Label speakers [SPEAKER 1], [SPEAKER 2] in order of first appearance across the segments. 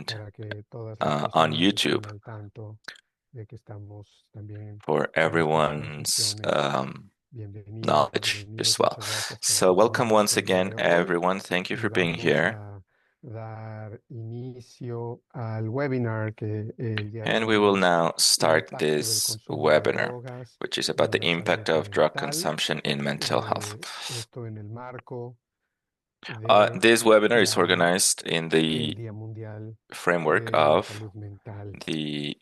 [SPEAKER 1] streamed on YouTube for everyone's knowledge as well. So welcome once again, everyone. Thank you for being here. And we will now start this webinar, which is about the impact of drug consumption in mental health. This webinar is organized in the framework of the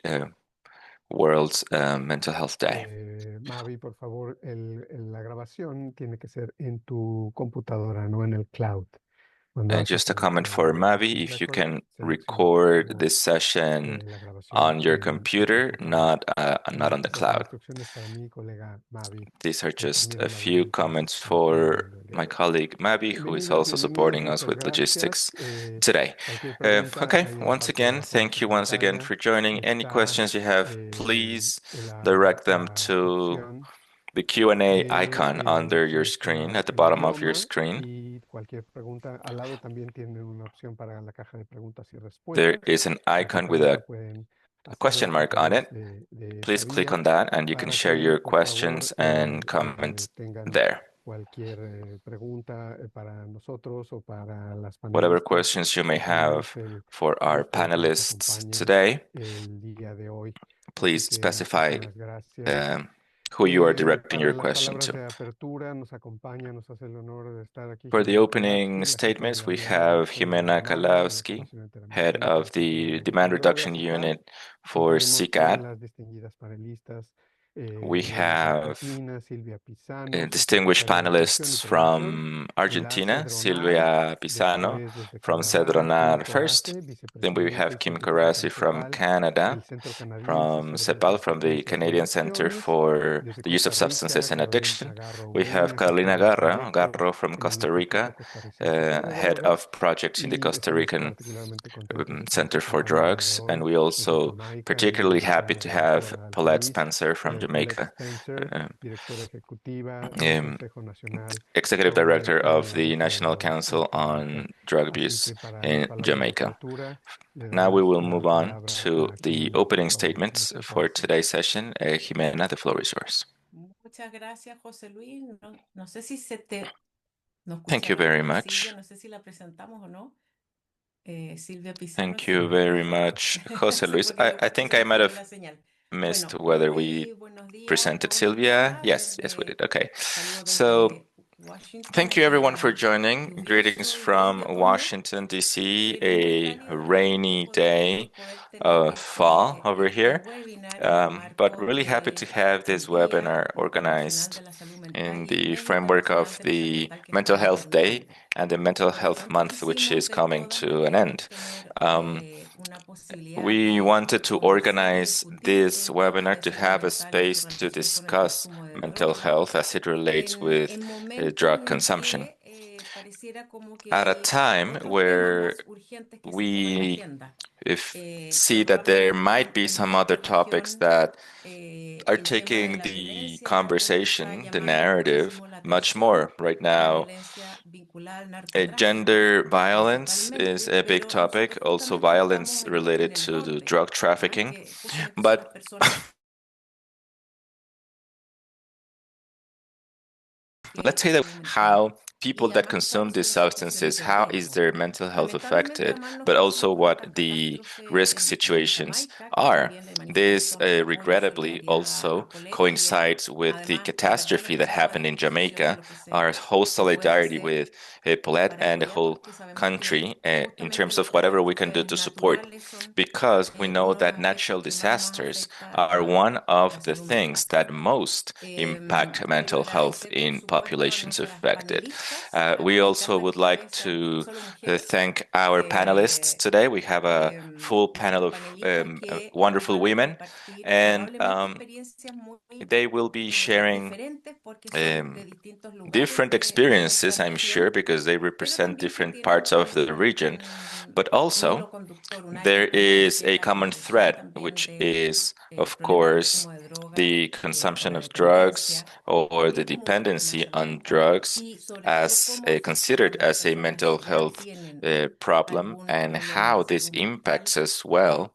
[SPEAKER 1] World's Mental Health Day.
[SPEAKER 2] Mavi, por favor, la grabación tiene que ser en tu computadora, no en el cloud.
[SPEAKER 1] And just a comment for Mavi, if you can record this session on your computer, not on the cloud. These are just a few comments for my colleague Mavi, who is also supporting us with logistics today. Okay, once again, thank you once again for joining. Any questions you have, please direct them to the Q&A icon under your screen, at the bottom of your screen. There is an icon with a question mark on it. Please click on that and you can share your questions and comments there. Whatever questions you may have for our panelists today, please specify who you are directing your question to. For the opening statements, we have Jimena Kalawski, head of the Demand Reduction Unit for CICAD. We have distinguished panelists from Argentina, Silvia Pisano from SEDRONAR first. Then we have Corace from Canada, from CEPAL, from the Canadian Center for the Use of Substances and Addiction. We have Garro from Costa Rica, head of projects in the Costa Rican Center for Drugs. And we also particularly happy to have Paulette Spencer from Jamaica, Executive Director of the National Council on Drug Abuse in Jamaica. Now we will move on to the opening statements for today's session. Jimena, the floor is yours. Thank you very much. Thank you very much, José Luis. I think I might have missed whether we presented Silvia. Yes, we did. Okay. So thank you everyone for joining. Greetings from Washington, D.C., a rainy day of fall over here. But really happy to have this webinar organized in the framework of the Mental Health Day and the Mental Health Month, which is coming to an end. We wanted to organize this webinar to have a space to discuss mental health as it relates with drug consumption. At a time where we see that there might be some other topics that are taking the conversation, the narrative, much more right now. Gender violence is a big topic, also violence related to the drug trafficking. But let's say that how people that consume these substances, how is their mental health affected, but also what the risk situations are. This regrettably also coincides with the catastrophe that happened in Jamaica. Our whole solidarity with Paulette and the whole country in terms of whatever we can do to support, because we know that natural disasters are one of the things that most impact mental health in populations affected. We also would like to thank our panelists today. We have a full panel of wonderful women, and they will be sharing different experiences, I'm sure, because they represent different parts of the region. But also, there is a common thread, which is, of course, the consumption of drugs or the dependency on drugs as considered as a mental health problem and how this impacts as well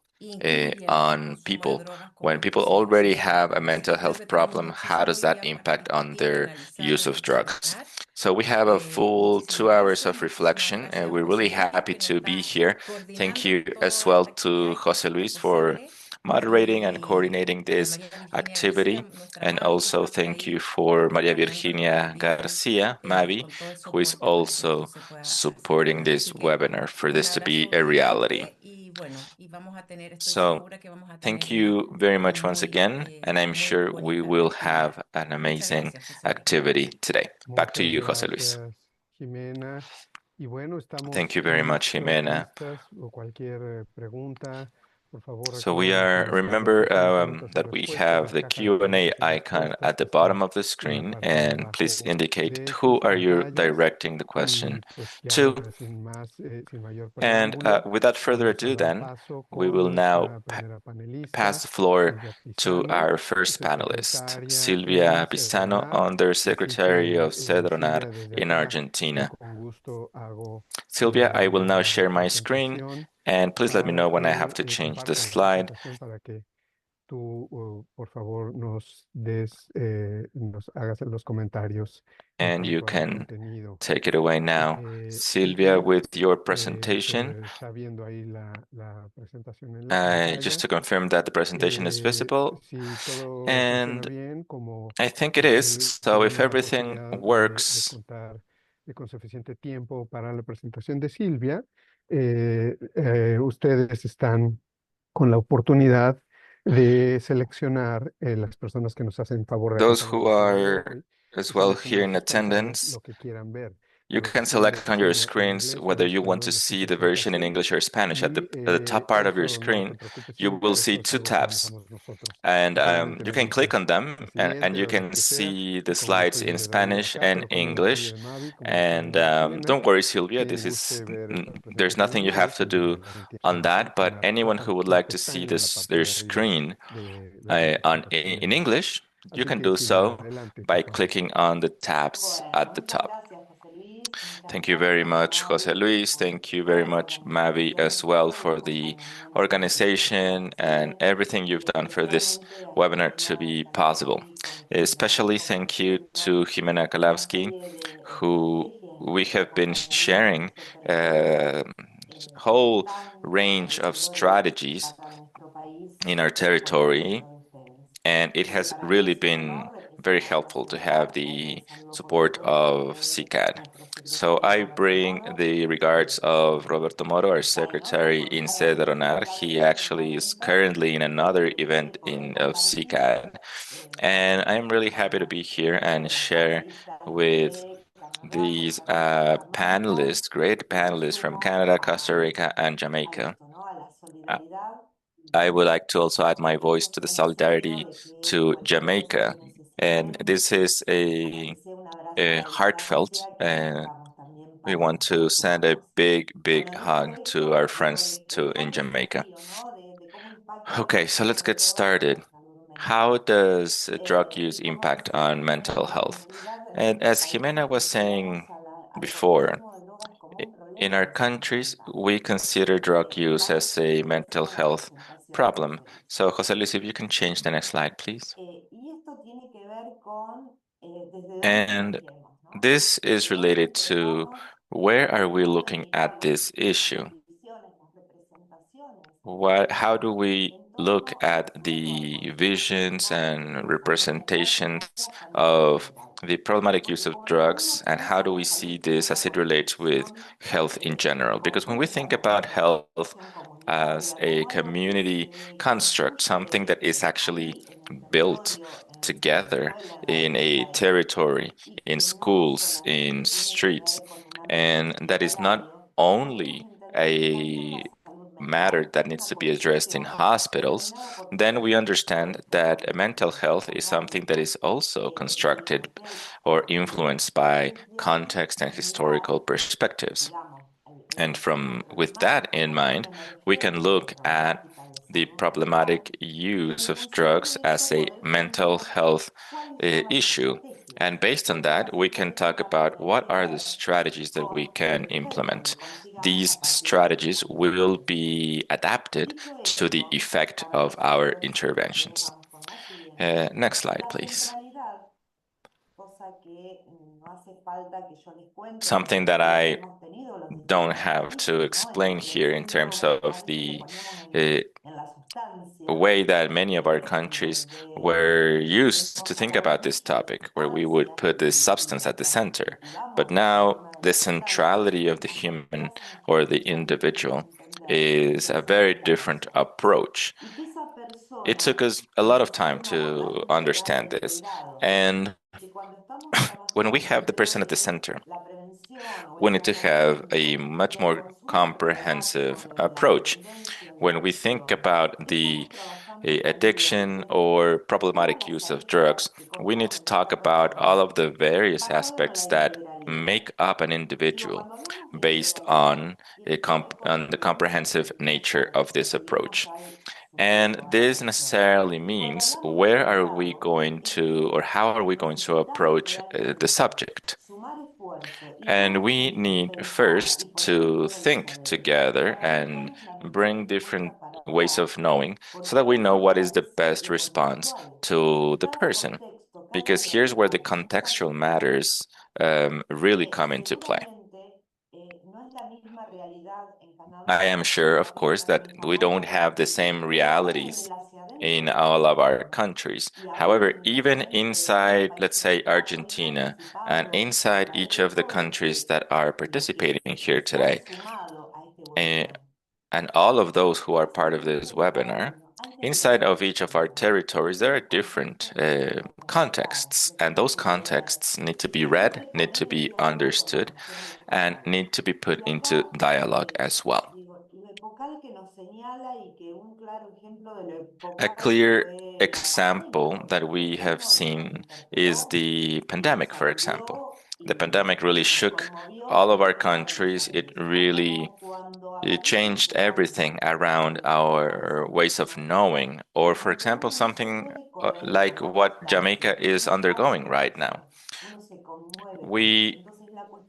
[SPEAKER 1] on people. When people already have a mental health problem, how does that impact on their use of drugs? So we have a full 2 hours of reflection, and we're really happy to be here. Thank you as well to José Luis for moderating and coordinating this activity. And also thank you for Maria Virginia Garcia, Mavi, who is also supporting this webinar for this to be a reality. So thank you very much once again, and I'm sure we will have an amazing activity today. Back to
[SPEAKER 2] Muchas
[SPEAKER 1] you, José Luis.
[SPEAKER 2] gracias, Jimena. Y bueno,
[SPEAKER 1] Thank
[SPEAKER 2] estamos
[SPEAKER 1] you very much, Jimena.
[SPEAKER 2] listas o cualquier pregunta, por favor,
[SPEAKER 1] So we
[SPEAKER 2] recuerden
[SPEAKER 1] are,
[SPEAKER 2] comentar la
[SPEAKER 1] remember
[SPEAKER 2] sección de preguntas y
[SPEAKER 1] that we
[SPEAKER 2] respuestas,
[SPEAKER 1] have
[SPEAKER 2] la
[SPEAKER 1] the
[SPEAKER 2] caja de
[SPEAKER 1] Q&A
[SPEAKER 2] preguntas y
[SPEAKER 1] icon
[SPEAKER 2] respuestas
[SPEAKER 1] at
[SPEAKER 2] que
[SPEAKER 1] the
[SPEAKER 2] está
[SPEAKER 1] bottom of the
[SPEAKER 2] en la
[SPEAKER 1] screen,
[SPEAKER 2] parte de
[SPEAKER 1] and please
[SPEAKER 2] abajo
[SPEAKER 1] indicate
[SPEAKER 2] de
[SPEAKER 1] who
[SPEAKER 2] sus
[SPEAKER 1] are you
[SPEAKER 2] pantallas.
[SPEAKER 1] directing the question
[SPEAKER 2] Y pues ya
[SPEAKER 1] to.
[SPEAKER 2] sin más, sin mayor
[SPEAKER 1] And
[SPEAKER 2] preámbulo,
[SPEAKER 1] without further
[SPEAKER 2] vamos a
[SPEAKER 1] ado,
[SPEAKER 2] dar
[SPEAKER 1] then,
[SPEAKER 2] paso
[SPEAKER 1] we
[SPEAKER 2] con
[SPEAKER 1] will now
[SPEAKER 2] nuestra primera
[SPEAKER 1] pass
[SPEAKER 2] panelista,
[SPEAKER 1] the floor
[SPEAKER 2] Silvia
[SPEAKER 1] to
[SPEAKER 2] Pisano,
[SPEAKER 1] our first panelist,
[SPEAKER 2] secretaria en
[SPEAKER 1] Silvia Pisano,
[SPEAKER 2] SEDRONAR. Así
[SPEAKER 1] Undersecretary
[SPEAKER 2] que,
[SPEAKER 1] of SEDRONAR
[SPEAKER 2] Silvia, desde
[SPEAKER 1] in
[SPEAKER 2] acá yo
[SPEAKER 1] Argentina.
[SPEAKER 2] con gusto hago
[SPEAKER 1] Silvia, I will now share
[SPEAKER 2] la
[SPEAKER 1] my screen,
[SPEAKER 2] presentación
[SPEAKER 1] and please let me
[SPEAKER 2] para
[SPEAKER 1] know when I have
[SPEAKER 2] que
[SPEAKER 1] to change the
[SPEAKER 2] comparto la
[SPEAKER 1] slide.
[SPEAKER 2] presentación para que tú, por favor, nos hagas los comentarios en
[SPEAKER 1] And you
[SPEAKER 2] cuanto al
[SPEAKER 1] can
[SPEAKER 2] contenido.
[SPEAKER 1] take it away now. Silvia,
[SPEAKER 2] Silvia,
[SPEAKER 1] with your
[SPEAKER 2] se
[SPEAKER 1] presentation.
[SPEAKER 2] está viendo ahí la presentación en la pantalla.
[SPEAKER 1] Just to confirm that the presentation is visible,
[SPEAKER 2] Si todo funciona
[SPEAKER 1] and
[SPEAKER 2] bien, como
[SPEAKER 1] I think it is. So if
[SPEAKER 2] tienen la
[SPEAKER 1] everything
[SPEAKER 2] posibilidad de
[SPEAKER 1] works,
[SPEAKER 2] contar con suficiente tiempo para la presentación de Silvia, ustedes están con la oportunidad de seleccionar las personas que nos hacen favor de
[SPEAKER 1] those who
[SPEAKER 2] acompañarnos el día de
[SPEAKER 1] are
[SPEAKER 2] hoy
[SPEAKER 1] as
[SPEAKER 2] y
[SPEAKER 1] well
[SPEAKER 2] seleccionar
[SPEAKER 1] here
[SPEAKER 2] en
[SPEAKER 1] in
[SPEAKER 2] sus pantallas
[SPEAKER 1] attendance,
[SPEAKER 2] lo que quieran ver.
[SPEAKER 1] you
[SPEAKER 2] La
[SPEAKER 1] can
[SPEAKER 2] versión de
[SPEAKER 1] select on your
[SPEAKER 2] Silvia en
[SPEAKER 1] screens
[SPEAKER 2] inglés y en
[SPEAKER 1] whether you want to
[SPEAKER 2] español
[SPEAKER 1] see the version in
[SPEAKER 2] representación
[SPEAKER 1] English or Spanish. At
[SPEAKER 2] y
[SPEAKER 1] the top part of your
[SPEAKER 2] eso no te
[SPEAKER 1] screen,
[SPEAKER 2] preocupes,
[SPEAKER 1] you will
[SPEAKER 2] Silvia,
[SPEAKER 1] see
[SPEAKER 2] eso es
[SPEAKER 1] two
[SPEAKER 2] algo que
[SPEAKER 1] tabs,
[SPEAKER 2] manejamos nosotros.
[SPEAKER 1] and
[SPEAKER 2] Solamente
[SPEAKER 1] you
[SPEAKER 2] le
[SPEAKER 1] can click
[SPEAKER 2] dices
[SPEAKER 1] on them,
[SPEAKER 2] al
[SPEAKER 1] and
[SPEAKER 2] siguiente
[SPEAKER 1] you
[SPEAKER 2] o lo
[SPEAKER 1] can
[SPEAKER 2] que sea
[SPEAKER 1] see
[SPEAKER 2] y
[SPEAKER 1] the
[SPEAKER 2] con
[SPEAKER 1] slides
[SPEAKER 2] gusto yo
[SPEAKER 1] in
[SPEAKER 2] le doy
[SPEAKER 1] Spanish
[SPEAKER 2] acá,
[SPEAKER 1] and
[SPEAKER 2] pero cuando le pide
[SPEAKER 1] English.
[SPEAKER 2] de Mavi, como le
[SPEAKER 1] And
[SPEAKER 2] pidió a Jimena,
[SPEAKER 1] don't worry, Silvia,
[SPEAKER 2] tienen
[SPEAKER 1] this is
[SPEAKER 2] gusto de ver esta
[SPEAKER 1] there's
[SPEAKER 2] presentación en
[SPEAKER 1] nothing you have
[SPEAKER 2] inglés
[SPEAKER 1] to
[SPEAKER 2] y bueno,
[SPEAKER 1] do
[SPEAKER 2] las
[SPEAKER 1] on
[SPEAKER 2] entienden
[SPEAKER 1] that. But anyone who would
[SPEAKER 2] la
[SPEAKER 1] like to see
[SPEAKER 2] pestaña en la
[SPEAKER 1] this
[SPEAKER 2] parte
[SPEAKER 1] their
[SPEAKER 2] de arriba
[SPEAKER 1] screen
[SPEAKER 2] de la presentación
[SPEAKER 1] in
[SPEAKER 2] en inglés.
[SPEAKER 1] English, you
[SPEAKER 2] Así
[SPEAKER 1] can
[SPEAKER 2] que
[SPEAKER 1] do
[SPEAKER 2] Silvia,
[SPEAKER 1] so
[SPEAKER 2] adelante, por
[SPEAKER 1] by
[SPEAKER 2] favor.
[SPEAKER 1] clicking on the tabs at
[SPEAKER 3] Bueno,
[SPEAKER 1] the
[SPEAKER 3] muchas
[SPEAKER 1] top.
[SPEAKER 3] gracias, José Luis. Muchas
[SPEAKER 1] Thank you very
[SPEAKER 3] gracias,
[SPEAKER 1] much, José
[SPEAKER 3] Mavi,
[SPEAKER 1] Luis.
[SPEAKER 3] por
[SPEAKER 1] Thank you very
[SPEAKER 3] toda la
[SPEAKER 1] much, Mavi,
[SPEAKER 3] organización
[SPEAKER 1] as
[SPEAKER 3] de
[SPEAKER 1] well,
[SPEAKER 3] hoy, el
[SPEAKER 1] for the
[SPEAKER 3] acompañamiento que nos
[SPEAKER 1] organization and
[SPEAKER 3] ofrecen
[SPEAKER 1] everything you've
[SPEAKER 3] y
[SPEAKER 1] done for this
[SPEAKER 3] especialmente a los
[SPEAKER 1] webinar to
[SPEAKER 3] invitados
[SPEAKER 1] be
[SPEAKER 3] que han estado
[SPEAKER 1] possible.
[SPEAKER 3] ahí con Jimena,
[SPEAKER 1] Especially
[SPEAKER 3] como
[SPEAKER 1] thank you
[SPEAKER 3] referencia
[SPEAKER 1] to Jimena
[SPEAKER 3] de una
[SPEAKER 1] Kalawski,
[SPEAKER 3] serie de
[SPEAKER 1] who
[SPEAKER 3] estrategias
[SPEAKER 1] we
[SPEAKER 3] de
[SPEAKER 1] have been
[SPEAKER 3] acompañamiento
[SPEAKER 1] sharing
[SPEAKER 3] que se ofrecieron
[SPEAKER 1] a
[SPEAKER 3] que
[SPEAKER 1] whole
[SPEAKER 3] están
[SPEAKER 1] range of
[SPEAKER 3] ocurriendo
[SPEAKER 1] strategies
[SPEAKER 3] para nuestro país
[SPEAKER 1] in our
[SPEAKER 3] con el
[SPEAKER 1] territory,
[SPEAKER 3] apoyo de ustedes.
[SPEAKER 1] and it has
[SPEAKER 3] Para mí
[SPEAKER 1] really
[SPEAKER 3] es un
[SPEAKER 1] been
[SPEAKER 3] honor
[SPEAKER 1] very
[SPEAKER 3] representar a la
[SPEAKER 1] helpful to have
[SPEAKER 3] ciudad,
[SPEAKER 1] the
[SPEAKER 3] un saludo por
[SPEAKER 1] support
[SPEAKER 3] supuesto
[SPEAKER 1] of
[SPEAKER 3] de
[SPEAKER 1] CICAD.
[SPEAKER 3] nuestro
[SPEAKER 1] So
[SPEAKER 3] secretario
[SPEAKER 1] I
[SPEAKER 3] Roberto
[SPEAKER 1] bring
[SPEAKER 3] Moro,
[SPEAKER 1] the regards of Roberto Moro, our
[SPEAKER 3] está ahí, ¿no?
[SPEAKER 1] secretary in
[SPEAKER 3] Para
[SPEAKER 1] SEDRONAR. He
[SPEAKER 3] facilitarles el
[SPEAKER 1] actually is
[SPEAKER 3] momento
[SPEAKER 1] currently in another event
[SPEAKER 3] poder
[SPEAKER 1] of
[SPEAKER 3] compartir
[SPEAKER 1] CICAD. And I'm really happy to be here and
[SPEAKER 3] las
[SPEAKER 1] share
[SPEAKER 3] panelistas
[SPEAKER 1] with
[SPEAKER 3] de Canadá,
[SPEAKER 1] these
[SPEAKER 3] Costa Rica, Jamaica,
[SPEAKER 1] great
[SPEAKER 3] y me
[SPEAKER 1] panelists from
[SPEAKER 3] sumo
[SPEAKER 1] Canada, Costa Rica, and
[SPEAKER 3] a
[SPEAKER 1] Jamaica.
[SPEAKER 3] esto, ¿no? A la
[SPEAKER 1] Uh,
[SPEAKER 3] solidaridad
[SPEAKER 1] I would
[SPEAKER 3] y
[SPEAKER 1] like to also add my voice
[SPEAKER 3] hemos
[SPEAKER 1] to the
[SPEAKER 3] conocido
[SPEAKER 1] solidarity
[SPEAKER 3] de que
[SPEAKER 1] to
[SPEAKER 3] cualquier cosa
[SPEAKER 1] Jamaica.
[SPEAKER 3] que
[SPEAKER 1] And
[SPEAKER 3] necesiten,
[SPEAKER 1] this is
[SPEAKER 3] aunque sea un abrazo
[SPEAKER 1] a
[SPEAKER 3] a
[SPEAKER 1] heartfelt,
[SPEAKER 3] distancia, que aquí estamos también
[SPEAKER 1] we
[SPEAKER 3] para
[SPEAKER 1] want to send a
[SPEAKER 3] sumarnos.
[SPEAKER 1] big, big
[SPEAKER 3] Bueno, dicho
[SPEAKER 1] hug to our
[SPEAKER 3] esto,
[SPEAKER 1] friends
[SPEAKER 3] pues
[SPEAKER 1] in
[SPEAKER 3] planteando el
[SPEAKER 1] Jamaica.
[SPEAKER 3] desafío, ¿no? De cómo impacta el
[SPEAKER 1] Okay, so
[SPEAKER 3] consumo
[SPEAKER 1] let's
[SPEAKER 3] de
[SPEAKER 1] get
[SPEAKER 3] drogas en
[SPEAKER 1] started.
[SPEAKER 3] la salud
[SPEAKER 1] How
[SPEAKER 3] mental.
[SPEAKER 1] does drug use
[SPEAKER 3] Vamos a
[SPEAKER 1] impact
[SPEAKER 3] decir que
[SPEAKER 1] on
[SPEAKER 3] tenemos
[SPEAKER 1] mental
[SPEAKER 3] la
[SPEAKER 1] health?
[SPEAKER 3] posibilidad en
[SPEAKER 1] And
[SPEAKER 3] nuestros
[SPEAKER 1] as
[SPEAKER 3] países
[SPEAKER 1] Jimena
[SPEAKER 3] de
[SPEAKER 1] was
[SPEAKER 3] vincularnos
[SPEAKER 1] saying
[SPEAKER 3] al
[SPEAKER 1] before,
[SPEAKER 3] consumo de drogas como un
[SPEAKER 1] in
[SPEAKER 3] problema
[SPEAKER 1] our
[SPEAKER 3] de salud
[SPEAKER 1] countries,
[SPEAKER 3] mental.
[SPEAKER 1] we consider drug use
[SPEAKER 3] Vamos,
[SPEAKER 1] as
[SPEAKER 3] si
[SPEAKER 1] a
[SPEAKER 3] puede
[SPEAKER 1] mental
[SPEAKER 3] ser, la
[SPEAKER 1] health
[SPEAKER 3] presentación de
[SPEAKER 1] problem.
[SPEAKER 3] José Luis.
[SPEAKER 1] So, José Luis, if you can change the next slide, please.
[SPEAKER 3] Y esto tiene que ver con desde dónde
[SPEAKER 1] And
[SPEAKER 3] protegemos, ¿no?
[SPEAKER 1] this is
[SPEAKER 3] Desde dónde
[SPEAKER 1] related to
[SPEAKER 3] entregamos
[SPEAKER 1] where are we
[SPEAKER 3] las
[SPEAKER 1] looking at
[SPEAKER 3] realidades,
[SPEAKER 1] this issue?
[SPEAKER 3] las visiones, las representaciones
[SPEAKER 1] How do we
[SPEAKER 3] en
[SPEAKER 1] look
[SPEAKER 3] torno al
[SPEAKER 1] at
[SPEAKER 3] consumo o
[SPEAKER 1] the
[SPEAKER 3] el uso
[SPEAKER 1] visions
[SPEAKER 3] problemático
[SPEAKER 1] and
[SPEAKER 3] de salud mental
[SPEAKER 1] representations
[SPEAKER 3] hacia salud
[SPEAKER 1] of
[SPEAKER 3] integral?
[SPEAKER 1] the problematic use
[SPEAKER 3] Porque
[SPEAKER 1] of
[SPEAKER 3] como
[SPEAKER 1] drugs,
[SPEAKER 3] sabemos,
[SPEAKER 1] and how do we
[SPEAKER 3] la
[SPEAKER 1] see
[SPEAKER 3] salud
[SPEAKER 1] this
[SPEAKER 3] tiene
[SPEAKER 1] as
[SPEAKER 3] una
[SPEAKER 1] it relates with
[SPEAKER 3] connotación
[SPEAKER 1] health in general? Because when we think about
[SPEAKER 3] absolutamente
[SPEAKER 1] health as
[SPEAKER 3] comunitaria,
[SPEAKER 1] a
[SPEAKER 3] como algo que
[SPEAKER 1] community
[SPEAKER 3] se
[SPEAKER 1] construct, something
[SPEAKER 3] construye
[SPEAKER 1] that is actually
[SPEAKER 3] ahí en el
[SPEAKER 1] built
[SPEAKER 3] territorio, en la
[SPEAKER 1] together
[SPEAKER 3] escuela, en la
[SPEAKER 1] in a
[SPEAKER 3] vida,
[SPEAKER 1] territory,
[SPEAKER 3] y
[SPEAKER 1] in
[SPEAKER 3] que no
[SPEAKER 1] schools, in
[SPEAKER 3] solamente tiene que
[SPEAKER 1] streets,
[SPEAKER 3] ver con un ámbito
[SPEAKER 1] and that is not
[SPEAKER 3] hospitalario, debemos
[SPEAKER 1] only
[SPEAKER 3] entender que también
[SPEAKER 1] a
[SPEAKER 3] la salud
[SPEAKER 1] matter
[SPEAKER 3] mental
[SPEAKER 1] that
[SPEAKER 3] es
[SPEAKER 1] needs
[SPEAKER 3] una
[SPEAKER 1] to be
[SPEAKER 3] cuestión
[SPEAKER 1] addressed in
[SPEAKER 3] ciudadana,
[SPEAKER 1] hospitals,
[SPEAKER 3] determinada por
[SPEAKER 1] then we
[SPEAKER 3] todos los
[SPEAKER 1] understand
[SPEAKER 3] actores
[SPEAKER 1] that mental
[SPEAKER 3] políticos,
[SPEAKER 1] health is something that
[SPEAKER 3] económicos,
[SPEAKER 1] is also
[SPEAKER 3] y
[SPEAKER 1] constructed
[SPEAKER 3] social,
[SPEAKER 1] or
[SPEAKER 3] y
[SPEAKER 1] influenced by
[SPEAKER 3] que tienen
[SPEAKER 1] context and historical
[SPEAKER 3] mirar,
[SPEAKER 1] perspectives.
[SPEAKER 3] digamos,
[SPEAKER 1] And
[SPEAKER 3] la
[SPEAKER 1] from with that
[SPEAKER 3] problemática
[SPEAKER 1] in
[SPEAKER 3] o la
[SPEAKER 1] mind,
[SPEAKER 3] cuestión
[SPEAKER 1] we can
[SPEAKER 3] emergente,
[SPEAKER 1] look at
[SPEAKER 3] problemática de
[SPEAKER 1] the problematic use of drugs as a mental health issue. And based on that, we can talk about what are the strategies that we can implement. These strategies will be adapted to the effect of our interventions. Next slide, please. Something that I don't have to explain here in terms of the way that many of our countries were used to think about this topic, where we would put this substance at the center. But now the centrality of the human or the individual is a very different approach. It took us a lot of time to understand this. And when we have the person at the center, we need to have a much more comprehensive approach. When we think about the addiction or problematic use of drugs, we need to talk about all of the various aspects that make up an individual based on the comprehensive nature of this approach. And this necessarily means where are we going to, or how are we going to approach the subject? And we need first to think together and bring different ways of knowing so that we know what is the best response to the person. Because here's where the contextual matters really come into play. I am sure, of course, that we don't have the same realities in all of our countries. However, even inside, let's say, Argentina, and inside each of the countries that are participating here today, and all of those who are part of this webinar, inside of each of our territories, there are different contexts, and those contexts need to be read, need to be understood, and need to be put into dialogue as well. A clear example that we have seen is the pandemic, for example. The pandemic really shook all of our countries. It changed everything around our ways of knowing. Or, for example, something like what Jamaica is undergoing right now. We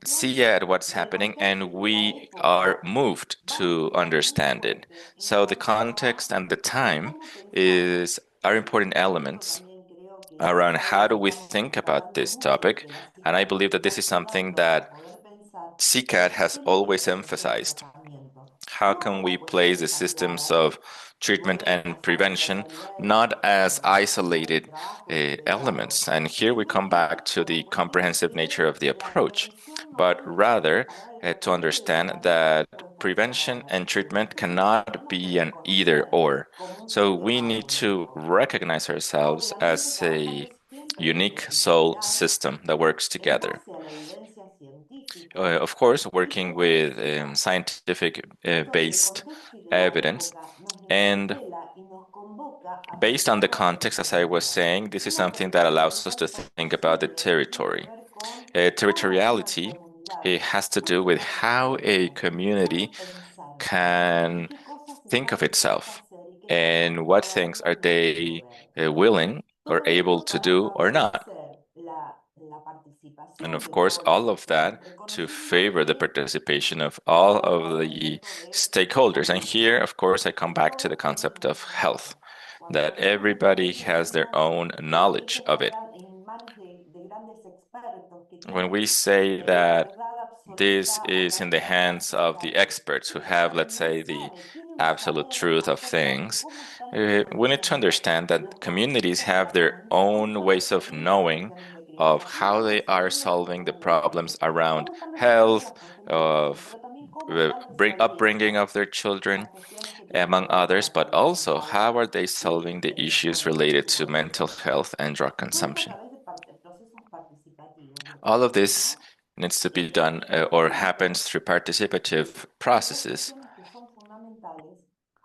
[SPEAKER 1] see at what's happening and we are moved to understand it. So the context and the time are important elements around how do we think about this topic. And I believe that this is something that CICAD has always emphasized. How can we place the systems of treatment and prevention not as isolated elements? And here we come back to the comprehensive nature of the approach, but rather to understand that prevention and treatment cannot be an either or. So we need to recognize ourselves as a unique soul system that works together. Of course, working with scientific based evidence. And based on the context, as I was saying, this is something that allows us to think about the territory. Territoriality, it has to do with how a community can think of itself and what things are they willing or able to do or not. And of course, all of that to favor the participation of all of the stakeholders. And here, of course, I come back to the concept of health, that everybody has their own knowledge of it. When we say that this is in the hands of the experts who have, let's say, the absolute truth of things, we need to understand that communities have their own ways of knowing of how they are solving the problems around health, of upbringing of their children, among others, but also how are they solving the issues related to mental health and drug consumption. All of this needs to be done or happens through participative processes.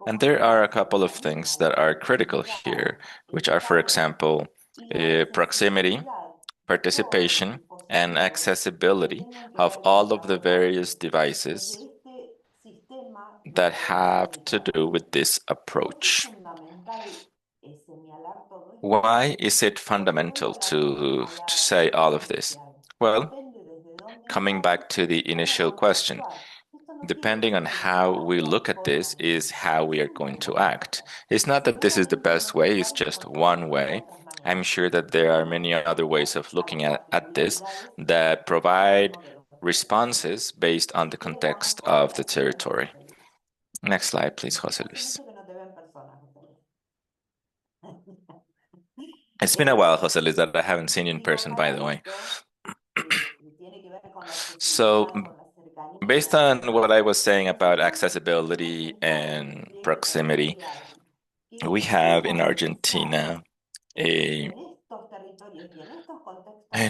[SPEAKER 1] And there are a couple of things that are critical here, which are, for example, proximity, participation, and accessibility of all of the various devices that have to do with this approach. Why is it fundamental to say all of this? Well, coming back to the initial question, depending on how we look at this is how we are going to act. It's not that this is the best way, it's just one way. I'm sure that there are many other ways of looking at this that provide responses based on the context of the territory. Next slide, please, José Luis. It's been a while, José Luis, that I haven't seen you in person, by the way. So, based on what I was saying about accessibility and proximity, we have in Argentina a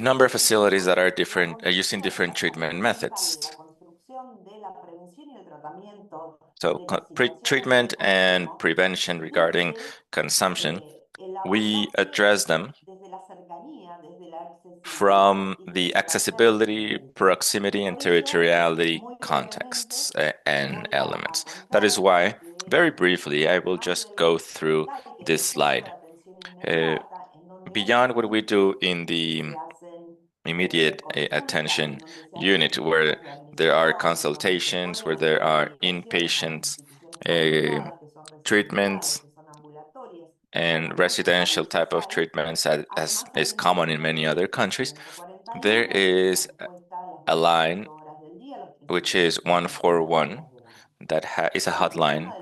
[SPEAKER 1] number of facilities that are different, using different treatment methods. So, treatment and prevention regarding consumption, we address them from the accessibility, proximity, and territoriality contexts and elements. That is why, very briefly, I will just go through this slide. Beyond what we do in the immediate attention unit, where there are consultations, where there are inpatient treatments, and residential type of treatments, as is common in many other countries, there is a line which is 141 that is a hotline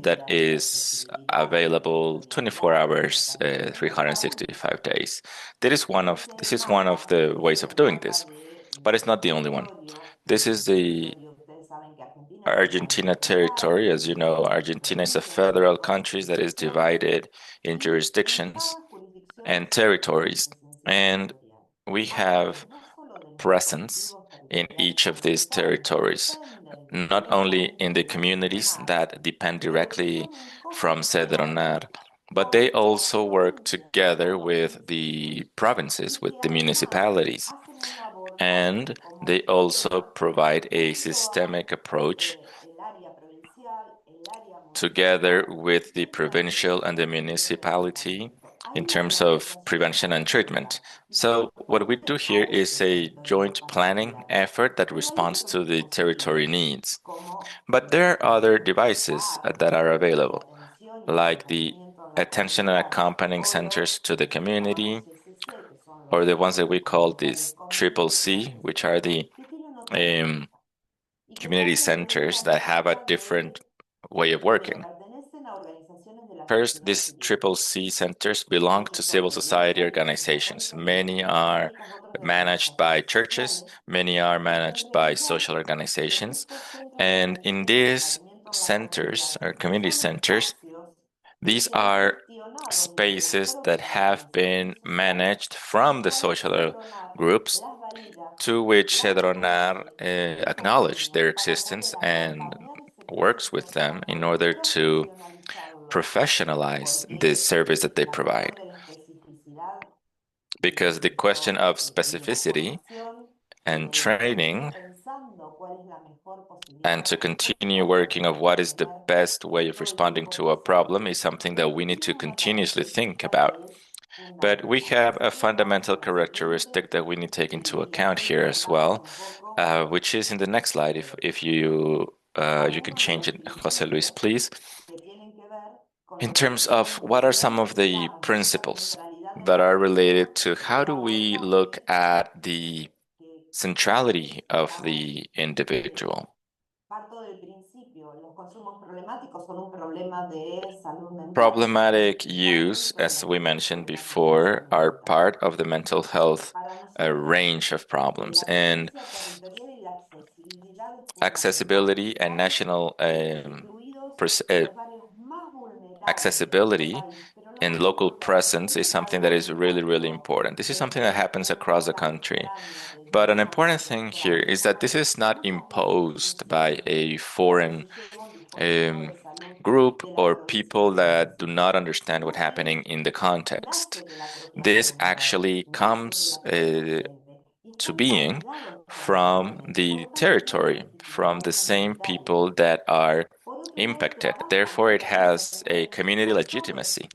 [SPEAKER 1] that is available 24 hours, 365 days. This is one of the ways of doing this, but it's not the only one. This is the Argentina territory. As you know, Argentina is a federal country that is divided in jurisdictions and territories, and we have presence in each of these territories, not only in the communities that depend directly from SEDRONAR, but they also work together with the provinces, with the municipalities. And they also provide a systemic approach together with the provincial and the municipality in terms of prevention and treatment. So what we do here is a joint planning effort that responds to the territory needs. But there are other devices that are available, like the attention and accompanying centers to the community, or the ones that we call these triple C, which are the community centers that have a different way of working. First, these triple C centers belong to civil society organizations. Many are managed by churches, many are managed by social organizations. And in these centers, or community centers, these are spaces that have been managed from the social groups to which SEDRONAR acknowledged their existence and works with them in order to professionalize the service that they provide. Because the question of specificity and training and to continue working of what is the best way of responding to a problem is something that we need to continuously think about. But we have a fundamental characteristic that we need to take into account here as well, which is in the next slide. If you can change it, José Luis, please. In terms of what are some of the principles that are related to how do we look at the centrality of the individual. Problematic use, as we mentioned before, are part of the mental health range of problems, and accessibility and national accessibility and local presence is something that is really, really important. This is something that happens across the country. But an important thing here is that this is not imposed by a foreign group or people that do not understand what's happening in the context. This actually comes to being from the territory, from the same people that are impacted. Therefore, it has a community legitimacy.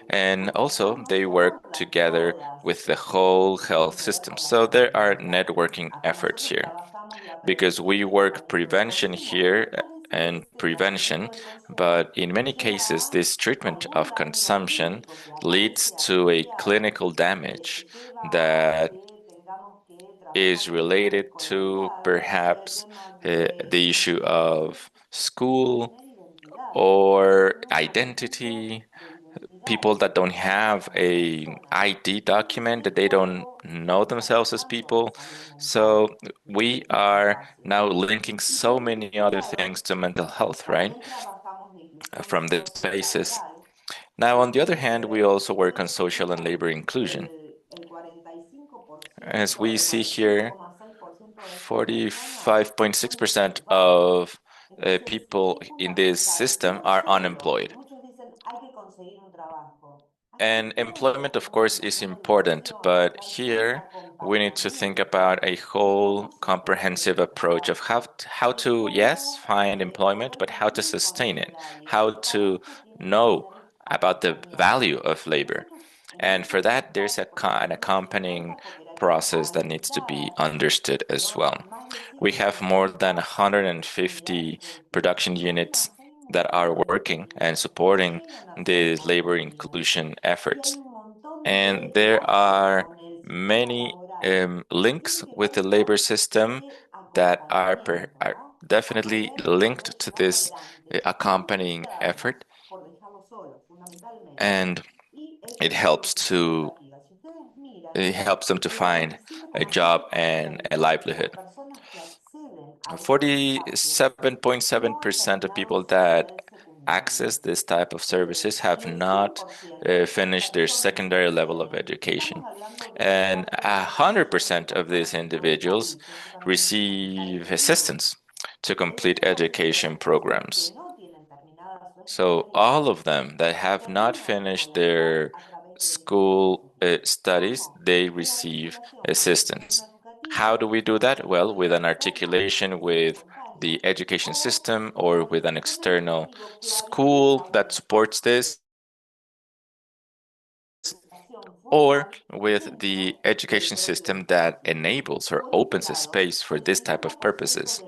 [SPEAKER 1] And also, they work together with the whole health system. So there are networking efforts here because we work prevention here and prevention, but in many cases, this treatment of consumption leads to a clinical damage that is related to perhaps the issue of school or identity, people that don't have a ID document, that they don't know themselves as people. So we are now linking so many other things to mental health, right? From this basis. Now, on the other hand, we also work on social and labor inclusion. As we see here, 45.6% of people in this system are unemployed. And employment, of course, is important, but here we need to think about a whole comprehensive approach of how to, yes, find employment, but how to sustain it, how to know about the value of labor. And for that, there's an accompanying process that needs to be understood as well. We have more than 150 production units that are working and supporting the labor inclusion efforts. And there are many links with the labor system that are definitely linked to this accompanying effort. And it helps them to find a job and a livelihood. 47.7% of people that access this type of services have not finished their secondary level of education. And 100% of these individuals receive assistance to complete education programs. So all of them that have not finished their school studies, they receive assistance. How do we do that? Well, with an articulation with the education system or with an external school that supports this, or with the education system that enables or opens a space for this type of purposes.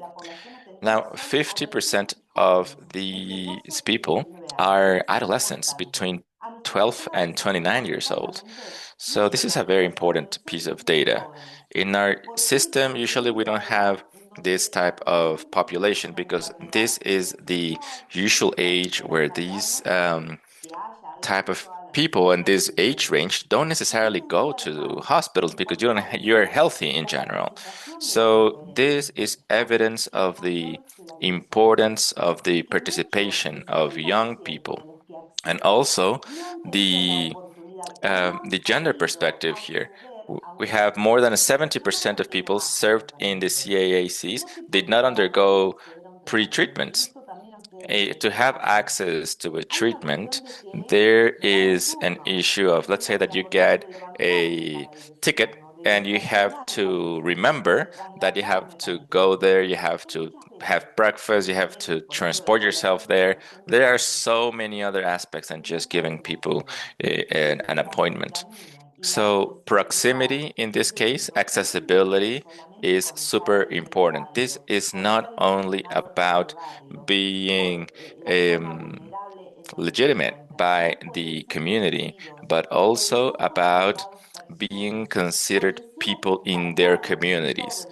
[SPEAKER 1] Now, 50% of these people are adolescents between 12 and 29 years old. So this is a very important piece of data. In our system, usually we don't have this type of population because this is the usual age where these type of people in this age range don't necessarily go to hospitals because you're healthy in general. So this is evidence of the importance of the participation of young people, and also the gender perspective here. We have more than 70% of people served in the CAACs did not undergo pre-treatments. To have access to a treatment, there is an issue of, let's say that you get a ticket and you have to remember that you have to go there, you have to have breakfast, you have to transport yourself there. There are so many other aspects than just giving people an appointment. So proximity in this case, accessibility is super important. This is not only about being legitimate by the community, but also about being considered people in their communities,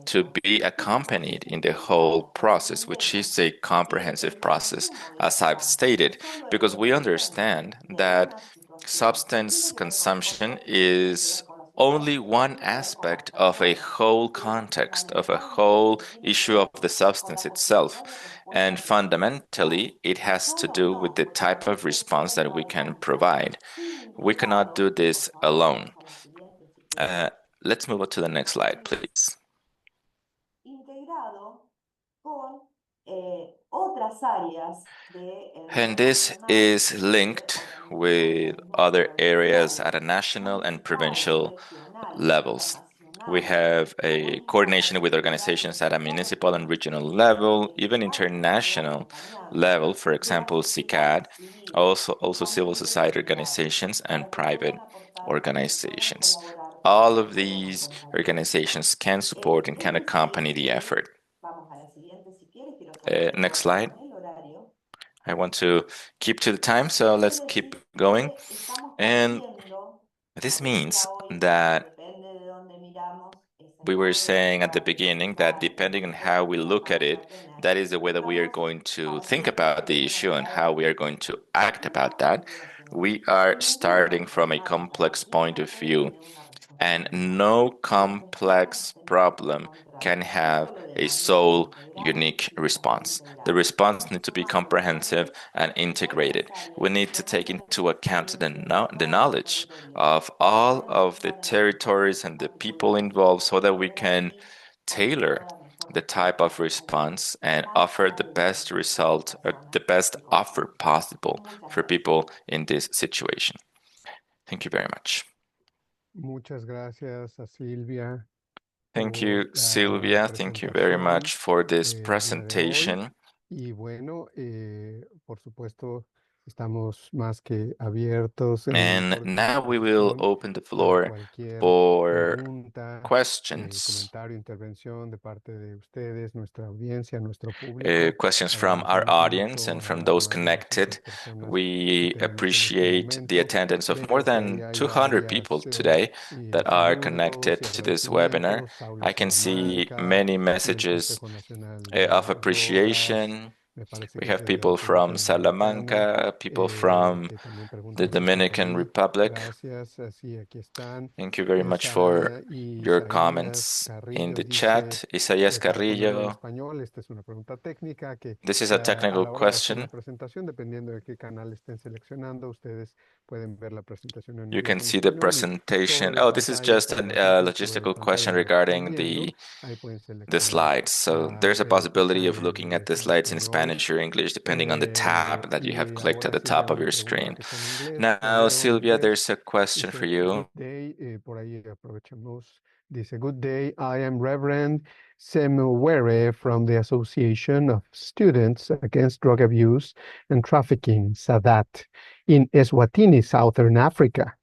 [SPEAKER 1] to be accompanied in the whole process, which is a comprehensive process, as I've stated, because we understand that substance consumption is only one aspect of a whole context, of a whole issue of the substance itself. And fundamentally, it has to do with the type of response that we can provide. We cannot do this alone. Let's move on to the next slide, please. And this is linked with other areas at a national and provincial levels. We have a coordination with organizations at a municipal and regional level, even international level, for example, CICAD, also civil society organizations and private organizations. All of these organizations can support and can accompany the effort.
[SPEAKER 3] Vamos a la siguiente, si quieres, quiero saber
[SPEAKER 1] Next
[SPEAKER 3] cómo
[SPEAKER 1] slide.
[SPEAKER 3] van el horario.
[SPEAKER 1] I want to keep to the time, so let's
[SPEAKER 3] Quiere
[SPEAKER 1] keep
[SPEAKER 3] decir
[SPEAKER 1] going.
[SPEAKER 3] que estamos
[SPEAKER 1] And
[SPEAKER 3] partiendo,
[SPEAKER 1] this
[SPEAKER 3] la
[SPEAKER 1] means
[SPEAKER 3] fecha hoy,
[SPEAKER 1] that
[SPEAKER 3] depende de dónde miramos, es el
[SPEAKER 1] we were
[SPEAKER 3] martes,
[SPEAKER 1] saying at the
[SPEAKER 3] ya
[SPEAKER 1] beginning that
[SPEAKER 3] empezar
[SPEAKER 1] depending on
[SPEAKER 3] el
[SPEAKER 1] how we
[SPEAKER 3] día
[SPEAKER 1] look at
[SPEAKER 3] vamos a
[SPEAKER 1] it,
[SPEAKER 3] tener
[SPEAKER 1] that is the way that we are
[SPEAKER 3] programas
[SPEAKER 1] going to
[SPEAKER 3] para
[SPEAKER 1] think
[SPEAKER 3] quienes
[SPEAKER 1] about the
[SPEAKER 3] quieren
[SPEAKER 1] issue and
[SPEAKER 3] acceder
[SPEAKER 1] how we are going to act about
[SPEAKER 3] distintas
[SPEAKER 1] that.
[SPEAKER 3] investigaciones.
[SPEAKER 1] We are
[SPEAKER 3] Ninguna
[SPEAKER 1] starting from a
[SPEAKER 3] problemática
[SPEAKER 1] complex point of
[SPEAKER 3] siempre
[SPEAKER 1] view,
[SPEAKER 3] tiene una respuesta
[SPEAKER 1] and
[SPEAKER 3] única.
[SPEAKER 1] no
[SPEAKER 3] Los destinos
[SPEAKER 1] complex
[SPEAKER 3] tenemos que
[SPEAKER 1] problem
[SPEAKER 3] encontrar
[SPEAKER 1] can
[SPEAKER 3] no
[SPEAKER 1] have
[SPEAKER 3] solo de
[SPEAKER 1] a
[SPEAKER 3] manera
[SPEAKER 1] sole
[SPEAKER 3] integral,
[SPEAKER 1] unique
[SPEAKER 3] sino también
[SPEAKER 1] response. The
[SPEAKER 3] integral.
[SPEAKER 1] response needs to be
[SPEAKER 3] Más
[SPEAKER 1] comprehensive
[SPEAKER 3] importante,
[SPEAKER 1] and
[SPEAKER 3] es muy
[SPEAKER 1] integrated. We
[SPEAKER 3] necesario
[SPEAKER 1] need to take
[SPEAKER 3] conocer
[SPEAKER 1] into
[SPEAKER 3] la
[SPEAKER 1] account
[SPEAKER 3] experiencia
[SPEAKER 1] the
[SPEAKER 3] local del
[SPEAKER 1] knowledge
[SPEAKER 3] territorio
[SPEAKER 1] of
[SPEAKER 3] para
[SPEAKER 1] all
[SPEAKER 3] poder
[SPEAKER 1] of the
[SPEAKER 3] mejorar en las
[SPEAKER 1] territories and the people
[SPEAKER 3] particulares
[SPEAKER 1] involved
[SPEAKER 3] y
[SPEAKER 1] so that we
[SPEAKER 3] poder
[SPEAKER 1] can
[SPEAKER 3] así ofrecer
[SPEAKER 1] tailor
[SPEAKER 3] la mejor
[SPEAKER 1] the type of
[SPEAKER 3] respuesta al
[SPEAKER 1] response and
[SPEAKER 3] bienestar
[SPEAKER 1] offer the
[SPEAKER 3] real
[SPEAKER 1] best
[SPEAKER 3] de las
[SPEAKER 1] result or the
[SPEAKER 3] personas
[SPEAKER 1] best
[SPEAKER 3] que
[SPEAKER 1] offer
[SPEAKER 3] conocemos.
[SPEAKER 1] possible
[SPEAKER 3] Muchas
[SPEAKER 1] for
[SPEAKER 3] gracias.
[SPEAKER 1] people in this situation. Thank you very much.
[SPEAKER 2] Muchas gracias a Silvia
[SPEAKER 1] Thank
[SPEAKER 2] por
[SPEAKER 1] you,
[SPEAKER 2] la
[SPEAKER 1] Silvia. Thank you very
[SPEAKER 2] presentación
[SPEAKER 1] much for this
[SPEAKER 2] el día de hoy.
[SPEAKER 1] presentation.
[SPEAKER 2] Y bueno, por supuesto, estamos más que abiertos
[SPEAKER 1] And
[SPEAKER 2] por
[SPEAKER 1] now we will
[SPEAKER 2] disposición
[SPEAKER 1] open the
[SPEAKER 2] para
[SPEAKER 1] floor
[SPEAKER 2] cualquier
[SPEAKER 1] for
[SPEAKER 2] pregunta,
[SPEAKER 1] questions.
[SPEAKER 2] comentario, intervención de parte de ustedes, nuestra audiencia, nuestro público.
[SPEAKER 1] Questions from our
[SPEAKER 2] Agradecemos
[SPEAKER 1] audience
[SPEAKER 2] mucho
[SPEAKER 1] and
[SPEAKER 2] a
[SPEAKER 1] from
[SPEAKER 2] las
[SPEAKER 1] those
[SPEAKER 2] más de 200
[SPEAKER 1] connected.
[SPEAKER 2] personas que
[SPEAKER 1] We
[SPEAKER 2] tenemos en este
[SPEAKER 1] appreciate the
[SPEAKER 2] momento.
[SPEAKER 1] attendance of more
[SPEAKER 2] Veo que ahí
[SPEAKER 1] than
[SPEAKER 2] hay
[SPEAKER 1] 200 people
[SPEAKER 2] varias
[SPEAKER 1] today that are
[SPEAKER 2] saludos
[SPEAKER 1] connected
[SPEAKER 2] y
[SPEAKER 1] to this webinar.
[SPEAKER 2] agradecimientos. Saulo
[SPEAKER 1] I can see
[SPEAKER 2] Salamanca,
[SPEAKER 1] many
[SPEAKER 2] del
[SPEAKER 1] messages
[SPEAKER 2] Consejo Nacional de
[SPEAKER 1] of
[SPEAKER 2] Drogas.
[SPEAKER 1] appreciation.
[SPEAKER 2] Me parece
[SPEAKER 1] We
[SPEAKER 2] que es
[SPEAKER 1] have
[SPEAKER 2] desde
[SPEAKER 1] people
[SPEAKER 2] República
[SPEAKER 1] from
[SPEAKER 2] Dominicana,
[SPEAKER 1] Salamanca, people from
[SPEAKER 2] que también
[SPEAKER 1] the
[SPEAKER 2] preguntan sobre
[SPEAKER 1] Dominican
[SPEAKER 2] Perú.
[SPEAKER 1] Republic.
[SPEAKER 2] Gracias, así aquí están.
[SPEAKER 1] Thank you very much for
[SPEAKER 2] Sara
[SPEAKER 1] your
[SPEAKER 2] Isaías
[SPEAKER 1] comments in
[SPEAKER 2] Carrillo
[SPEAKER 1] the
[SPEAKER 2] dice,
[SPEAKER 1] chat. Isaías
[SPEAKER 2] para ponerlo en
[SPEAKER 1] Carrillo,
[SPEAKER 2] español, esta es una pregunta técnica que
[SPEAKER 1] this is a
[SPEAKER 2] a
[SPEAKER 1] technical
[SPEAKER 2] la hora de hacer la
[SPEAKER 1] question.
[SPEAKER 2] presentación, dependiendo de qué canal estén seleccionando, ustedes pueden ver la presentación en
[SPEAKER 1] You can
[SPEAKER 2] inglés o en
[SPEAKER 1] see the
[SPEAKER 2] español y
[SPEAKER 1] presentation.
[SPEAKER 2] sobre la
[SPEAKER 1] Oh, this is
[SPEAKER 2] pantalla
[SPEAKER 1] just
[SPEAKER 2] para la
[SPEAKER 1] a
[SPEAKER 2] gente que lo ve en
[SPEAKER 1] logistical question
[SPEAKER 2] pantalla lo estén
[SPEAKER 1] regarding
[SPEAKER 2] viendo, ahí pueden
[SPEAKER 1] the
[SPEAKER 2] seleccionar
[SPEAKER 1] slides. So there's a possibility of
[SPEAKER 2] Pisano en
[SPEAKER 1] looking at the
[SPEAKER 2] inglés o en
[SPEAKER 1] slides in
[SPEAKER 2] español.
[SPEAKER 1] Spanish or English, depending on the tab that you have
[SPEAKER 2] Y
[SPEAKER 1] clicked at
[SPEAKER 2] ahora
[SPEAKER 1] the
[SPEAKER 2] Silvia
[SPEAKER 1] top of
[SPEAKER 2] me
[SPEAKER 1] your
[SPEAKER 2] pregunta
[SPEAKER 1] screen.
[SPEAKER 2] que sea en inglés, lo
[SPEAKER 1] Now,
[SPEAKER 2] leo en
[SPEAKER 1] Silvia,
[SPEAKER 2] inglés.
[SPEAKER 1] there's a question for
[SPEAKER 2] Dice,
[SPEAKER 1] you.
[SPEAKER 2] good day, por ahí aprovechamos. Dice, good day, I am Reverend Semuwere from the Association of Students Against Drug Abuse and Trafficking, SADAT, in Eswatini, Southern Africa.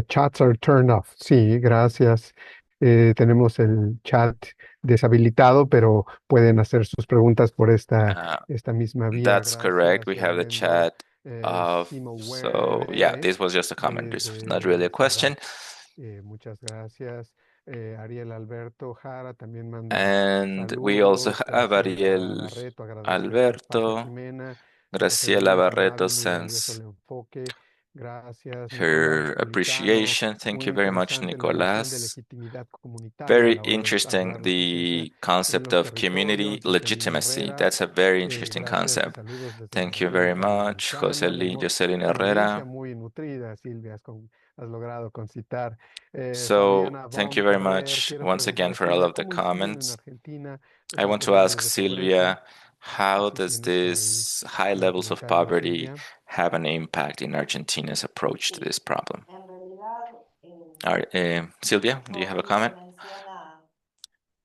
[SPEAKER 2] Chats are turned off. Sí, gracias. Tenemos el chat deshabilitado, pero pueden hacer sus preguntas por
[SPEAKER 1] Uh,
[SPEAKER 2] esta misma vía.
[SPEAKER 1] that's correct.
[SPEAKER 2] Gracias,
[SPEAKER 1] We have the
[SPEAKER 2] Reverendo
[SPEAKER 1] chat of. So, yeah,
[SPEAKER 2] Simowere
[SPEAKER 1] this was just a comment. This was not really
[SPEAKER 2] desde
[SPEAKER 1] a question.
[SPEAKER 2] Sadat. Muchas gracias. Ariel Alberto Jara también manda
[SPEAKER 1] And we also
[SPEAKER 2] saludos.
[SPEAKER 1] have
[SPEAKER 2] Silvia
[SPEAKER 1] Ariel
[SPEAKER 2] Barreto agradece su espacio.
[SPEAKER 1] Alberto.
[SPEAKER 2] Jimena dice que
[SPEAKER 1] Graciela
[SPEAKER 2] muy
[SPEAKER 1] Barreto
[SPEAKER 2] amable, muy valioso
[SPEAKER 1] sends
[SPEAKER 2] el enfoque. Gracias, Nicolás
[SPEAKER 1] her
[SPEAKER 2] Policano.
[SPEAKER 1] appreciation. Thank
[SPEAKER 2] Muy
[SPEAKER 1] you very much,
[SPEAKER 2] interesante la noción de
[SPEAKER 1] Nicolas.
[SPEAKER 2] legitimidad comunitaria a
[SPEAKER 1] Very
[SPEAKER 2] la hora de
[SPEAKER 1] interesting,
[SPEAKER 2] hablar de justicia
[SPEAKER 1] the
[SPEAKER 2] en
[SPEAKER 1] concept
[SPEAKER 2] los
[SPEAKER 1] of community
[SPEAKER 2] territorios, dice Lina
[SPEAKER 1] legitimacy.
[SPEAKER 2] Herrera.
[SPEAKER 1] That's a very interesting
[SPEAKER 2] Gracias y
[SPEAKER 1] concept.
[SPEAKER 2] saludos desde la
[SPEAKER 1] Thank you very
[SPEAKER 2] República
[SPEAKER 1] much,
[SPEAKER 2] Dominicana.
[SPEAKER 1] José
[SPEAKER 2] Vemos
[SPEAKER 1] Jocelyn
[SPEAKER 2] una audiencia
[SPEAKER 1] Herrera.
[SPEAKER 2] muy nutrida, Silvia, has logrado concitar.
[SPEAKER 1] So,
[SPEAKER 2] Fabiana
[SPEAKER 1] thank you
[SPEAKER 2] von
[SPEAKER 1] very
[SPEAKER 2] Ferrer,
[SPEAKER 1] much
[SPEAKER 2] quiero
[SPEAKER 1] once again
[SPEAKER 2] preguntar,
[SPEAKER 1] for all
[SPEAKER 2] Silvia,
[SPEAKER 1] of the
[SPEAKER 2] ¿cómo inciden en
[SPEAKER 1] comments.
[SPEAKER 2] Argentina los
[SPEAKER 1] I want
[SPEAKER 2] altos
[SPEAKER 1] to
[SPEAKER 2] niveles
[SPEAKER 1] ask
[SPEAKER 2] de pobreza?
[SPEAKER 1] Silvia, how
[SPEAKER 2] Si
[SPEAKER 1] does
[SPEAKER 2] tienes por ahí
[SPEAKER 1] this high
[SPEAKER 2] un
[SPEAKER 1] levels of
[SPEAKER 2] comentario,
[SPEAKER 1] poverty
[SPEAKER 2] Silvia.
[SPEAKER 1] have an impact in Argentina's approach to
[SPEAKER 3] Sí,
[SPEAKER 1] this problem?
[SPEAKER 3] en realidad,
[SPEAKER 1] All right, Silvia, do you have a
[SPEAKER 3] José que
[SPEAKER 1] comment?
[SPEAKER 3] menciona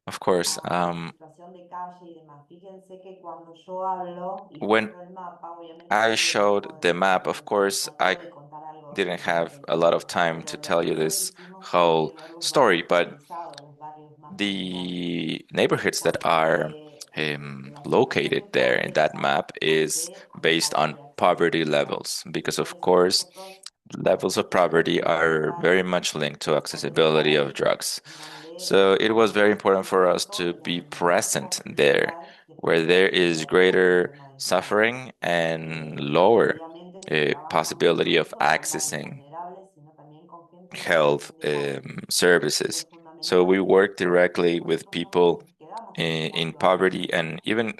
[SPEAKER 1] Of course.
[SPEAKER 3] la situación de calle y demás. Fíjense que cuando yo hablo y
[SPEAKER 1] When
[SPEAKER 3] muestro el mapa, obviamente no
[SPEAKER 1] I
[SPEAKER 3] tiene el mismo
[SPEAKER 1] showed the map,
[SPEAKER 3] desarrollo.
[SPEAKER 1] of
[SPEAKER 3] Estoy
[SPEAKER 1] course, I
[SPEAKER 3] tratando de contar algo
[SPEAKER 1] didn't have a lot of
[SPEAKER 3] entendible.
[SPEAKER 1] time
[SPEAKER 3] Pero
[SPEAKER 1] to
[SPEAKER 3] lo
[SPEAKER 1] tell you
[SPEAKER 3] primero que
[SPEAKER 1] this
[SPEAKER 3] hicimos fue
[SPEAKER 1] whole
[SPEAKER 3] ver los
[SPEAKER 1] story,
[SPEAKER 3] barrios
[SPEAKER 1] but
[SPEAKER 3] priorizados, los barrios más vulnerables.
[SPEAKER 1] the neighborhoods that are
[SPEAKER 3] Porque la situación
[SPEAKER 1] located
[SPEAKER 3] de
[SPEAKER 1] there in that
[SPEAKER 3] pobreza
[SPEAKER 1] map is
[SPEAKER 3] hace a la
[SPEAKER 1] based
[SPEAKER 3] falta
[SPEAKER 1] on
[SPEAKER 3] de acceso
[SPEAKER 1] poverty
[SPEAKER 3] social.
[SPEAKER 1] levels, because
[SPEAKER 3] Por
[SPEAKER 1] of
[SPEAKER 3] eso
[SPEAKER 1] course,
[SPEAKER 3] nosotros
[SPEAKER 1] levels of poverty
[SPEAKER 3] decidimos
[SPEAKER 1] are
[SPEAKER 3] empezar
[SPEAKER 1] very much linked to
[SPEAKER 3] con tres
[SPEAKER 1] accessibility of
[SPEAKER 3] barrios
[SPEAKER 1] drugs.
[SPEAKER 3] en donde
[SPEAKER 1] So it was very important
[SPEAKER 3] el
[SPEAKER 1] for us
[SPEAKER 3] costo
[SPEAKER 1] to
[SPEAKER 3] de la
[SPEAKER 1] be
[SPEAKER 3] alimentación
[SPEAKER 1] present there,
[SPEAKER 3] principal de
[SPEAKER 1] where
[SPEAKER 3] personas
[SPEAKER 1] there
[SPEAKER 3] que
[SPEAKER 1] is
[SPEAKER 3] viven con
[SPEAKER 1] greater
[SPEAKER 3] problemas de salud.
[SPEAKER 1] suffering and lower
[SPEAKER 3] Obviamente se trabaja
[SPEAKER 1] possibility
[SPEAKER 3] no
[SPEAKER 1] of
[SPEAKER 3] solo con barrios
[SPEAKER 1] accessing
[SPEAKER 3] vulnerables, sino también con gente en
[SPEAKER 1] health
[SPEAKER 3] situación de calle.
[SPEAKER 1] services.
[SPEAKER 3] Es
[SPEAKER 1] So we
[SPEAKER 3] fundamental
[SPEAKER 1] work
[SPEAKER 3] porque
[SPEAKER 1] directly with
[SPEAKER 3] nosotros no
[SPEAKER 1] people
[SPEAKER 3] nos quedamos en el
[SPEAKER 1] in
[SPEAKER 3] punto
[SPEAKER 1] poverty
[SPEAKER 3] anterior.
[SPEAKER 1] and even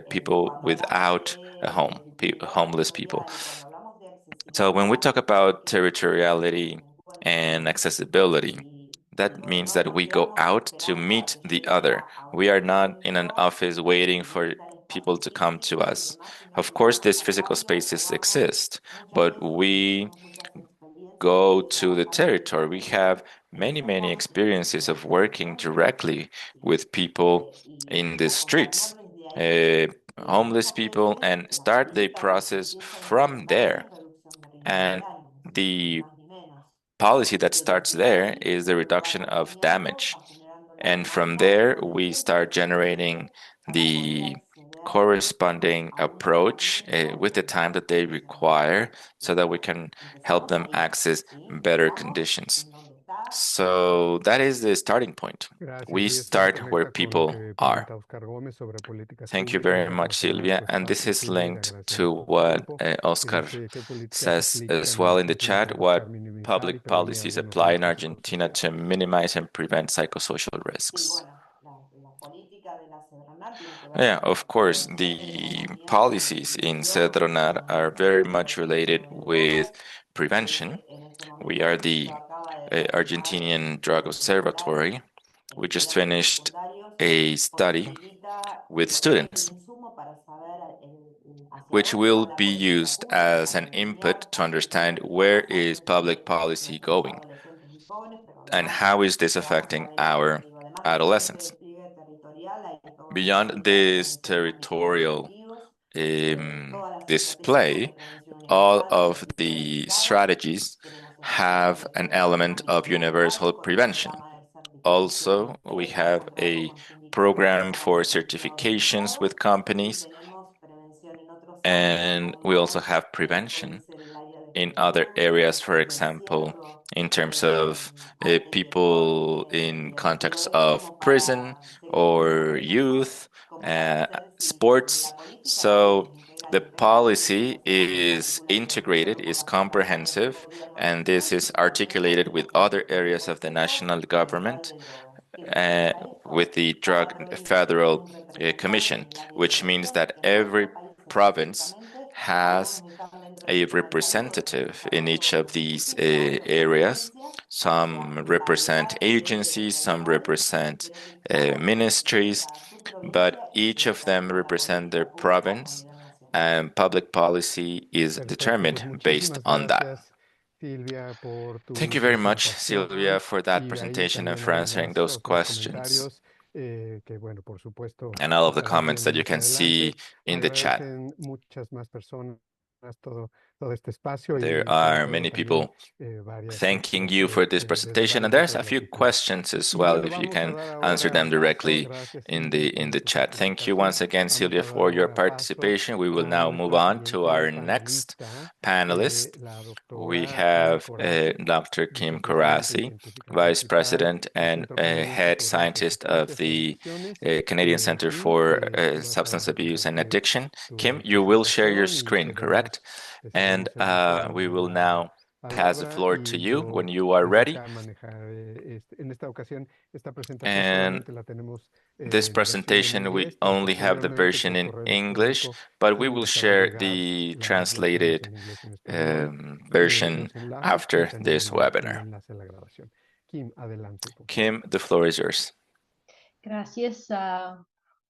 [SPEAKER 1] people
[SPEAKER 3] Cuando hablamos
[SPEAKER 1] without a home,
[SPEAKER 3] de
[SPEAKER 1] homeless people.
[SPEAKER 3] territorial y cuando hablamos de
[SPEAKER 1] So when we
[SPEAKER 3] accesibilidad,
[SPEAKER 1] talk
[SPEAKER 3] hay
[SPEAKER 1] about
[SPEAKER 3] que tener
[SPEAKER 1] territoriality
[SPEAKER 3] en cuenta
[SPEAKER 1] and
[SPEAKER 3] esto.
[SPEAKER 1] accessibility, that
[SPEAKER 3] No,
[SPEAKER 1] means
[SPEAKER 3] no
[SPEAKER 1] that
[SPEAKER 3] nos
[SPEAKER 1] we go
[SPEAKER 3] quedamos
[SPEAKER 1] out to
[SPEAKER 3] esperando a
[SPEAKER 1] meet
[SPEAKER 3] que
[SPEAKER 1] the
[SPEAKER 3] lleguen
[SPEAKER 1] other.
[SPEAKER 3] a
[SPEAKER 1] We are not
[SPEAKER 3] ofrecerles
[SPEAKER 1] in an
[SPEAKER 3] yo
[SPEAKER 1] office waiting
[SPEAKER 3] y
[SPEAKER 1] for
[SPEAKER 3] estar
[SPEAKER 1] people
[SPEAKER 3] espacios
[SPEAKER 1] to come to
[SPEAKER 3] físicos y
[SPEAKER 1] us.
[SPEAKER 3] demás, sino
[SPEAKER 1] Of
[SPEAKER 3] que
[SPEAKER 1] course,
[SPEAKER 3] vamos
[SPEAKER 1] these
[SPEAKER 3] al
[SPEAKER 1] physical
[SPEAKER 3] barrio,
[SPEAKER 1] spaces
[SPEAKER 3] probamos
[SPEAKER 1] exist,
[SPEAKER 3] muchas
[SPEAKER 1] but
[SPEAKER 3] veces, y
[SPEAKER 1] we
[SPEAKER 3] tenemos muchas experiencias
[SPEAKER 1] go to the territory. We have many experiences of working directly with people in the streets, homeless people, and start the process from there. And the policy that starts there is the reduction of damage. And from there, we start generating the corresponding approach with the time that they require so that we can help them access better conditions. So that is the starting point. We start where people are. Thank you very much, Silvia. And this is linked to what Oscar says as well in the chat, what public policies apply in Argentina to minimize and prevent psychosocial risks. Yeah, of course, the policies in SEDRONAR are very much related with prevention. We are the Argentinian Drug Observatory. We just finished a study with students, which will be used as an input to understand where is public policy going and how is this affecting our adolescents. Beyond this territorial display, all of the strategies have an element of universal prevention. Also, we have a program for certifications with companies, and we also have prevention in other areas, for example, in terms of people in contexts of prison or youth, sports. So the policy is integrated, is comprehensive, and this is articulated with other areas of the national government, with the Drug Federal Commission, which means that every province has a representative in each of these areas. Some represent agencies, some represent ministries, but each of them represent their province, and public policy is determined based on that. Thank you very much, Silvia, for that presentation and for answering those questions and all of the comments that you can see in the chat. There are many people thanking you for this presentation, and there's a few questions as well, if you can answer them directly in the chat. Thank you once again, Silvia, for your participation. We will now move on to our next panelist. We have Dr. Kim Corace, Vice President and Head Scientist of the Canadian Center for Substance Abuse and Addiction. Kim, you will share your screen, correct? And we will now pass the floor to you when you are ready. And this presentation, we only have the version in English, but we will share the translated version after this webinar. Kim, the floor is yours.
[SPEAKER 4] Gracias,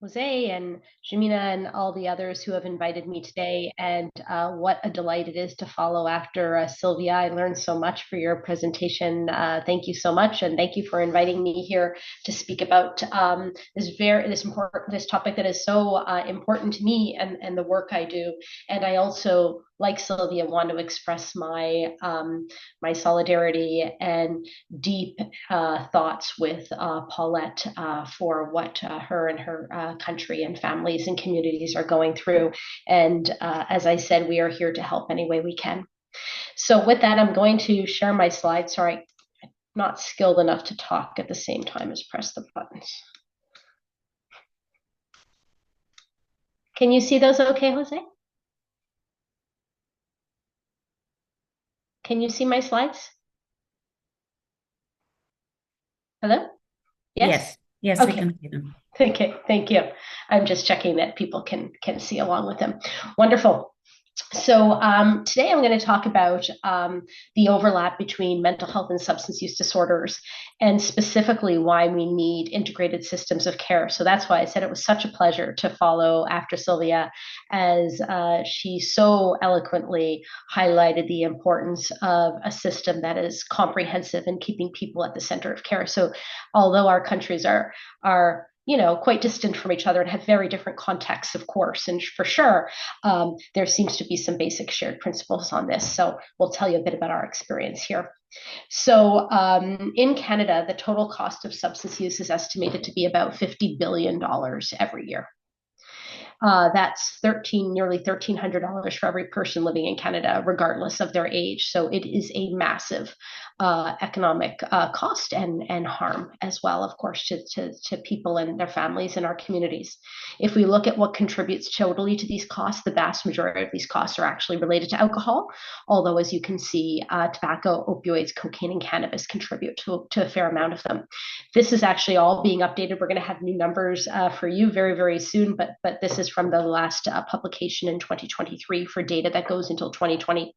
[SPEAKER 4] Jose and Jimena and all the others who have invited me today, and what a delight it is to follow after Silvia. I learned so much for your presentation. Thank you so much, and thank you for inviting me here to speak about this topic that is so important to me and the work I do. And I also, like Silvia, want to express my my solidarity and deep thoughts with Paulette for what her and her country and families and communities are going through. And as I said, we are here to help any way we can. So with that, I'm going to share my slides. Sorry, I'm not skilled enough to talk at the same time as press the buttons. Can you see those okay, Jose? Can you see my slides? Hello?
[SPEAKER 5] Yes. Yes,
[SPEAKER 4] okay.
[SPEAKER 5] We can see them.
[SPEAKER 4] Okay, thank you. I'm just checking that people can see along with them. Wonderful. So today I'm going to talk about the overlap between mental health and substance use disorders, and specifically why we need integrated systems of care. So that's why I said it was such a pleasure to follow after Silvia, as she so eloquently highlighted the importance of a system that is comprehensive and keeping people at the center of care. So although our countries are quite distant from each other and have very different contexts, of course, and for sure, there seems to be some basic shared principles on this. So we'll tell you a bit about our experience here. So in Canada, the total cost of substance use is estimated to be about $50 billion every year. That's nearly $1,300 for every person living in Canada, regardless of their age. So it is a massive economic cost and harm as well, of course, to people and their families and our communities. If we look at what contributes totally to these costs, the vast majority of these costs are actually related to alcohol, although as you can see, tobacco, opioids, cocaine, and cannabis contribute to a fair amount of them. This is actually all being updated. We're going to have new numbers for you very, very soon, but this is from the last publication in 2023 for data that goes until 2020.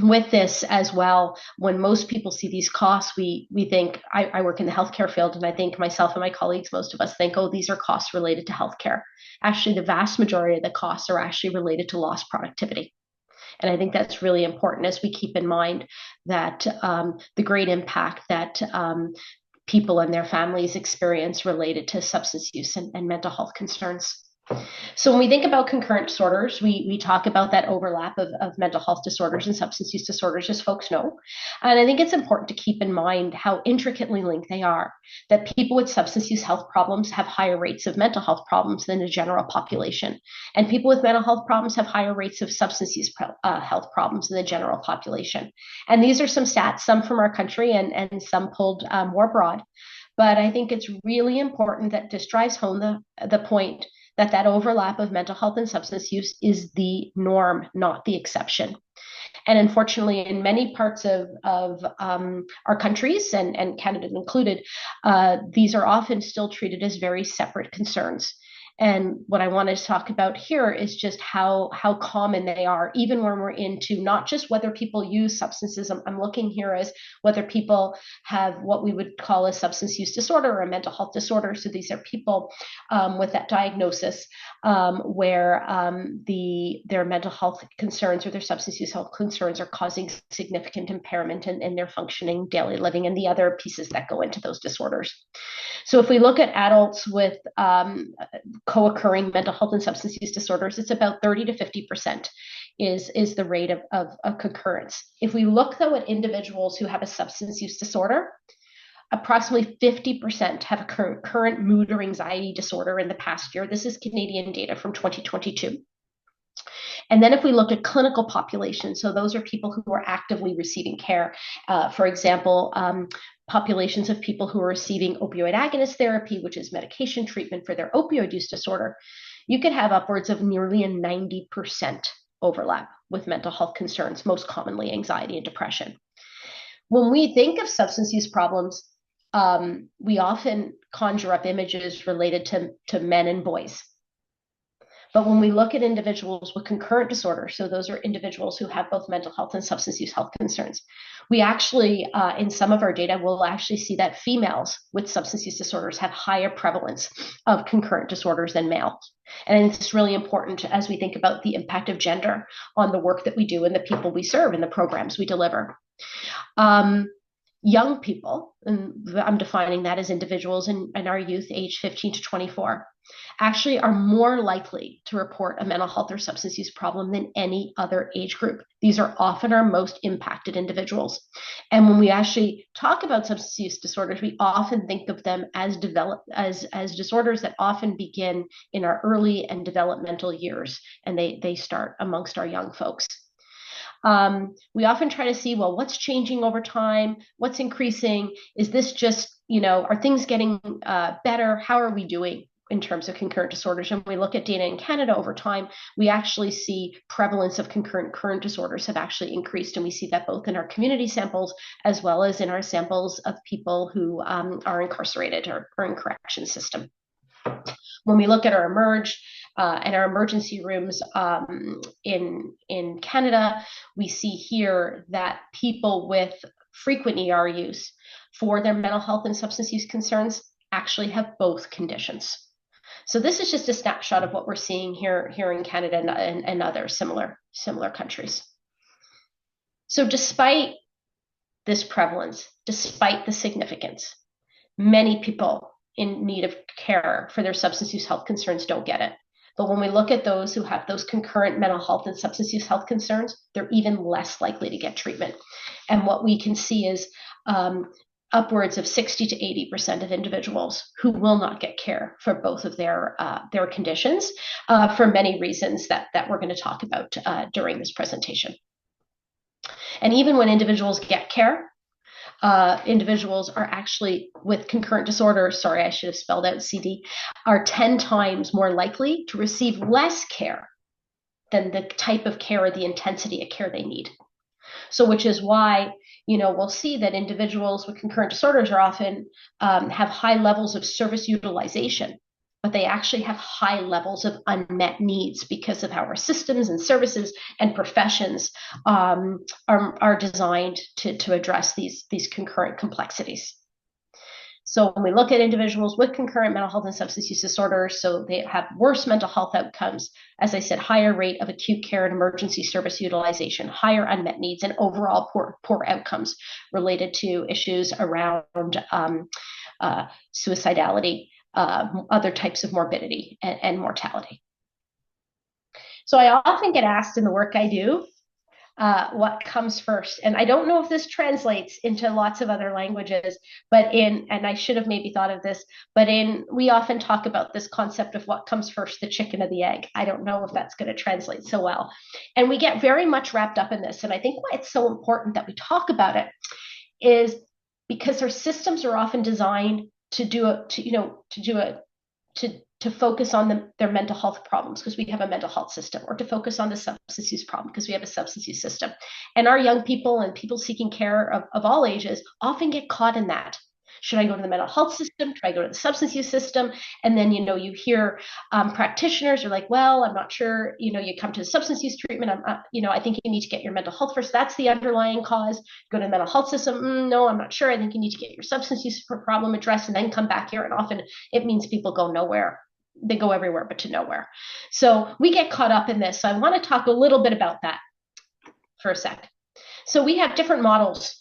[SPEAKER 4] With this as well, when most people see these costs, we think, I work in the healthcare field, and I think myself and my colleagues, most of us think, oh, these are costs related to healthcare. Actually, the vast majority of the costs are actually related to lost productivity. And I think that's really important as we keep in mind that the great impact that people and their families experience related to substance use and mental health concerns. So when we think about concurrent disorders, we talk about that overlap of mental health disorders and substance use disorders, as folks know. And I think it's important to keep in mind how intricately linked they are, that people with substance use health problems have higher rates of mental health problems than the general population. And people with mental health problems have higher rates of substance use health problems than the general population. And these are some stats, some from our country and some pulled more broad. But I think it's really important that this drives home the point that overlap of mental health and substance use is the norm, not the exception. And unfortunately, in many parts of our countries, and Canada included, these are often still treated as very separate concerns. And what I wanted to talk about here is just how common they are, even when we're into not just whether people use substances. I'm looking here as whether people have what we would call a substance use disorder or a mental health disorder. So these are people with that diagnosis where their mental health concerns or their substance use health concerns are causing significant impairment in their functioning daily living and the other pieces that go into those disorders. So if we look at adults with co-occurring mental health and substance use disorders, it's about 30 to 50% is the rate of concurrence. If we look, though, at individuals who have a substance use disorder, approximately 50% have a current mood or anxiety disorder in the past year. This is Canadian data from 2022. And then if we look at clinical population, so those are people who are actively receiving care, for example, populations of people who are receiving opioid agonist therapy, which is medication treatment for their opioid use disorder, you could have upwards of nearly a 90% overlap with mental health concerns, most commonly anxiety and depression. When we think of substance use problems, we often conjure up images related to men and boys. But when we look at individuals with concurrent disorders, so those are individuals who have both mental health and substance use health concerns, we actually, in some of our data, will actually see that females with substance use disorders have higher prevalence of concurrent disorders than males. And it's really important as we think about the impact of gender on the work that we do and the people we serve and the programs we deliver. Young people, and I'm defining that as individuals in our youth age 15 to 24, actually are more likely to report a mental health or substance use problem than any other age group. These are often our most impacted individuals. And when we actually talk about substance use disorders, we often think of them as disorders that often begin in our early and developmental years, and they start amongst our young folks. We often try to see, well, what's changing over time? What's increasing? Is this just, are things getting better? How are we doing in terms of concurrent disorders? And when we look at data in Canada over time, we actually see prevalence of concurrent disorders have actually increased. And we see that both in our community samples as well as in our samples of people who are incarcerated or in correction system. When we look at our eMERGE, and our emergency rooms in Canada, we see here that people with frequent ER use for their mental health and substance use concerns actually have both conditions. So this is just a snapshot of what we're seeing here in Canada and other similar countries. So despite this prevalence, despite the significance, many people in need of care for their substance use health concerns don't get it. But when we look at those who have those concurrent mental health and substance use health concerns, they're even less likely to get treatment. And what we can see is upwards of 60 to 80% of individuals who will not get care for both of their conditions for many reasons that we're going to talk about during this presentation. And even when individuals get care, individuals are actually with concurrent disorders, sorry, I should have spelled out CD, are 10 times more likely to receive less care than the type of care or the intensity of care they need. So which is why, we'll see that individuals with concurrent disorders are often have high levels of service utilization, but they actually have high levels of unmet needs because of how our systems and services and professions are designed to address these concurrent complexities. So when we look at individuals with concurrent mental health and substance use disorders, so they have worse mental health outcomes, as I said, higher rate of acute care and emergency service utilization, higher unmet needs, and overall poor outcomes related to issues around suicidality, other types of morbidity and mortality. So I often get asked in the work I do, what comes first. And I don't know if this translates into lots of other languages, and I should have maybe thought of this, we often talk about this concept of what comes first, the chicken or the egg. I don't know if that's going to translate so well. And we get very much wrapped up in this. And I think why it's so important that we talk about it is because our systems are often designed to focus on their mental health problems because we have a mental health system, or to focus on the substance use problem because we have a substance use system. And our young people and people seeking care of all ages often get caught in that. Should I go to the mental health system? Should I go to the substance use system? And then, you hear practitioners are like, well, I'm not sure, you come to the substance use treatment. I think you need to get your mental health first. That's the underlying cause. Go to the mental health system. No, I'm not sure. I think you need to get your substance use problem addressed and then come back here. And often it means people go nowhere. They go everywhere, but to nowhere. So we get caught up in this. So I want to talk a little bit about that for a sec. So we have different models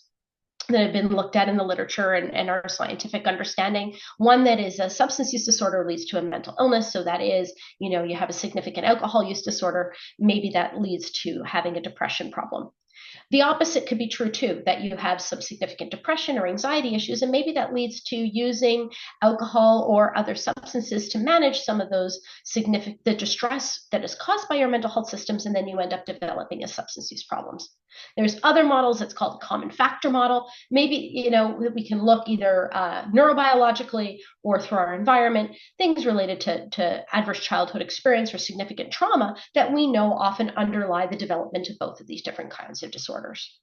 [SPEAKER 4] that have been looked at in the literature and our scientific understanding. One that is a substance use disorder leads to a mental illness. So that is, you have a significant alcohol use disorder. Maybe that leads to having a depression problem. The opposite could be true too, that you have some significant depression or anxiety issues, and maybe that leads to using alcohol or other substances to manage some of those the distress that is caused by your mental health systems, and then you end up developing a substance use problems. There's other models, it's called the common factor model. Maybe, we can look either neurobiologically or through our environment, things related to adverse childhood experience or significant trauma that we know often underlie the development of both of these different kinds of disorders.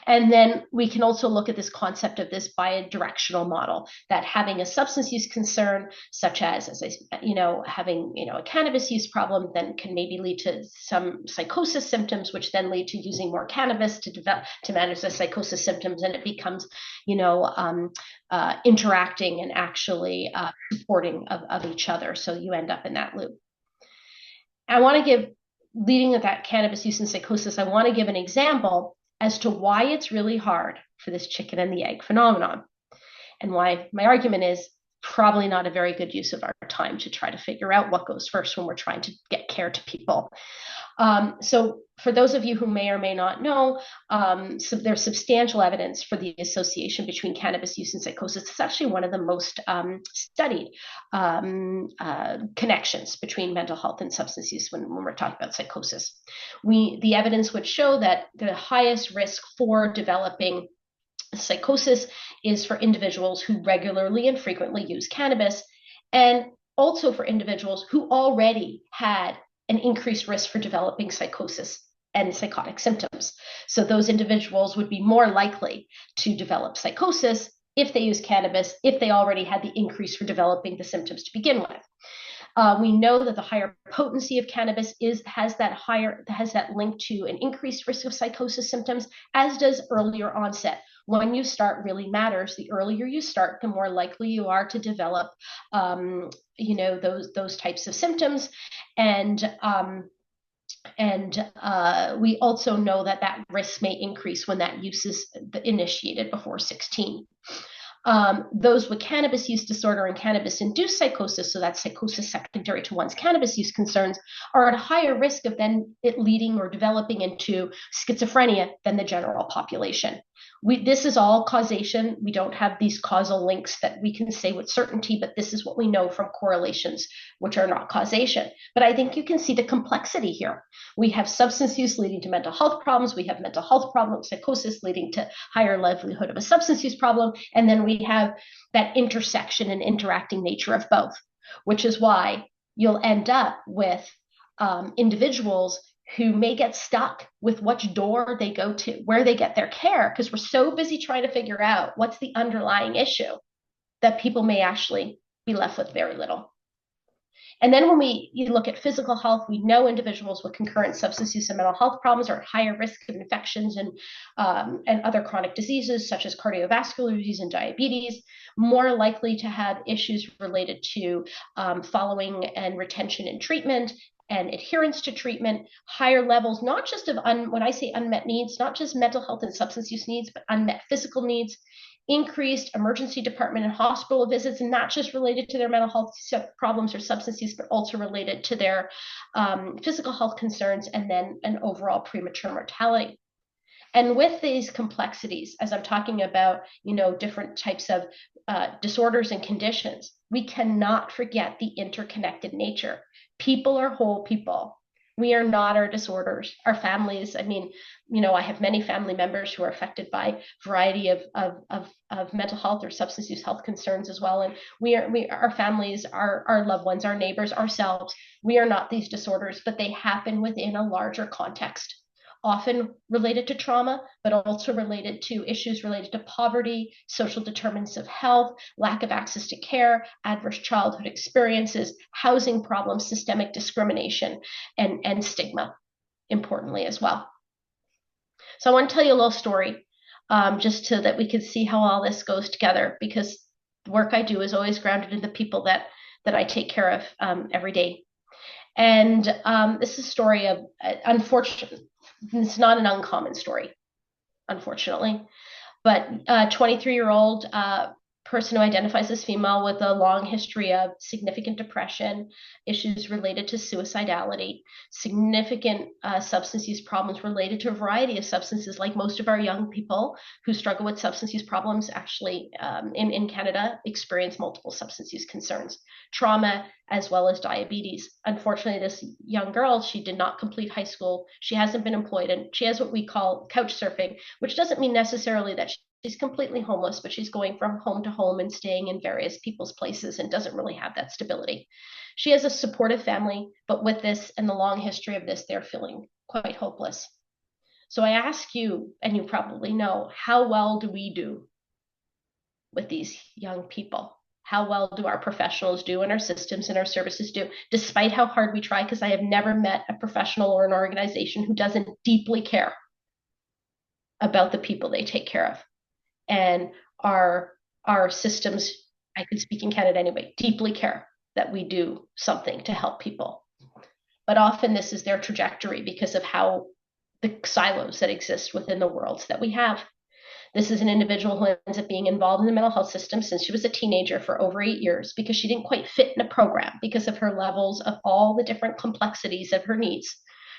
[SPEAKER 4] And then we can also look at this concept of this bidirectional model, that having a substance use concern, such as having, a cannabis use problem, then can maybe lead to some psychosis symptoms, which then lead to using more cannabis to manage the psychosis symptoms. And it becomes, interacting and actually supporting of each other. So you end up in that loop. I want to leading with that cannabis use and psychosis, I want to give an example as to why it's really hard for this chicken and the egg phenomenon, and why my argument is probably not a very good use of our time to try to figure out what goes first when we're trying to get care to people. So for those of you who may or may not know, there's substantial evidence for the association between cannabis use and psychosis. It's actually one of the most studied connections between mental health and substance use when we're talking about psychosis. The evidence would show that the highest risk for developing psychosis is for individuals who regularly and frequently use cannabis, and also for individuals who already had an increased risk for developing psychosis and psychotic symptoms. So those individuals would be more likely to develop psychosis if they use cannabis, if they already had the increase for developing the symptoms to begin with. We know that the higher potency of cannabis has that link to an increased risk of psychosis symptoms, as does earlier onset. When you start really matters. The earlier you start, the more likely you are to develop, those types of symptoms. And we also know that risk may increase when that use is initiated before 16. Those with cannabis use disorder and cannabis-induced psychosis, so that's psychosis secondary to one's cannabis use concerns, are at a higher risk of then it leading or developing into schizophrenia than the general population. This is all causation. We don't have these causal links that we can say with certainty, but this is what we know from correlations, which are not causation. But I think you can see the complexity here. We have substance use leading to mental health problems. We have mental health problems, psychosis leading to higher likelihood of a substance use problem. And then we have that intersection and interacting nature of both, which is why you'll end up with individuals who may get stuck with which door they go to, where they get their care, because we're so busy trying to figure out what's the underlying issue that people may actually be left with very little. And then when you look at physical health, we know individuals with concurrent substance use and mental health problems are at higher risk of infections and other chronic diseases such as cardiovascular disease and diabetes, more likely to have issues related to following and retention in treatment and adherence to treatment, higher levels, not just of, when I say unmet needs, not just mental health and substance use needs, but unmet physical needs, increased emergency department and hospital visits, and not just related to their mental health problems or substance use, but also related to their physical health concerns, and then an overall premature mortality. And with these complexities, as I'm talking about, different types of disorders and conditions, we cannot forget the interconnected nature. People are whole people. We are not our disorders. Our families, I have many family members who are affected by a variety of mental health or substance use health concerns as well. And our families, our loved ones, our neighbors, ourselves, we are not these disorders, but they happen within a larger context, often related to trauma, but also related to issues related to poverty, social determinants of health, lack of access to care, adverse childhood experiences, housing problems, systemic discrimination, and stigma, importantly as well. So I want to tell you a little story, just so that we can see how all this goes together, because the work I do is always grounded in the people that I take care of every day. And this is a story of, unfortunately, it's not an uncommon story, unfortunately, but a 23-year-old person who identifies as female with a long history of significant depression, issues related to suicidality, significant substance use problems related to a variety of substances, like most of our young people who struggle with substance use problems actually in Canada experience multiple substance use concerns, trauma, as well as diabetes. Unfortunately, this young girl, she did not complete high school. She hasn't been employed, and she has what we call couch surfing, which doesn't mean necessarily that she's completely homeless, but she's going from home to home and staying in various people's places and doesn't really have that stability. She has a supportive family, but with this and the long history of this, they're feeling quite hopeless. So I ask you, and you probably know, how well do we do with these young people? How well do our professionals do, and our systems and our services do, despite how hard we try? Because I have never met a professional or an organization who doesn't deeply care about the people they take care of. And our systems, I can speak in Canada anyway, deeply care that we do something to help people. But often this is their trajectory because of how the silos that exist within the worlds that we have. This is an individual who ends up being involved in the mental health system since she was a teenager for over 8 years, because she didn't quite fit in a program because of her levels of all the different complexities of her needs.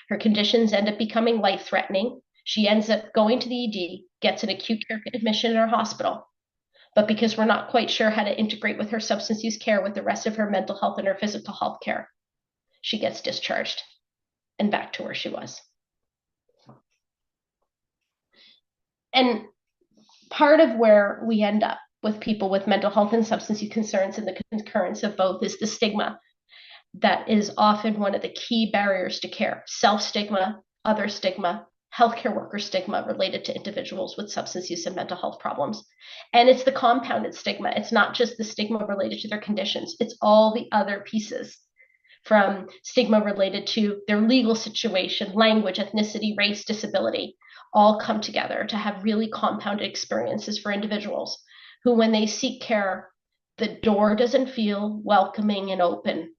[SPEAKER 4] Her conditions end up becoming life-threatening. She ends up going to the ED, gets an acute care admission in our hospital. But because we're not quite sure how to integrate with her substance use care with the rest of her mental health and her physical health care, she gets discharged and back to where she was. And part of where we end up with people with mental health and substance use concerns and the concurrence of both is the stigma that is often one of the key barriers to care. Self-stigma, other stigma, healthcare worker stigma related to individuals with substance use and mental health problems. And it's the compounded stigma. It's not just the stigma related to their conditions. It's all the other pieces from stigma related to their legal situation, language, ethnicity, race, disability, all come together to have really compounded experiences for individuals who, when they seek care, the door doesn't feel welcoming and open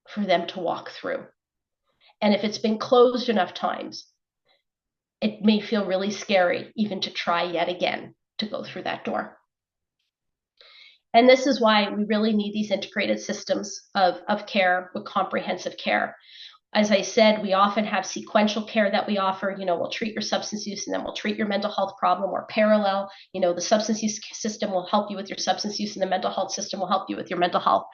[SPEAKER 4] for them to walk through. And if it's been closed enough times, it may feel really scary even to try yet again to go through that door. And this is why we really need these integrated systems of care with comprehensive care. As I said, we often have sequential care that we offer. We'll treat your substance use and then we'll treat your mental health problem, or parallel. The substance use system will help you with your substance use and the mental health system will help you with your mental health.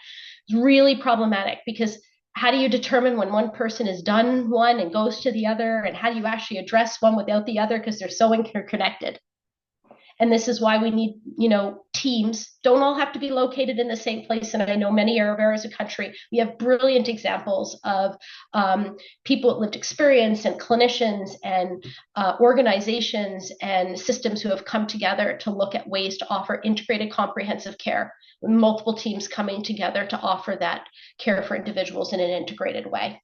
[SPEAKER 4] It's really problematic because how do you determine when one person is done one and goes to the other? And how do you actually address one without the other? Because they're so interconnected. And this is why we need, teams don't all have to be located in the same place. And I know many are as a country. We have brilliant examples of people with lived experience and clinicians and organizations and systems who have come together to look at ways to offer integrated comprehensive care, with multiple teams coming together to offer that care for individuals in an integrated way.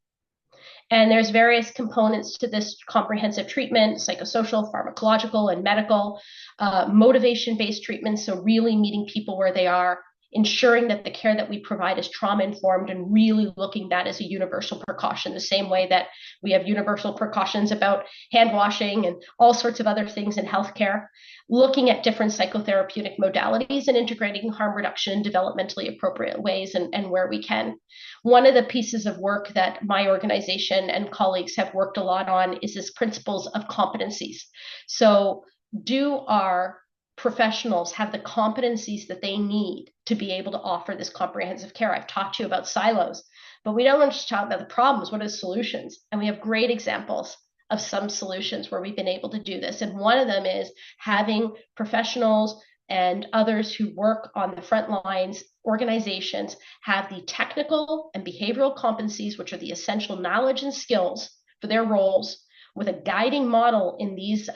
[SPEAKER 4] And there's various components to this comprehensive treatment: psychosocial, pharmacological, and medical, motivation-based treatment. So really meeting people where they are, ensuring that the care that we provide is trauma-informed, and really looking at that as a universal precaution, the same way that we have universal precautions about hand washing and all sorts of other things in healthcare. Looking at different psychotherapeutic modalities and integrating harm reduction in developmentally appropriate ways and where we can. One of the pieces of work that my organization and colleagues have worked a lot on is this principles of competencies. So do our professionals have the competencies that they need to be able to offer this comprehensive care? I've talked to you about silos, but we don't want to just talk about the problems. What are the solutions? And we have great examples of some solutions where we've been able to do this. And one of them is having professionals and others who work on the front lines, organizations, have the technical and behavioral competencies, which are the essential knowledge and skills for their roles, with a guiding model in these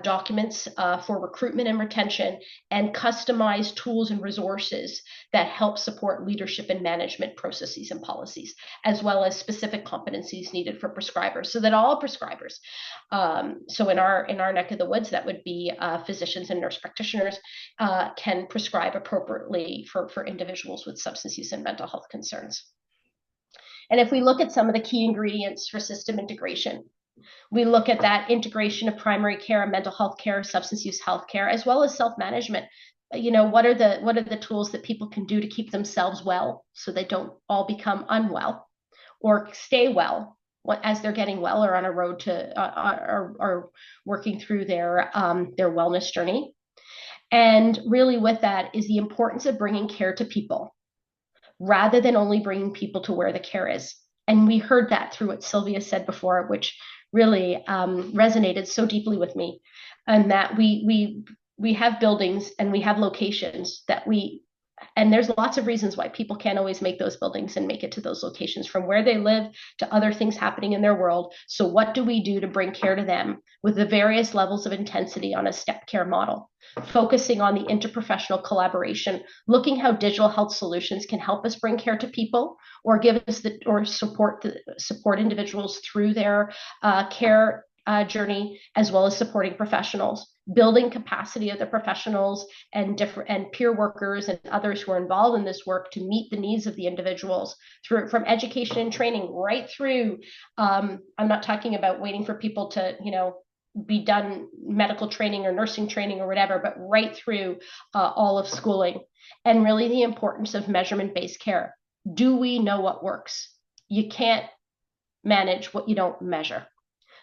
[SPEAKER 4] documents for recruitment and retention, and customized tools and resources that help support leadership and management processes and policies, as well as specific competencies needed for prescribers, so that all prescribers, so in our neck of the woods, that would be physicians and nurse practitioners, can prescribe appropriately for individuals with substance use and mental health concerns. And if we look at some of the key ingredients for system integration, we look at that integration of primary care, mental health care, substance use health care, as well as self-management. What are the tools that people can do to keep themselves well so they don't all become unwell, or stay well as they're getting well or on a road to or working through their wellness journey. And really with that is the importance of bringing care to people, rather than only bringing people to where the care is. And we heard that through what Silvia said before, which really resonated so deeply with me. And that we have buildings and we have locations that and there's lots of reasons why people can't always make those buildings and make it to those locations, from where they live to other things happening in their world. So what do we do to bring care to them with the various levels of intensity on a step care model, focusing on the interprofessional collaboration, looking how digital health solutions can help us bring care to people, or give us support individuals through their care journey, as well as supporting professionals, building capacity of the professionals and peer workers and others who are involved in this work to meet the needs of the individuals from education and training right through. I'm not talking about waiting for people to, be done medical training or nursing training or whatever, but right through all of schooling. And really the importance of measurement-based care. Do we know what works? You can't manage what you don't measure.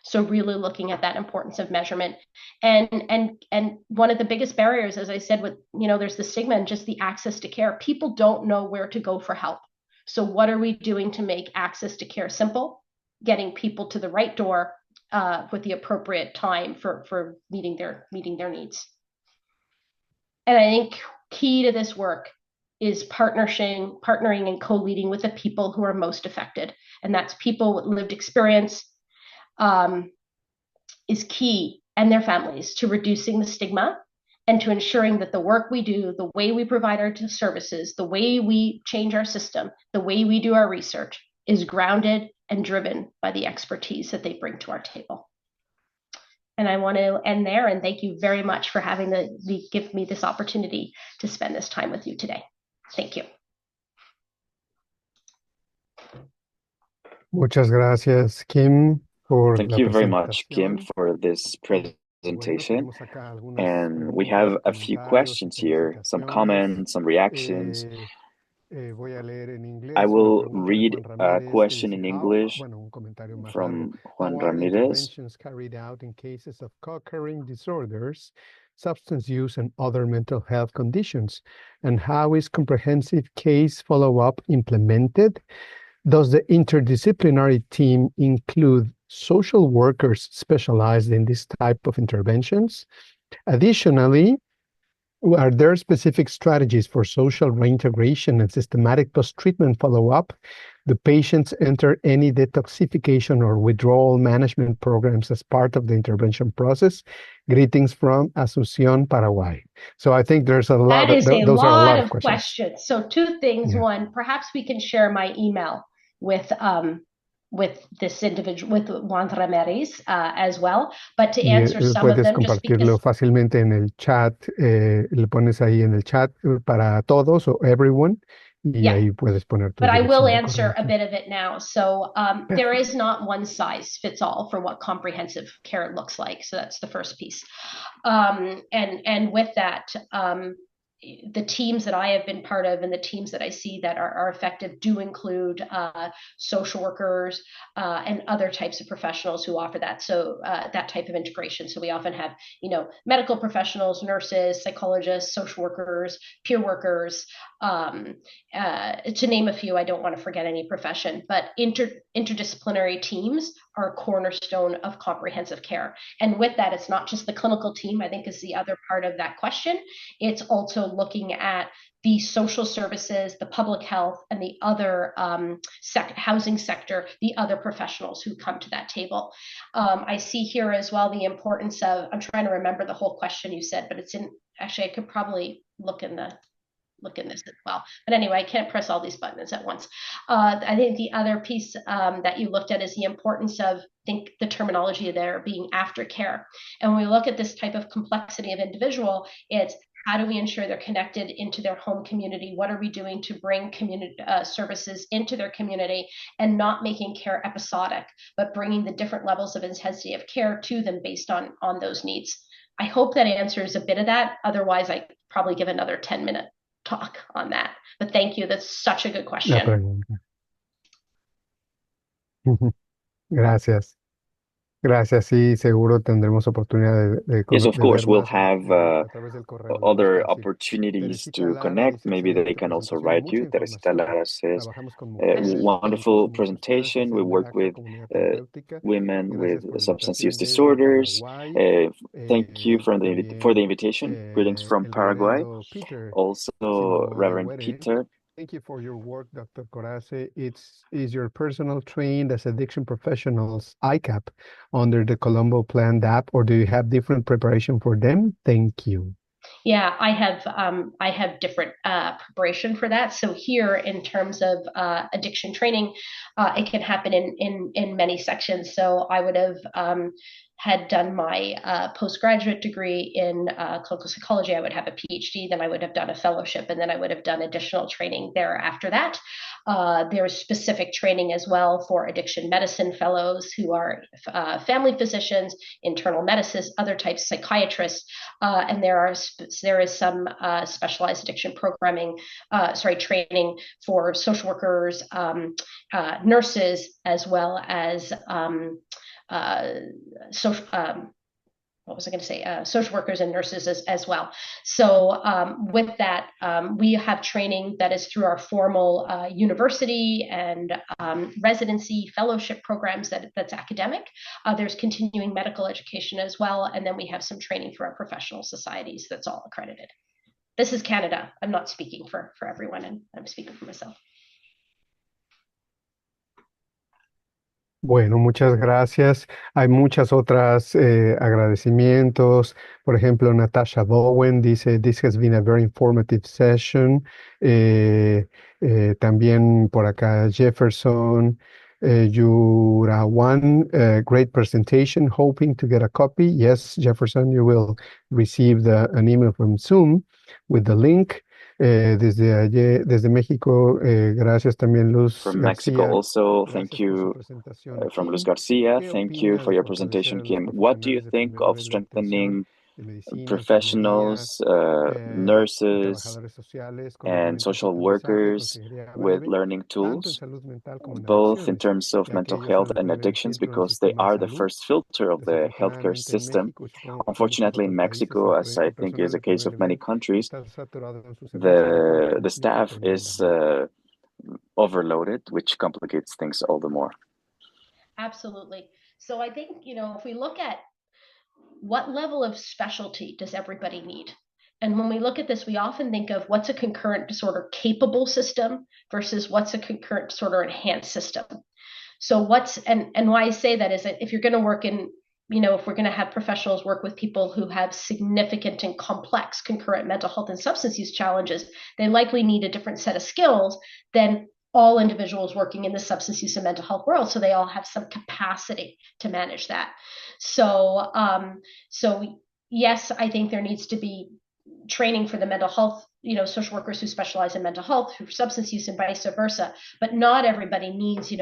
[SPEAKER 4] So really looking at that importance of measurement. And one of the biggest barriers, as I said, with, there's the stigma and just the access to care. People don't know where to go for help. So what are we doing to make access to care simple, getting people to the right door with the appropriate time for meeting their needs? And I think key to this work is partnering and co-leading with the people who are most affected. And that's people with lived experience, is key, and their families, to reducing the stigma and to ensuring that the work we do, the way we provide our services, the way we change our system, the way we do our research is grounded and driven by the expertise that they bring to our table. And I want to end there and thank you very much for having give me this opportunity to spend this time with you today. Thank you.
[SPEAKER 2] Muchas gracias, Kim, por
[SPEAKER 6] Thank
[SPEAKER 2] la
[SPEAKER 6] you very much, Kim,
[SPEAKER 2] presentación.
[SPEAKER 6] for this
[SPEAKER 2] Bueno,
[SPEAKER 6] presentation.
[SPEAKER 2] tenemos acá algunas
[SPEAKER 6] And we
[SPEAKER 2] preguntas,
[SPEAKER 6] have a few
[SPEAKER 2] comentarios y
[SPEAKER 6] questions here, some
[SPEAKER 2] felicitaciones.
[SPEAKER 6] comments, some reactions.
[SPEAKER 2] Voy a leer en inglés
[SPEAKER 6] I
[SPEAKER 2] una
[SPEAKER 6] will
[SPEAKER 2] pregunta de
[SPEAKER 6] read
[SPEAKER 2] Juan
[SPEAKER 6] a
[SPEAKER 2] Ramírez que
[SPEAKER 6] question
[SPEAKER 2] dice,
[SPEAKER 6] in English
[SPEAKER 2] bueno, un comentario más largo.
[SPEAKER 6] from
[SPEAKER 2] How
[SPEAKER 6] Juan
[SPEAKER 2] are
[SPEAKER 6] Ramirez.
[SPEAKER 2] interventions carried out in cases of co-occurring disorders, substance use, and other mental health conditions? And how is comprehensive case follow-up implemented? Does the interdisciplinary team include social workers specialized in this type of interventions? Additionally, are there specific strategies for social reintegration and systematic post-treatment follow-up? Do patients enter any detoxification or withdrawal management programs as part of the intervention process? Greetings from Asunción, Paraguay. So I think there's a lot.
[SPEAKER 4] That is a lot of
[SPEAKER 2] questions.
[SPEAKER 4] questions. So two things.
[SPEAKER 2] Yeah.
[SPEAKER 4] One, perhaps we can share my email with this individual, with Juan Ramirez as well. But to answer some of
[SPEAKER 2] puedes
[SPEAKER 4] them, just
[SPEAKER 2] compartirlo
[SPEAKER 4] because
[SPEAKER 2] fácilmente en el chat, le pones ahí en el chat para todos o everyone, y
[SPEAKER 4] Yeah.
[SPEAKER 2] ahí puedes poner tu
[SPEAKER 4] But I will
[SPEAKER 2] dirección de
[SPEAKER 4] answer
[SPEAKER 2] correo.
[SPEAKER 4] a bit of it now. So there is not one size fits all for what comprehensive care looks like. So that's the first piece. And with that, the teams that I have been part of and the teams that I see that are effective do include social workers and other types of professionals who offer that. So that type of integration. So we often have, medical professionals, nurses, psychologists, social workers, peer workers, to name a few. I don't want to forget any profession, but interdisciplinary teams are a cornerstone of comprehensive care. And with that, it's not just the clinical team, I think is the other part of that question. It's also looking at the social services, the public health, and the other housing sector, the other professionals who come to that table. I see here as well the importance of, I'm trying to remember the whole question you said, but actually I could probably look in this as well. But anyway, I can't press all these buttons at once. I think the other piece that you looked at is the importance of, the terminology there being aftercare. And when we look at this type of complexity of individual, it's how do we ensure they're connected into their home community? What are we doing to bring community services into their community and not making care episodic, but bringing the different levels of intensity of care to them based on those needs? I hope that answers a bit of that. Otherwise, I probably give another 10-minute talk on that. But thank you. That's such a good question.
[SPEAKER 2] Gracias. Gracias, sí, seguro tendremos oportunidad de
[SPEAKER 6] Yes, of course, we'll
[SPEAKER 2] más
[SPEAKER 6] have
[SPEAKER 2] a través del correo.
[SPEAKER 6] other opportunities to connect. Maybe they can also write you. Teresita Lara says, wonderful presentation. We work with women with substance use disorders. Thank you for the invitation. Greetings from Paraguay. Also, Reverend Peter.
[SPEAKER 2] Thank you for your work, Dr. Corace. Is your personal trained as addiction professionals ICAP under the Colombo Plan app, or do you have different preparation for them? Thank you.
[SPEAKER 4] Yeah, I have different preparation for that. So here, in terms of addiction training, it can happen in many sections. So I would have had done my postgraduate degree in clinical psychology. I would have a PhD, then I would have done a fellowship, and then I would have done additional training there after that. There's specific training as well for addiction medicine fellows who are family physicians, internal medicists, other types of psychiatrists, and there is some specialized addiction training for social workers, nurses, as well as social workers and nurses as well. So with that, we have training that is through our formal university and residency fellowship programs that's academic. There's continuing medical education as well. And then we have some training through our professional societies that's all accredited. This is Canada. I'm not speaking for everyone, and I'm speaking for myself.
[SPEAKER 2] Bueno, muchas gracias. Hay muchas otras agradecimientos. Por ejemplo, Natasha Bowen dice, This has been a very informative session. También por acá Jefferson, Yurawan, great presentation. Hoping to get a copy. Yes, Jefferson, you will receive an email from Zoom with the link. Desde México, gracias también Luz
[SPEAKER 6] From Mexico
[SPEAKER 2] García.
[SPEAKER 6] also, thank you. From Luz Garcia, thank you for your presentation, Kim. What do you think of strengthening professionals, nurses, and social workers with learning tools, both in terms of mental health and addictions, because they are the first filter of the healthcare system? Unfortunately, in Mexico, as I think is the case of many countries, the staff is overloaded, which complicates things all the more.
[SPEAKER 4] Absolutely. So I think, if we look at what level of specialty does everybody need? And when we look at this, we often think of what's a concurrent disorder capable system versus what's a concurrent disorder enhanced system. So and why I say that is that if you're going to work in, if we're going to have professionals work with people who have significant and complex concurrent mental health and substance use challenges, they likely need a different set of skills than all individuals working in the substance use and mental health world. So they all have some capacity to manage that. So yes, I think there needs to be training for the mental health, social workers who specialize in mental health, who substance use, and vice versa. But not everybody needs,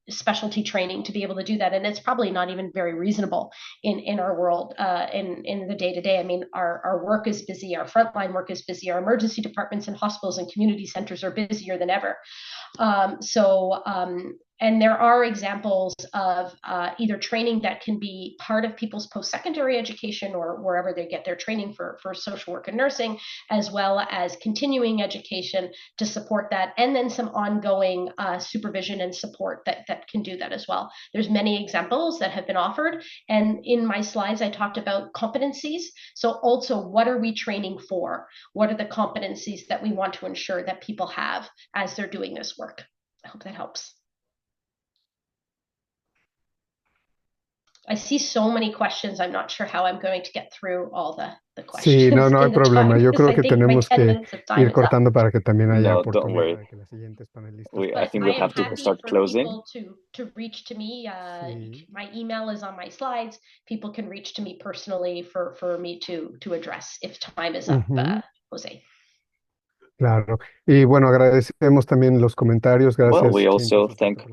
[SPEAKER 4] specialty training to be able to do that. And it's probably not even very reasonable in our world, in the day-to-day. I mean, our work is busy, our frontline work is busy, our emergency departments and hospitals and community centers are busier than ever. And there are examples of either training that can be part of people's post-secondary education or wherever they get their training for social work and nursing, as well as continuing education to support that, and then some ongoing supervision and support that can do that as well. There's many examples that have been offered, and in my slides I talked about competencies. So also, what are we training for? What are the competencies that we want to ensure that people have as they're doing this work? I hope that helps. I see so many questions. I'm not sure how I'm going to get through all the questions.
[SPEAKER 2] Sí, no hay problema. Yo creo que tenemos que ir cortando para que también haya
[SPEAKER 6] oportunidad
[SPEAKER 2] para que las siguientes panelistas.
[SPEAKER 6] I think we'll have to start closing.
[SPEAKER 4] To reach to me, my email is on my slides. People can reach to me personally for me to address if time is up, José.
[SPEAKER 2] Claro. Y bueno, agradecemos también los comentarios. Gracias.
[SPEAKER 6] Well, we also thank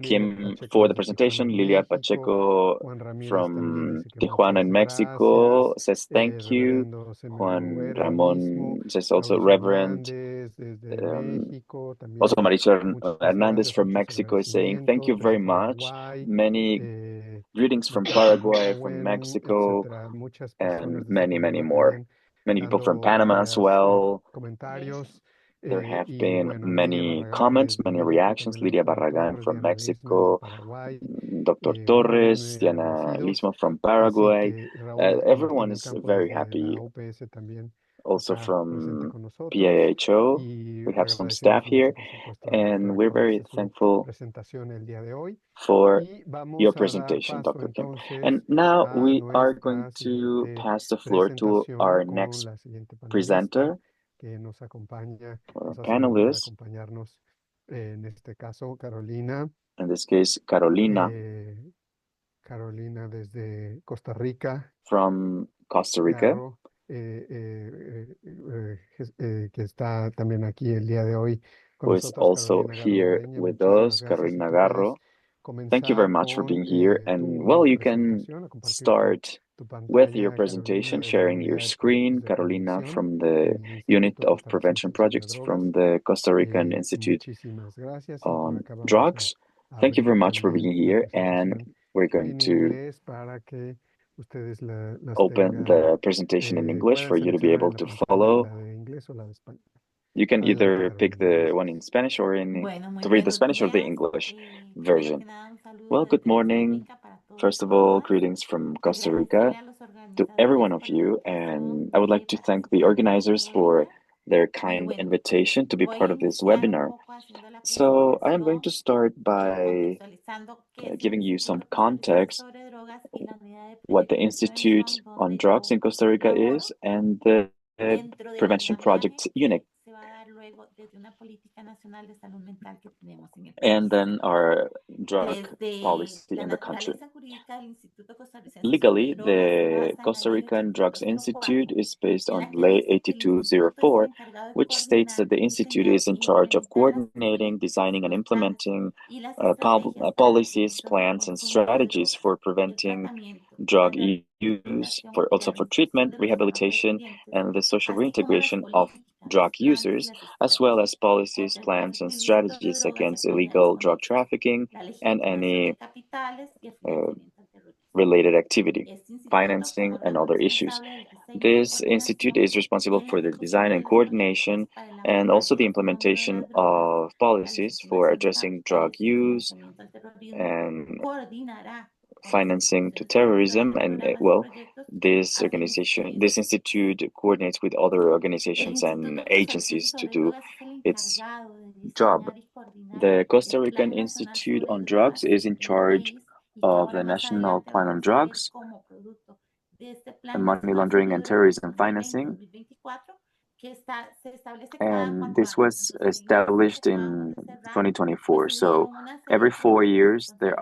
[SPEAKER 6] Kim for the presentation. Lilia Pacheco from Tijuana in Mexico says thank you. Juan Ramon says also Reverend. Also Marisol Hernandez from Mexico is saying thank you very much. Many greetings from Paraguay, from Mexico, and many, many more. Many people from Panama as well. There have been many comments, many reactions. Lidia Barragan from Mexico, Dr. Torres, Diana Lismo from Paraguay. Everyone is very happy. Also from PAHO, we have some staff here, and we're very thankful for your presentation, Dr. Kim. And now we are going to pass the floor to our next presenter, or panelist. In this case, Carolina.
[SPEAKER 2] Carolina desde Costa Rica.
[SPEAKER 6] From Costa Rica.
[SPEAKER 2] Garro, que está también aquí el día de hoy.
[SPEAKER 6] Who is also here with us, Carolina Garro. Thank you very much for being here. And well, you can start with your presentation, sharing your screen. Carolina from the Unit of Prevention Projects from the Costa Rican Institute on Drugs. Thank you very much for being here. And we're going to open the presentation in English for you to be able to follow. You can either pick the one in Spanish or to read the Spanish or the English version. Well, good morning. First of all, greetings from Costa Rica to every one of you. And I would like to thank the organizers for their kind invitation to be part of this webinar. So I am going to start by giving you some context, what the Institute on Drugs in Costa Rica is, and the Prevention Project Unit, and then our drug policy in the country. Legally, the Costa Rican Drugs Institute is based on Ley 8204, which states that the Institute is in charge of coordinating, designing, and implementing policies, plans, and strategies for preventing drug use, also for treatment, rehabilitation, and the social reintegration of drug users, as well as policies, plans, and strategies against illegal drug trafficking and any related activity, financing, and other issues. This institute is responsible for the design and coordination and also the implementation of policies for addressing drug use and financing to terrorism. And well, this institute coordinates with other organizations and agencies to do its job. The Costa Rican Institute on Drugs is in charge of the National Plan on Drugs, Money Laundering and Terrorism Financing, and this was established in 2024. So every 4 years there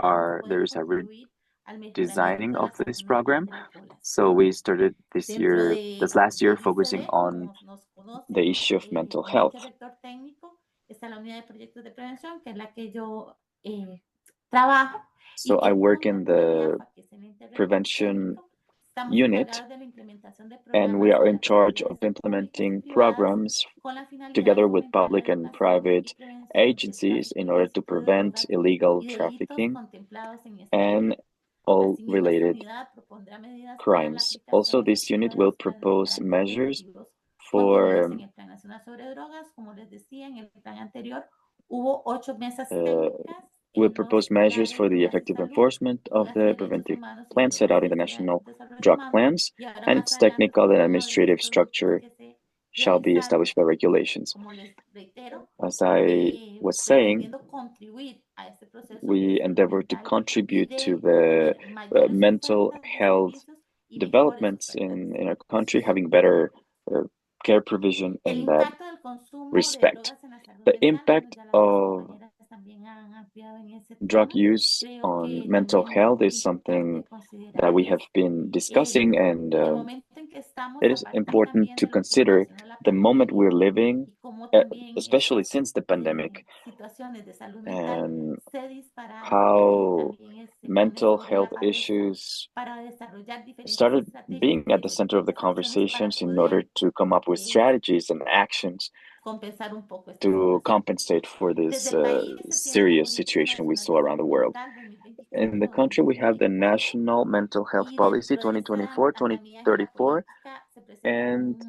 [SPEAKER 6] is a redesigning of this program. So we started this last year, focusing on the issue of mental health. So I work in the prevention unit, and we are in charge of implementing programs together with public and private agencies in order to prevent illegal trafficking and all related crimes. Also, this unit will propose measures for the effective enforcement of the preventive plan set out in the national drug plans, and its technical and administrative structure shall be established by regulations. As I was saying, we endeavor to contribute to the mental health developments in our country, having better care provision in that respect. The impact of drug use on mental health is something that we have been discussing, and it is important to consider the moment we're living, especially since the pandemic, and how mental health issues started being at the center of the conversations in order to come up with strategies and actions to compensate for this serious situation we saw around the world. In the country, we have the National Mental Health Policy 2024-2034, and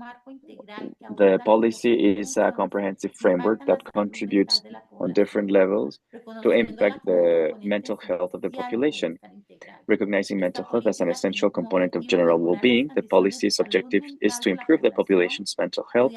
[SPEAKER 6] the policy is a comprehensive framework that contributes on different levels to impact the mental health of the population. Recognizing mental health as an essential component of general well-being, the policy's objective is to improve the population's mental health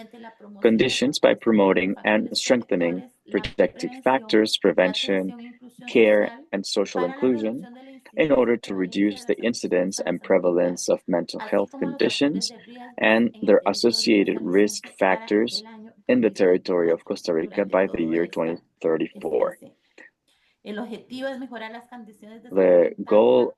[SPEAKER 6] conditions by promoting and strengthening protective factors, prevention, care, and social inclusion in order to reduce the incidence and prevalence of mental health conditions and their associated risk factors in the territory of Costa Rica by the year 2034. The goal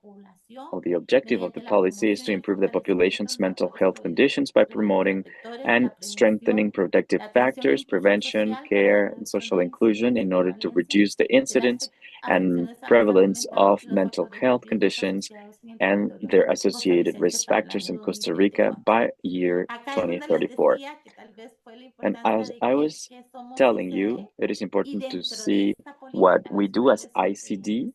[SPEAKER 6] or the objective of the policy is to improve the population's mental health conditions by promoting and strengthening protective factors, prevention, care, and social inclusion in order to reduce the incidence and prevalence of mental health conditions and their associated risk factors in Costa Rica by year 2034. And as I was telling you, it is important to see what we do as ICD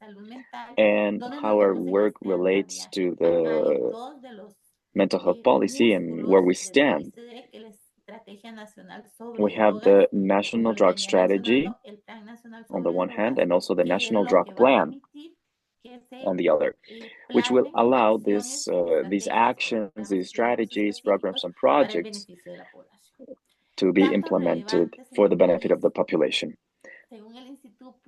[SPEAKER 6] and how our work relates to the mental health policy and where we stand. We have the National Drug Strategy on the one hand, and also the National Drug Plan on the other, which will allow these actions, these strategies, programs, and projects to be implemented for the benefit of the population.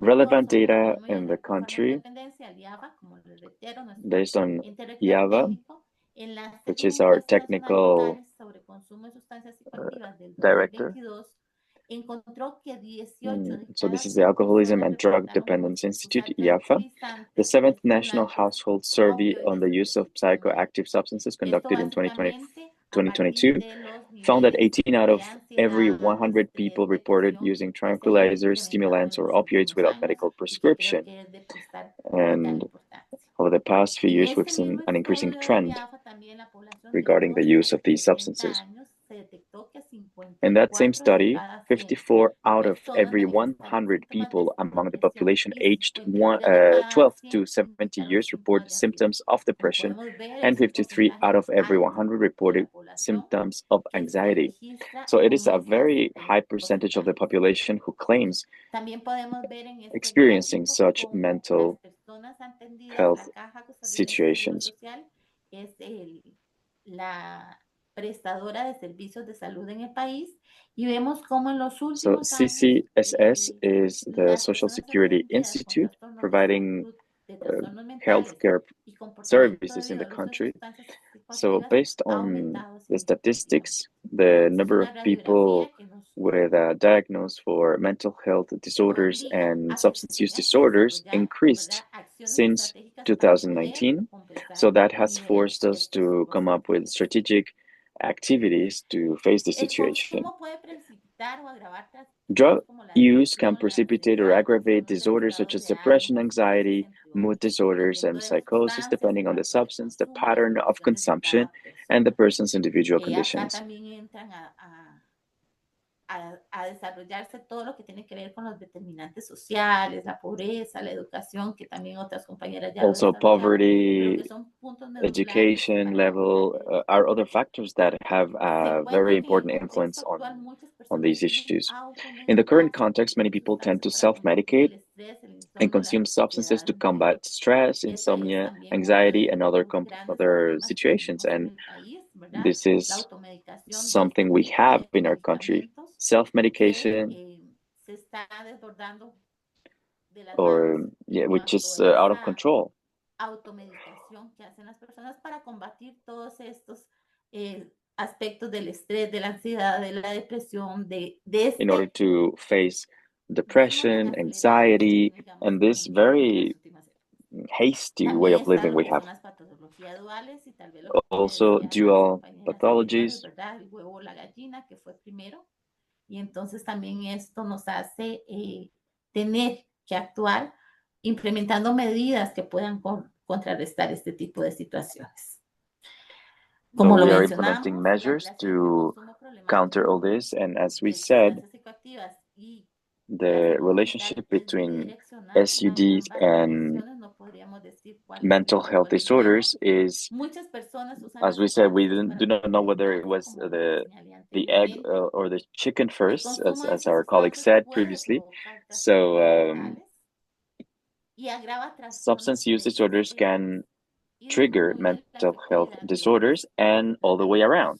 [SPEAKER 6] relevant data in the country based on IAVA, which is our technical director. So this is the Alcoholism and Drug Dependence Institute, IAFA. The 7th National Household Survey on the Use of Psychoactive Substances conducted in 2022 found that 18 out of every 100 people reported using tranquilizers, stimulants, or opioids without medical prescription. And over the past few years, we've seen an increasing trend regarding the use of these substances. In that same study, 54 out of every 100 people among the population aged 12 to 70 years report symptoms of depression, and 53 out of every 100 reported symptoms of anxiety. So it is a very high percentage of the population who claims experiencing such mental health situations. So CCSS is the Social Security Institute providing healthcare services in the country. So based on the statistics, the number of people with a diagnosis for mental health disorders and substance use disorders increased since 2019. So that has forced us to come up with strategic activities to face the situation. Drug use can precipitate or aggravate disorders such as depression, anxiety, mood disorders, and psychosis, depending on the substance, the pattern of consumption, and the person's individual conditions.
[SPEAKER 3] A desarrollarse todo lo que tiene que ver con los determinantes sociales, la pobreza, la educación, que también otras compañeras ya
[SPEAKER 6] also poverty, education level are other factors that have a very important influence on these issues. In the current context, many people tend to self-medicate and consume substances to combat stress, insomnia, anxiety, and other situations. And this is something we have in our country. Self-medication, which is out of control.
[SPEAKER 3] Automedicación que hacen las personas para combatir todos estos aspectos del estrés, de la ansiedad, de la depresión,
[SPEAKER 6] in order to face depression, anxiety, and this very hasty way of living we have. Also, dual pathologies.
[SPEAKER 3] Y entonces también esto nos hace tener que actuar implementando medidas que puedan contrarrestar este tipo de situaciones.
[SPEAKER 6] Como we are implementing measures to counter all this, and as we said, the relationship between SUDs and mental health disorders is, as we said, we do not know whether it was the egg or the chicken first, as our colleague said previously. So substance use disorders can trigger mental health disorders and all the way around.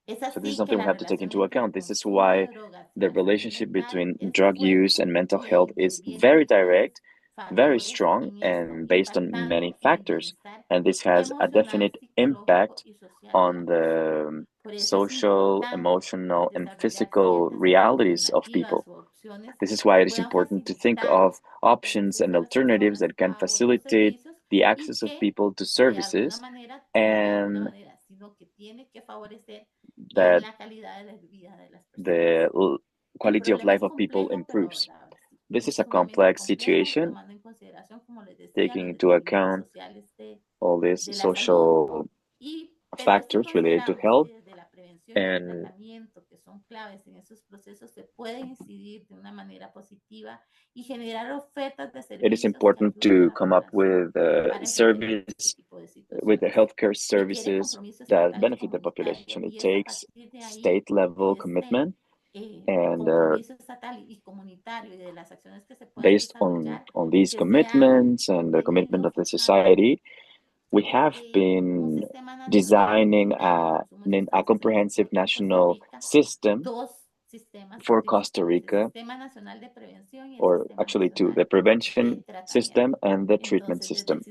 [SPEAKER 6] So this is something we have to take into account. This is why the relationship between drug use and mental health is very direct, very strong, and based on many factors. And this has a definite impact on the social, emotional, and physical realities of people. This is why it is important to think of options and alternatives that can facilitate the access of people to services and that the quality of life of people improves. This is a complex situation, taking into account all these social factors related to health, and it is important to come up with service, with the healthcare services that benefit the population. It takes state-level commitment, and based on these commitments and the commitment of the society, we have been designing a comprehensive national system for Costa Rica, or actually two, the prevention system and the treatment system.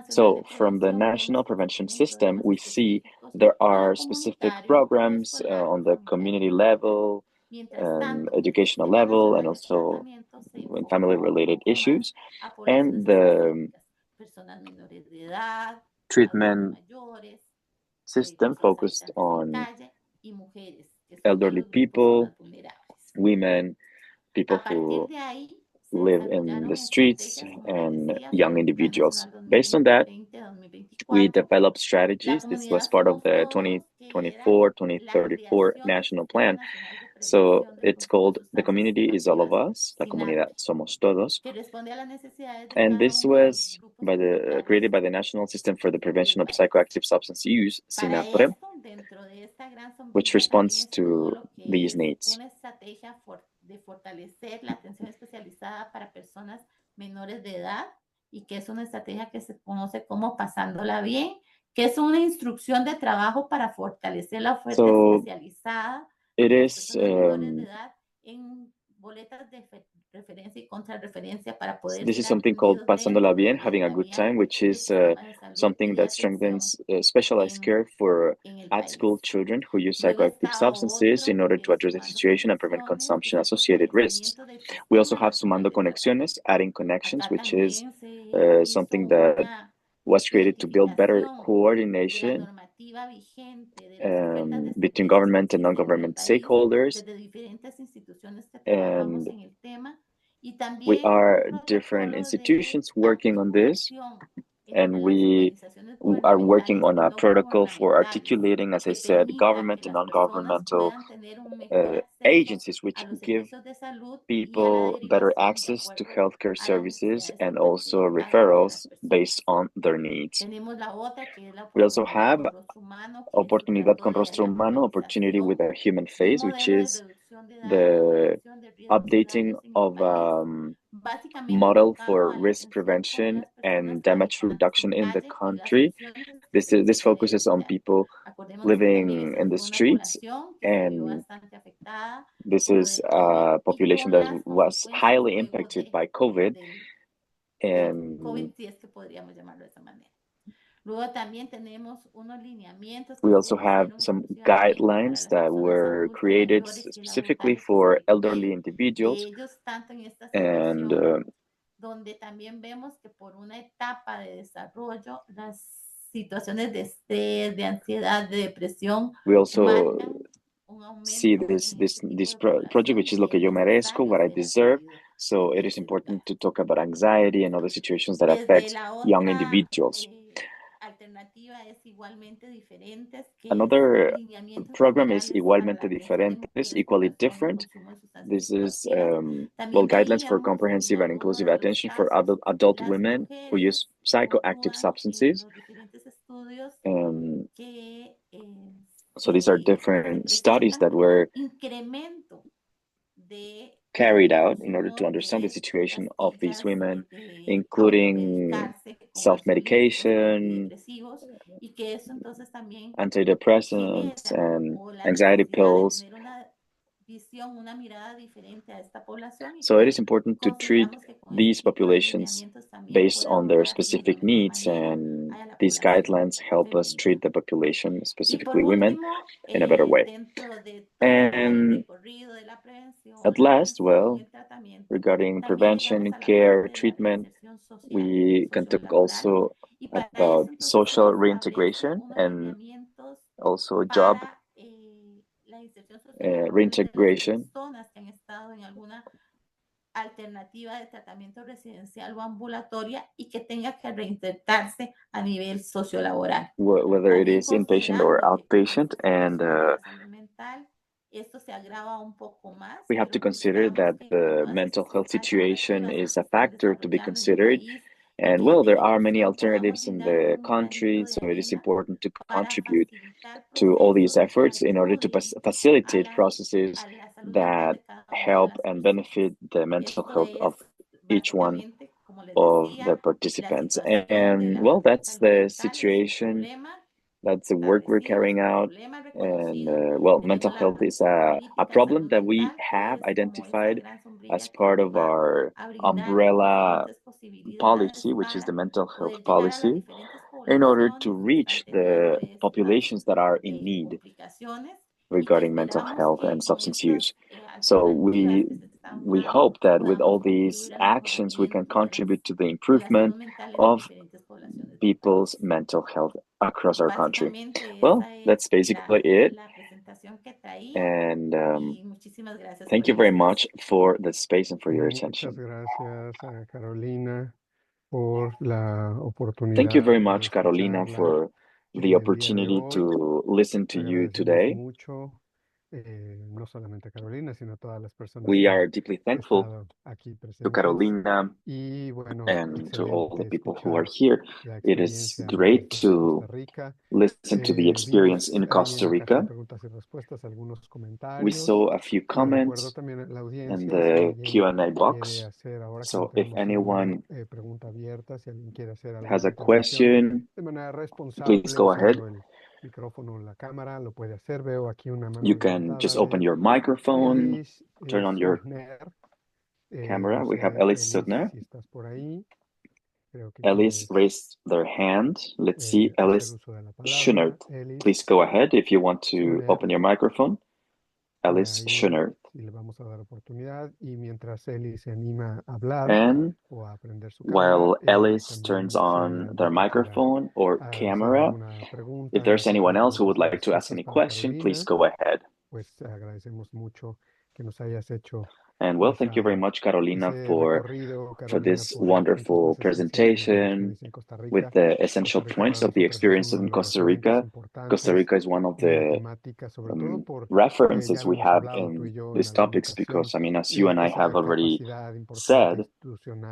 [SPEAKER 6] So from the national prevention system, we see there are specific programs on the community level, educational level, and also in family-related issues. And the treatment system focused on elderly people, women, people who live in the streets, and young individuals. Based on that, we developed strategies. This was part of the 2024-2034 national plan. So it's called The Community is All of Us, La Comunidad Somos Todos. And this was created by the National System for the Prevention of Psychoactive Substance Use, SINAPRE, which responds to these needs.
[SPEAKER 3] Y que es una estrategia que se conoce como pasándola bien, que es una instrucción de trabajo para fortalecer la oferta especializada
[SPEAKER 6] it is this is something called pasándola bien, having a good time, which is something that strengthens specialized care for at-school children who use psychoactive substances in order to address the situation and prevent consumption-associated risks. We also have Sumando Conexiones, adding connections, which is something that was created to build better coordination between government and non-government stakeholders. And we are different institutions working on this, and we are working on a protocol for articulating, as I said, government and non-governmental agencies, which give people better access to healthcare services and also referrals based on their needs. We also have Oportunidad con Rostro Humano, opportunity with a human face, which is the updating of model for risk prevention and damage reduction in the country. This focuses on people living in the streets, and this is a population that was highly impacted by COVID. And we also have some guidelines that were created specifically for elderly individuals, and
[SPEAKER 3] donde también vemos que por una etapa de desarrollo las situaciones de estrés, de ansiedad, de depresión.
[SPEAKER 6] We also see this project, which is Lo que yo merezco, what I deserve. So it is important to talk about anxiety and other situations that affect young individuals. Another program is Igualmente Diferentes, equally different. This is guidelines for comprehensive and inclusive attention for adult women who use psychoactive substances. So these are different studies that were carried out in order to understand the situation of these women, including self-medication, antidepressants, and anxiety pills. So it is important to treat these populations based on their specific needs, and these guidelines help us treat the population, specifically women, in a better way. And at last, well, regarding prevention, care, treatment, we can talk also about social reintegration and also job reintegration.
[SPEAKER 3] Alternativa de tratamiento residencial o ambulatoria y que tenga que reinsertarse a nivel sociolaboral.
[SPEAKER 6] Whether it is inpatient or outpatient, and we have to consider that the mental health situation is a factor to be considered. And well, there are many alternatives in the country, so it is important to contribute to all these efforts in order to facilitate processes that help and benefit the mental health of each one of the participants. And well, that's the situation That's the work we're carrying out. And well, mental health is a problem that we have identified as part of our umbrella policy, which is the mental health policy, in order to reach the populations that are in need regarding mental health and substance use. So we hope that with all these actions, we can contribute to the improvement of people's mental health across our country. Well, that's basically it. And thank you very much for the space and for your attention.
[SPEAKER 2] Muchas gracias, Carolina, por la oportunidad.
[SPEAKER 6] Thank you very much, Carolina, for the opportunity to listen to you today.
[SPEAKER 2] Mucho, no solamente Carolina, sino todas las personas
[SPEAKER 6] we are deeply thankful to Carolina
[SPEAKER 2] bueno,
[SPEAKER 6] and to all the people who are here. It is great to listen to the experience in Costa Rica. We saw a few comments in the Q&A box. So if anyone has a question, please go ahead. You can just open your microphone, turn on your camera. We have Ellis Sudner. Ellis raised their hand. Let's see, Ellis Schunert. Please go ahead if you want to open your microphone. Ellis Schunert. And while Ellis turns on their microphone or camera, if there's anyone else who would like to ask any question, please go ahead. And well, thank you very much, Carolina, for this wonderful presentation with the essential points of the experience in Costa Rica. Costa Rica is one of the references we have in these topics because, I mean, as you and I have already said,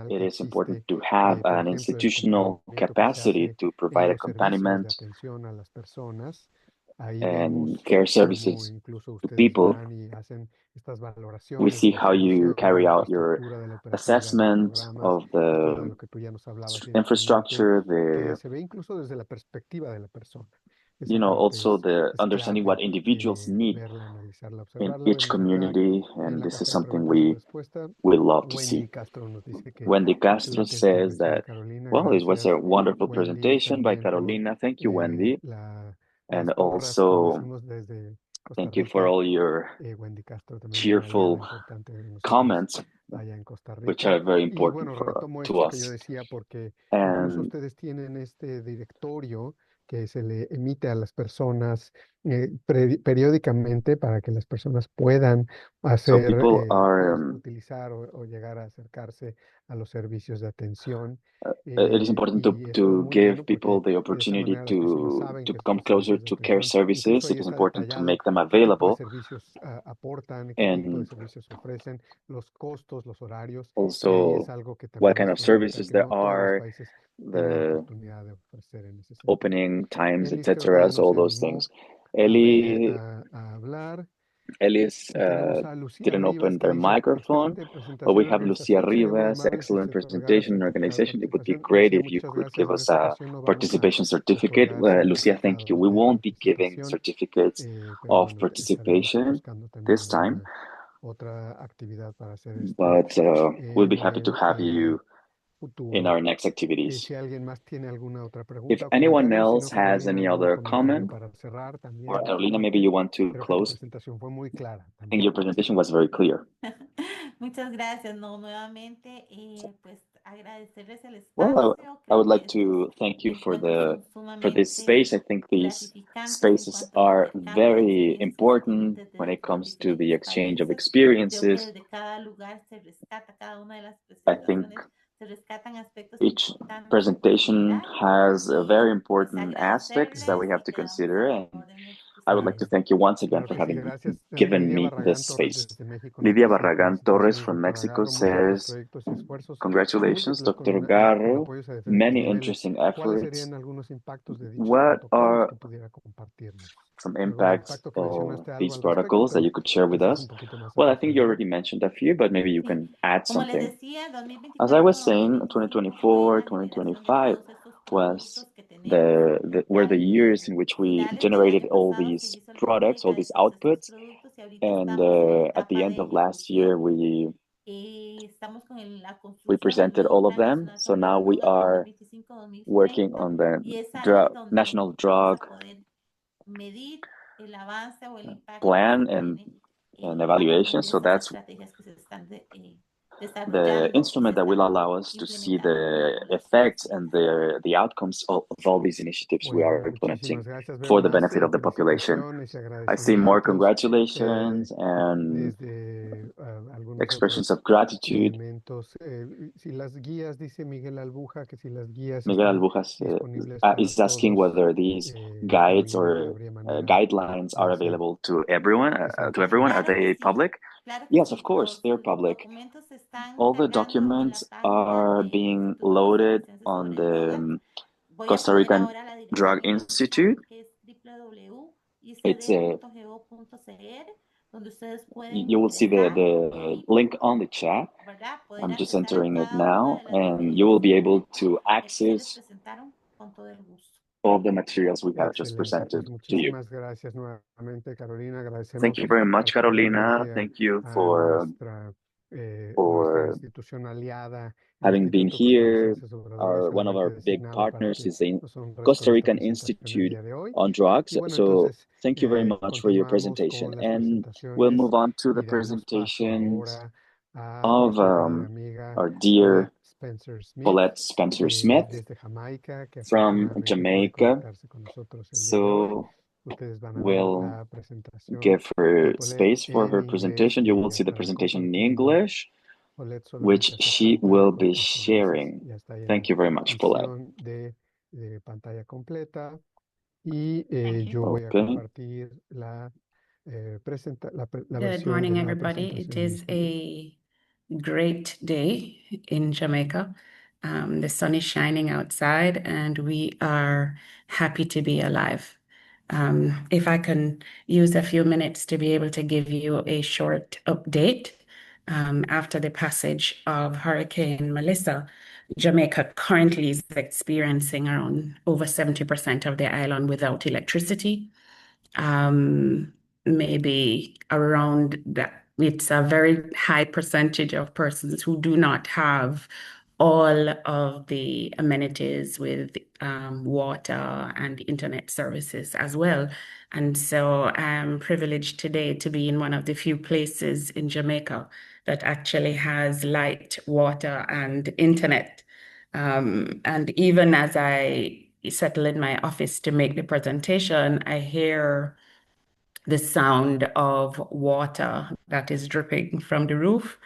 [SPEAKER 6] it is important to have an institutional capacity to provide accompaniment and care services to people. We see how you carry out your assessment of the infrastructure, also the understanding what individuals need in each community, and this is something we love to see. Wendy Castro says that, well, it was a wonderful presentation by Carolina. Thank you, Wendy. And also, thank you for all your cheerful comments, which are very important to us. And
[SPEAKER 2] que se le emite a las personas periódicamente para que las personas puedan hacer, utilizar o llegar a acercarse a los servicios de atención.
[SPEAKER 6] It is important to give people the opportunity to come closer to care services. It is important to make them available. And also what kind of services there are, the opening times, etc., all those things. Ellis didn't open their microphone, but we have Lucia Rivas, excellent presentation and organization. It would be great if you could give us a participation certificate. Lucia, thank you. We won't be giving certificates of participation this time, but we'll be happy to have you in our next activities. If anyone else has any other comment, or Carolina, maybe you want to close. I think your presentation was very clear. Well, I would like to thank you for this space. I think these spaces are very important when it comes to the exchange of experiences. I think each presentation has very important aspects that we have to consider, and I would like to thank you once again for having given me this space. Lidia Barragan Torres from Mexico says, congratulations, Dr. Garro, many interesting efforts. What are some impacts of these protocols that you could share with us? Well, I think you already mentioned a few, but maybe you can add something. As I was saying, 2024, 2025 was were the years in which we generated all these products, all these outputs, and at the end of last year we presented all of them. So now we are working on the national drug plan and evaluation. So that's the instrument that will allow us to see the effects and the outcomes of all these initiatives we are implementing for the benefit of the population. I see more congratulations and expressions of gratitude. Miguel Albujas is asking whether these guides or guidelines are available to everyone. Are they public? Yes, of course, they're public. All the documents are being loaded on the Costa Rican Drug Institute. It's you will see the link on the chat. I'm just entering it now, and you will be able to access all the materials we have just presented to you. Thank you very much, Carolina. Thank you for having been here. One of our big partners is the Costa Rican Institute on Drugs. So thank you very much for your presentation. And we'll move on to the presentations of our dear Paulette Spencer-Smith from Jamaica. So we'll give her space for her presentation. You will see the presentation in English, which she will be sharing. Thank you very much, Paulette.
[SPEAKER 5] Good morning, everybody. It is a great day in Jamaica. The sun is shining outside, and we are happy to be alive. If I can use a few minutes to be able to give you a short update. After the passage of Hurricane Melissa, Jamaica currently is experiencing around over 70% of the island without electricity. Maybe around that, it's a very high percentage of persons who do not have all of the amenities with water and internet services as well. And so I'm privileged today to be in one of the few places in Jamaica that actually has light, water, and internet. And even as I settle in my office to make the presentation, I hear the sound of water that is dripping from the roof.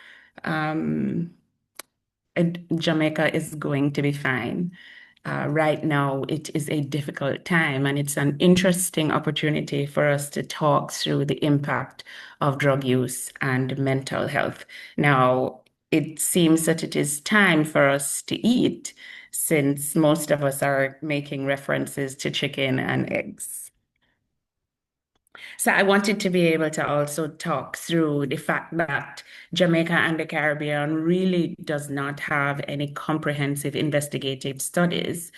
[SPEAKER 5] Jamaica is going to be fine. Right now, it is a difficult time, and it's an interesting opportunity for us to talk through the impact of drug use and mental health. Now, it seems that it is time for us to eat, since most of us are making references to chicken and eggs. So I wanted to be able to also talk through the fact that Jamaica and the Caribbean really does not have any comprehensive investigative studies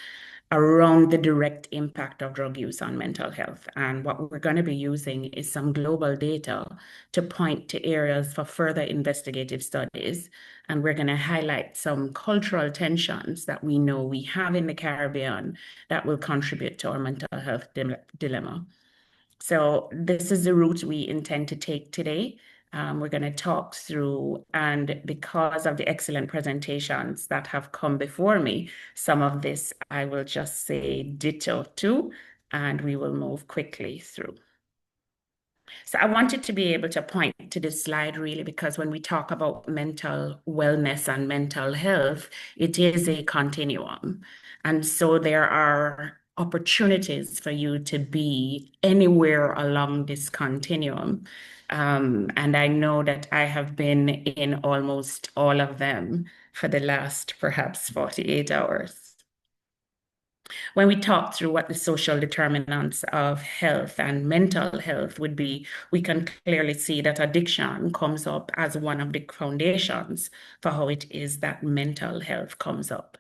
[SPEAKER 5] around the direct impact of drug use on mental health. And what we're going to be using is some global data to point to areas for further investigative studies. And we're going to highlight some cultural tensions that we know we have in the Caribbean that will contribute to our mental health dilemma. So this is the route we intend to take today. We're going to talk through, and because of the excellent presentations that have come before me, some of this I will just say ditto to, and we will move quickly through. So I wanted to be able to point to this slide really because when we talk about mental wellness and mental health, it is a continuum. And so there are opportunities for you to be anywhere along this continuum. And I know that I have been in almost all of them for the last perhaps 48 hours. When we talk through what the social determinants of health and mental health would be, we can clearly see that addiction comes up as one of the foundations for how it is that mental health comes up.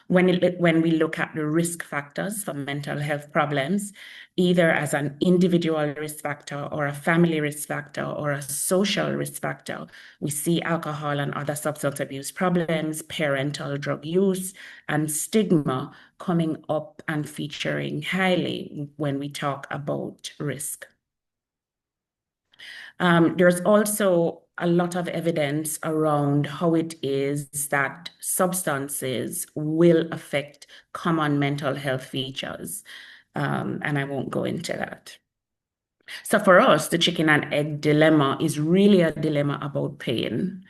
[SPEAKER 5] When we look at the risk factors for mental health problems, either as an individual risk factor or a family risk factor or a social risk factor, we see alcohol and other substance abuse problems, parental drug use, and stigma coming up and featuring highly when we talk about risk. There's also a lot of evidence around how it is that substances will affect common mental health features. And I won't go into that. So for us, the chicken and egg dilemma is really a dilemma about pain.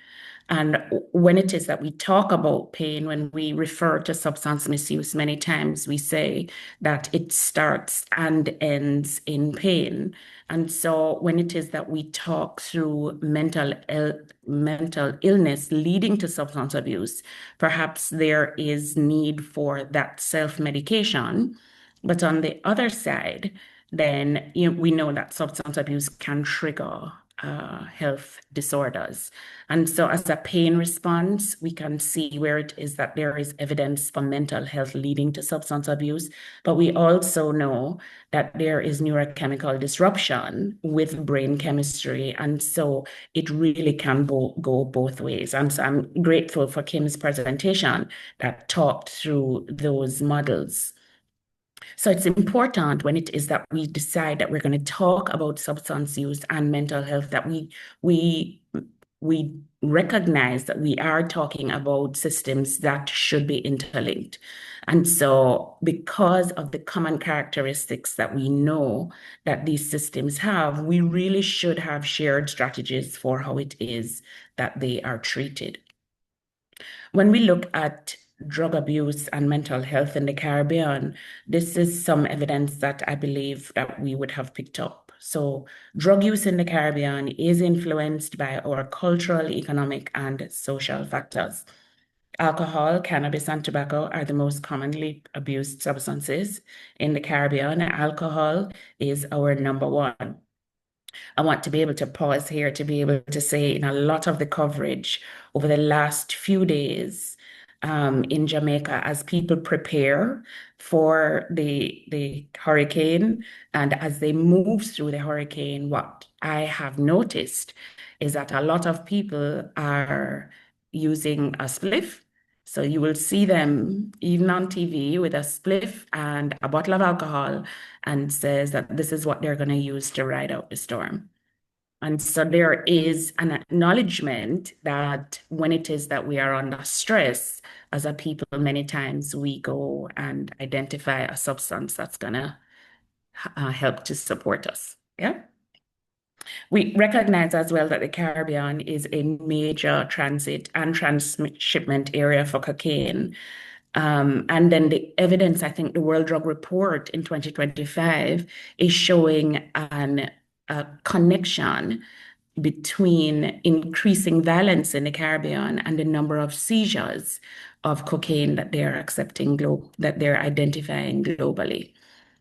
[SPEAKER 5] And when it is that we talk about pain, when we refer to substance misuse, many times we say that it starts and ends in pain. And so when it is that we talk through mental illness leading to substance abuse, perhaps there is need for that self-medication. But on the other side, then we know that substance abuse can trigger health disorders. And so as a pain response, we can see where it is that there is evidence for mental health leading to substance abuse, but we also know that there is neurochemical disruption with brain chemistry. And so it really can go both ways. And so I'm grateful for Kim's presentation that talked through those models. So it's important when it is that we decide that we're going to talk about substance use and mental health that we recognize that we are talking about systems that should be interlinked. And so because of the common characteristics that we know that these systems have, we really should have shared strategies for how it is that they are treated. When we look at drug abuse and mental health in the Caribbean, this is some evidence that I believe that we would have picked up. So drug use in the Caribbean is influenced by our cultural, economic, and social factors. Alcohol, cannabis, and tobacco are the most commonly abused substances in the Caribbean. Alcohol is our number one. I want to be able to pause here to be able to say in a lot of the coverage over the last few days in Jamaica, as people prepare for the hurricane and as they move through the hurricane, what I have noticed is that a lot of people are using a spliff. So you will see them even on TV with a spliff and a bottle of alcohol and says that this is what they're going to use to ride out the storm. And so there is an acknowledgement that when it is that we are under stress, as a people, many times we go and identify a substance that's going to help to support us. Yeah. We recognize as well that the Caribbean is a major transit and transshipment area for cocaine. And then the evidence, I think the World Drug Report in 2025 is showing a connection between increasing violence in the Caribbean and the number of seizures of cocaine that they are accepting, that they're identifying globally.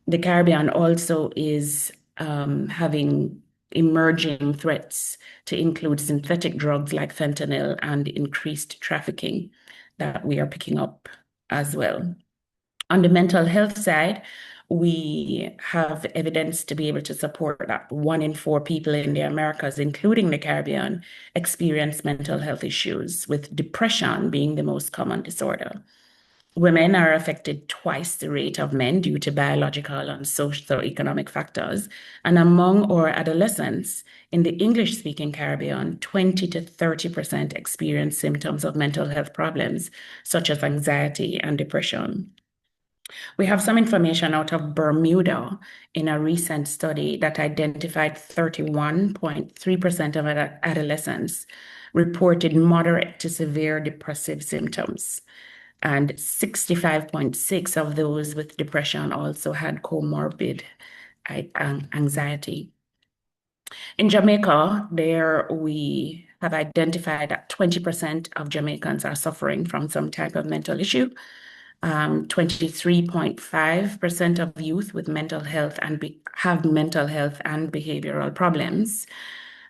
[SPEAKER 5] The Caribbean also is having emerging threats to include synthetic drugs like fentanyl and increased trafficking that we are picking up as well. On the mental health side, we have evidence to be able to support that 1 in 4 people in the Americas, including the Caribbean, experience mental health issues, with depression being the most common disorder. Women are affected twice the rate of men due to biological and socioeconomic factors. And among our adolescents in the English-speaking Caribbean, 20 to 30% experience symptoms of mental health problems, such as anxiety and depression. We have some information out of Bermuda in a recent study that identified 31.3% of adolescents reported moderate to severe depressive symptoms. And 65.6% of those with depression also had comorbid anxiety. In Jamaica, there we have identified that 20% of Jamaicans are suffering from some type of mental issue. 23.5% of youth with mental health have mental health and behavioral problems.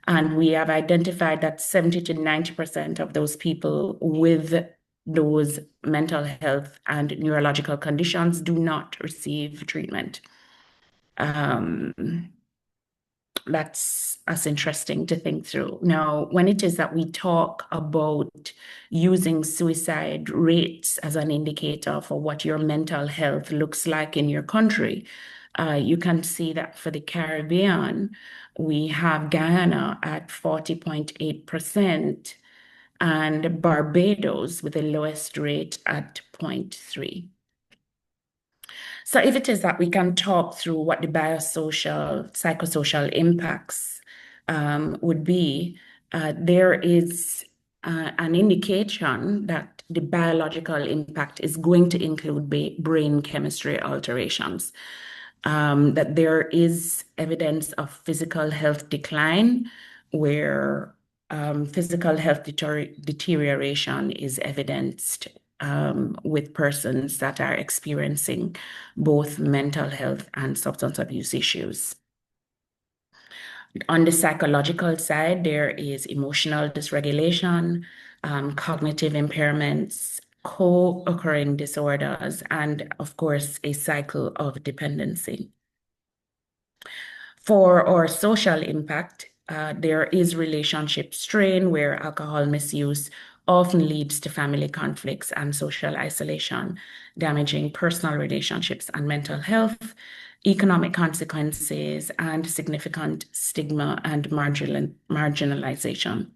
[SPEAKER 5] And we have identified that 70 to 90% of those people with those mental health and neurological conditions do not receive treatment. That's interesting to think through. Now, when it is that we talk about using suicide rates as an indicator for what your mental health looks like in your country, you can see that for the Caribbean, we have Guyana at 40.8% and Barbados with the lowest rate at 0.3. So if it is that we can talk through what the biosocial, psychosocial impacts would be, there is an indication that the biological impact is going to include brain chemistry alterations, that there is evidence of physical health decline where physical health deterioration is evidenced with persons that are experiencing both mental health and substance abuse issues. On the psychological side, there is emotional dysregulation, cognitive impairments, co-occurring disorders, and of course, a cycle of dependency. For our social impact, there is relationship strain where alcohol misuse often leads to family conflicts and social isolation, damaging personal relationships and mental health, economic consequences, and significant stigma and marginalization.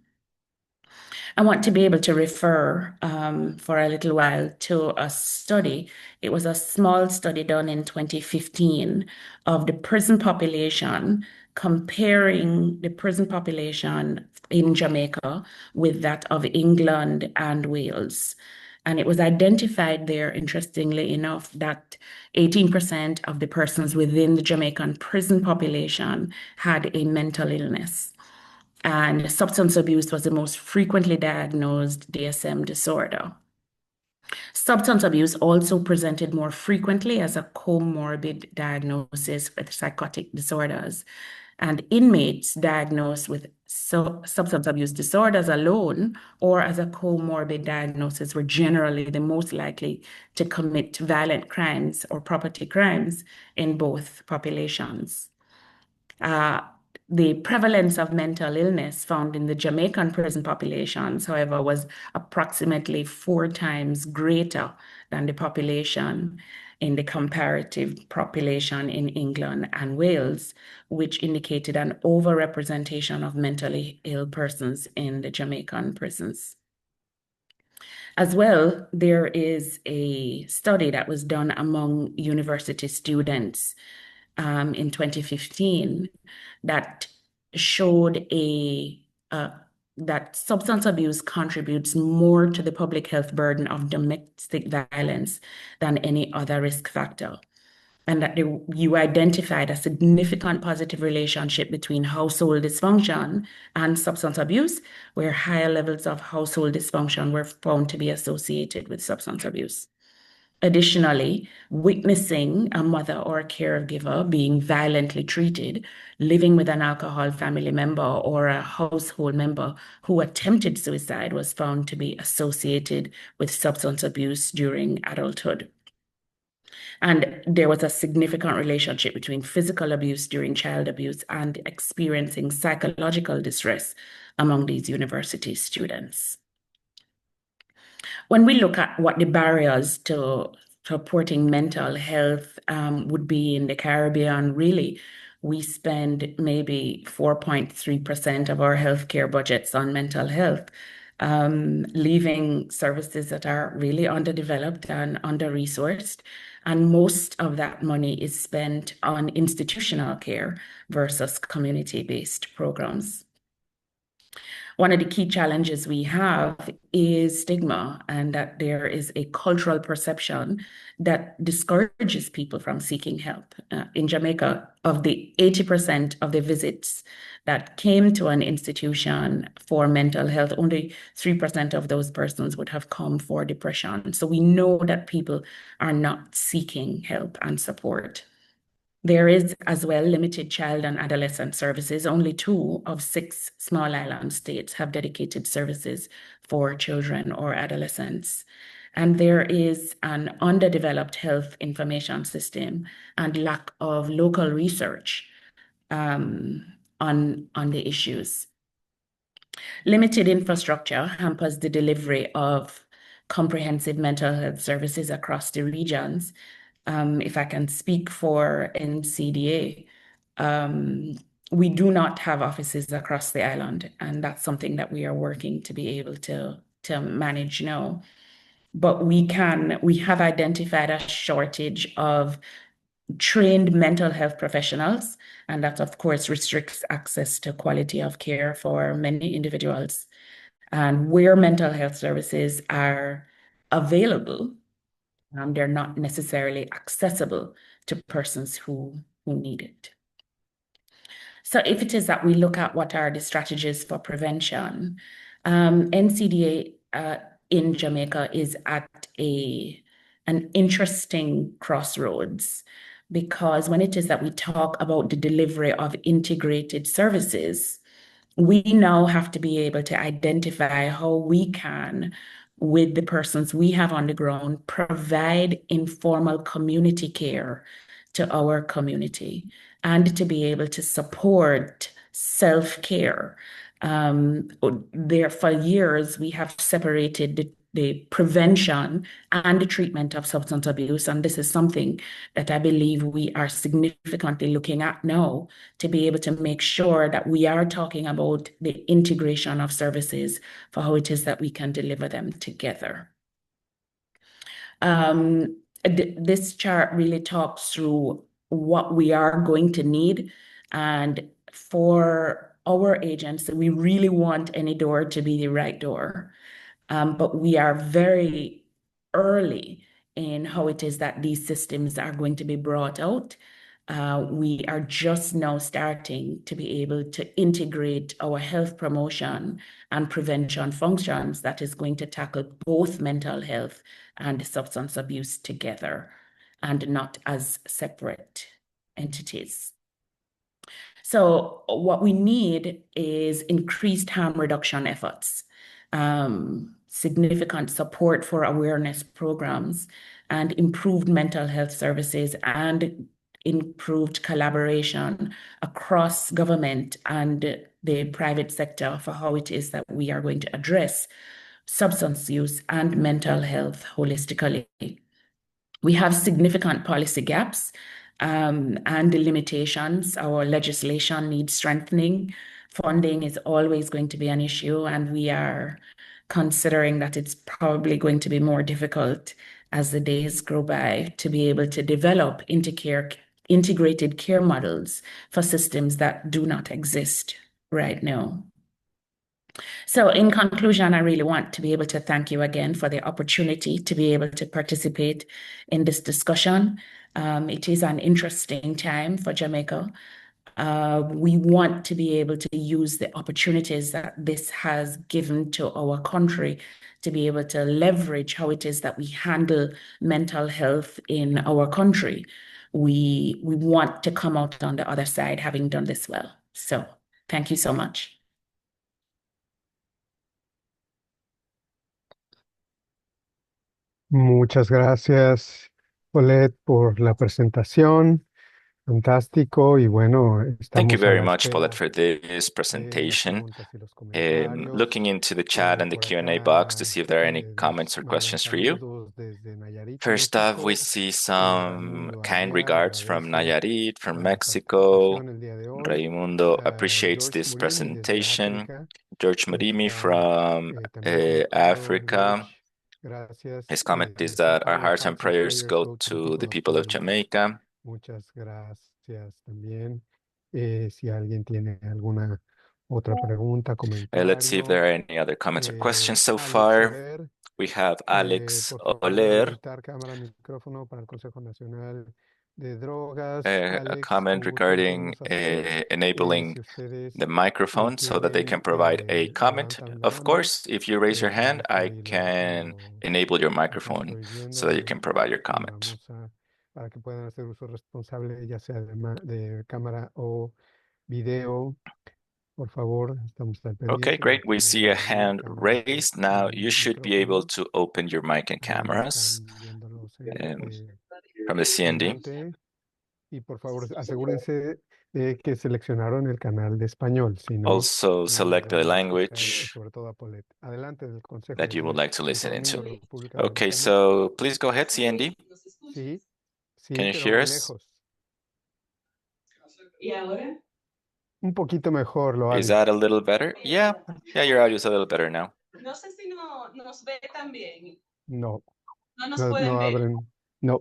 [SPEAKER 5] I want to be able to refer for a little while to a study. It was a small study done in 2015 of the prison population, comparing the prison population in Jamaica with that of England and Wales. And it was identified there, interestingly enough, that 18% of the persons within the Jamaican prison population had a mental illness. And substance abuse was the most frequently diagnosed DSM disorder. Substance abuse also presented more frequently as a comorbid diagnosis with psychotic disorders. And inmates diagnosed with substance abuse disorders alone or as a comorbid diagnosis were generally the most likely to commit violent crimes or property crimes in both populations. The prevalence of mental illness found in the Jamaican prison populations, however, was approximately 4 times greater than the population in the comparative population in England and Wales, which indicated an overrepresentation of mentally ill persons in the Jamaican prisons. As well, there is a study that was done among university students in 2015 that showed that substance abuse contributes more to the public health burden of domestic violence than any other risk factor. And that you identified a significant positive relationship between household dysfunction and substance abuse, where higher levels of household dysfunction were found to be associated with substance abuse. Additionally, witnessing a mother or a caregiver being violently treated, living with an alcohol family member or a household member who attempted suicide was found to be associated with substance abuse during adulthood. And there was a significant relationship between physical abuse during child abuse and experiencing psychological distress among these university students. When we look at what the barriers to supporting mental health would be in the Caribbean, really, we spend maybe 4.3% of our healthcare budgets on mental health, leaving services that are really underdeveloped and under-resourced. And most of that money is spent on institutional care versus community-based programs. One of the key challenges we have is stigma, and that there is a cultural perception that discourages people from seeking help. In Jamaica, of the 80% of the visits that came to an institution for mental health, only 3% of those persons would have come for depression. So we know that people are not seeking help and support. There is as well limited child and adolescent services. Only 2 of 6 small island states have dedicated services for children or adolescents. And there is an underdeveloped health information system and lack of local research on the issues. Limited infrastructure hampers the delivery of comprehensive mental health services across the regions. If I can speak for NCDA, we do not have offices across the island, and that's something that we are working to be able to manage now. But we have identified a shortage of trained mental health professionals, and that of course restricts access to quality of care for many individuals. And where mental health services are available, they're not necessarily accessible to persons who need it. So if it is that we look at what are the strategies for prevention, NCDA in Jamaica is at an interesting crossroads, because when it is that we talk about the delivery of integrated services, we now have to be able to identify how we can, with the persons we have on the ground, provide informal community care to our community and to be able to support self-care. There for years, we have separated the prevention and the treatment of substance abuse. And this is something that I believe we are significantly looking at now to be able to make sure that we are talking about the integration of services for how it is that we can deliver them together. This chart really talks through what we are going to need. And for our agents, we really want any door to be the right door. But we are very early in how it is that these systems are going to be brought out. We are just now starting to be able to integrate our health promotion and prevention functions that is going to tackle both mental health and substance abuse together and not as separate entities. So what we need is increased harm reduction efforts, significant support for awareness programs, and improved mental health services, and improved collaboration across government and the private sector for how it is that we are going to address substance use and mental health holistically. We have significant policy gaps and the limitations. Our legislation needs strengthening. Funding is always going to be an issue, and we are considering that it's probably going to be more difficult as the days go by to be able to develop integrated care models for systems that do not exist right now. So in conclusion, I really want to be able to thank you again for the opportunity to be able to participate in this discussion. It is an interesting time for Jamaica. We want to be able to use the opportunities that this has given to our country to be able to leverage how it is that we handle mental health in our country. We want to come out on the other side having done this well. So thank you so much.
[SPEAKER 2] Muchas gracias, Paulette, por la presentación. Fantástico. Y bueno,
[SPEAKER 1] Thank you
[SPEAKER 2] estamos a
[SPEAKER 1] very
[SPEAKER 2] la
[SPEAKER 1] much, Paulette,
[SPEAKER 2] espera
[SPEAKER 1] for this
[SPEAKER 2] de las
[SPEAKER 1] presentation.
[SPEAKER 2] preguntas y los comentarios.
[SPEAKER 1] Looking into the chat and the
[SPEAKER 2] Por
[SPEAKER 1] Q&A box to
[SPEAKER 2] acá,
[SPEAKER 1] see if there are any
[SPEAKER 2] nos
[SPEAKER 1] comments or
[SPEAKER 2] mandan
[SPEAKER 1] questions for you.
[SPEAKER 2] saludos desde Nayarit,
[SPEAKER 1] First off, we
[SPEAKER 2] México.
[SPEAKER 1] see some
[SPEAKER 2] Raimundo
[SPEAKER 1] kind
[SPEAKER 2] Arriaga
[SPEAKER 1] regards from
[SPEAKER 2] agradece
[SPEAKER 1] Nayarit, from
[SPEAKER 2] la
[SPEAKER 1] Mexico.
[SPEAKER 2] participación el día de hoy.
[SPEAKER 1] Raimundo appreciates
[SPEAKER 2] George
[SPEAKER 1] this
[SPEAKER 2] Murini desde
[SPEAKER 1] presentation.
[SPEAKER 2] África
[SPEAKER 1] George Murimi
[SPEAKER 2] está
[SPEAKER 1] from
[SPEAKER 2] también conectado.
[SPEAKER 1] Africa.
[SPEAKER 2] George, gracias.
[SPEAKER 1] His comment is that our hearts and prayers go to the people of Jamaica.
[SPEAKER 2] Muchas gracias también. Si alguien tiene alguna otra pregunta, comentario.
[SPEAKER 1] Let's see if there are any other comments or questions so
[SPEAKER 2] Alex
[SPEAKER 1] far.
[SPEAKER 2] Oler,
[SPEAKER 1] We have Alex
[SPEAKER 2] por favor,
[SPEAKER 1] Oler.
[SPEAKER 2] habilitar cámara, micrófono para el Consejo Nacional de Drogas.
[SPEAKER 1] A
[SPEAKER 2] Alex,
[SPEAKER 1] comment
[SPEAKER 2] con gusto
[SPEAKER 1] regarding
[SPEAKER 2] podemos hacer.
[SPEAKER 1] enabling
[SPEAKER 2] Si ustedes
[SPEAKER 1] the microphone so that they can provide a comment.
[SPEAKER 2] levantan la
[SPEAKER 1] Of
[SPEAKER 2] mano,
[SPEAKER 1] course, if you raise your hand, I
[SPEAKER 2] ahí
[SPEAKER 1] can
[SPEAKER 2] lo
[SPEAKER 1] enable your
[SPEAKER 2] acá
[SPEAKER 1] microphone
[SPEAKER 2] estoy viendo
[SPEAKER 1] so that you can provide your
[SPEAKER 2] y
[SPEAKER 1] comment.
[SPEAKER 2] vamos a para que puedan hacer uso responsable, ya sea de cámara o video. Por favor, estamos al
[SPEAKER 1] Okay,
[SPEAKER 2] pendiente.
[SPEAKER 1] great. We see a
[SPEAKER 2] Abrir la
[SPEAKER 1] hand
[SPEAKER 2] cámara
[SPEAKER 1] raised. Now
[SPEAKER 2] y
[SPEAKER 1] you should be able
[SPEAKER 2] micrófono.
[SPEAKER 1] to open your mic and
[SPEAKER 2] Ahí
[SPEAKER 1] cameras
[SPEAKER 2] están viéndolos
[SPEAKER 1] from the CND.
[SPEAKER 2] adelante. Y por favor, asegúrense de que seleccionaron el canal de español, si no,
[SPEAKER 1] Also
[SPEAKER 2] no
[SPEAKER 1] select the
[SPEAKER 2] logramos escuchar,
[SPEAKER 1] language
[SPEAKER 2] sobre todo a Paulette. Adelante del Consejo
[SPEAKER 1] that you would
[SPEAKER 2] de
[SPEAKER 1] like to listen
[SPEAKER 2] Santo
[SPEAKER 1] into.
[SPEAKER 2] Domingo, República
[SPEAKER 1] Okay,
[SPEAKER 2] Dominicana.
[SPEAKER 1] so please go ahead, CND.
[SPEAKER 2] Sí, sí,
[SPEAKER 1] Can you
[SPEAKER 2] pero
[SPEAKER 1] hear
[SPEAKER 2] muy
[SPEAKER 1] us?
[SPEAKER 2] lejos.
[SPEAKER 7] ¿Y ahora?
[SPEAKER 2] Un poquito mejor lo
[SPEAKER 1] Is
[SPEAKER 2] audio.
[SPEAKER 1] that a little better? Yeah, your audio is a little better now.
[SPEAKER 7] No sé si nos ve también.
[SPEAKER 2] No,
[SPEAKER 7] No nos
[SPEAKER 2] no,
[SPEAKER 7] pueden
[SPEAKER 2] no
[SPEAKER 7] ver.
[SPEAKER 2] abren. No,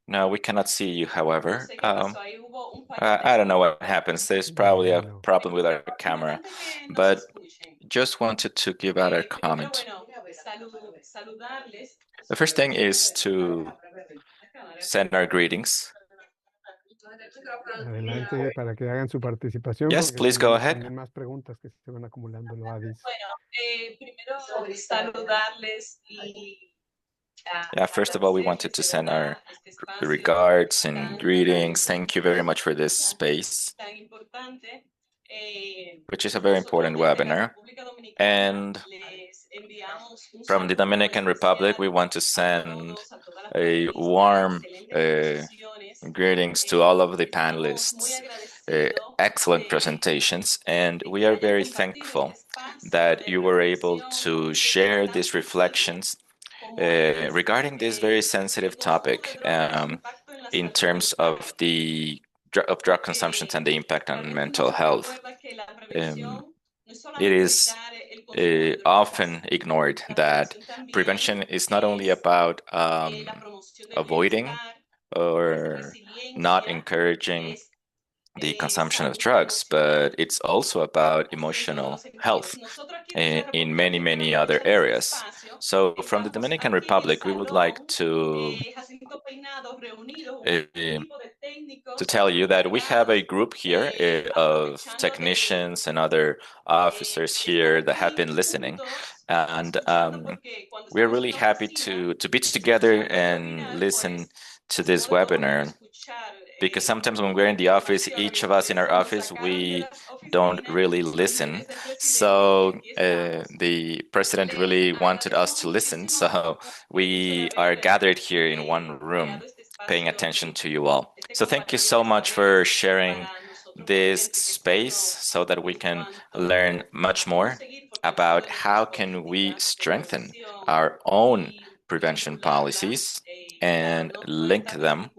[SPEAKER 1] No, we cannot see you,
[SPEAKER 7] No
[SPEAKER 1] however.
[SPEAKER 7] sé qué pasó. Ahí hubo un
[SPEAKER 1] I don't know what happens. There's probably a
[SPEAKER 2] Bueno.
[SPEAKER 1] problem with our camera,
[SPEAKER 7] Importante que nos
[SPEAKER 1] but
[SPEAKER 7] escuchen.
[SPEAKER 1] just wanted to give out a
[SPEAKER 7] Primero,
[SPEAKER 1] comment.
[SPEAKER 7] bueno, saludarles.
[SPEAKER 1] The first thing is to send our greetings.
[SPEAKER 2] Adelante para que hagan su participación.
[SPEAKER 1] Yes,
[SPEAKER 2] porque
[SPEAKER 1] please go
[SPEAKER 2] tenemos
[SPEAKER 1] ahead.
[SPEAKER 2] también más preguntas que se van acumulando en los ADIS.
[SPEAKER 7] Bueno, primero saludarles y
[SPEAKER 1] Yeah, first of all, we wanted to send our regards and greetings. Thank you very much for this space,
[SPEAKER 7] tan importante.
[SPEAKER 1] which is a very important webinar. And from the Dominican Republic, we want to send a warm greetings to all of the panelists. Excellent presentations, and we are very thankful that you were able to share these reflections regarding this very sensitive topic in terms of drug consumption and the impact on mental health. It is often ignored that prevention is not only about avoiding or not encouraging the consumption of drugs, but it's also about emotional health in many, many other areas. So from the Dominican Republic, we would like to tell you that we have a group here of technicians and other officers here that have been listening. And we're really happy to be together and listen to this webinar, because sometimes when we're in the office, each of us in our office, we don't really listen. So the president really wanted us to listen. So we are gathered here in one room, paying attention to you all. So thank you so much for sharing this space so that we can learn much more about how can we strengthen our own prevention policies and link them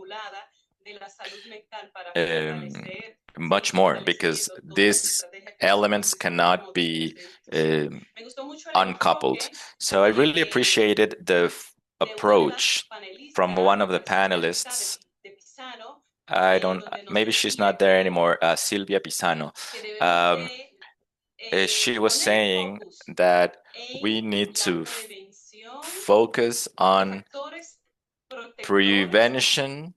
[SPEAKER 1] much more, because these elements cannot be uncoupled. So I really appreciated the approach from one of the panelists. Maybe she's not there anymore, Silvia Pisano. She was saying that we need to focus on prevention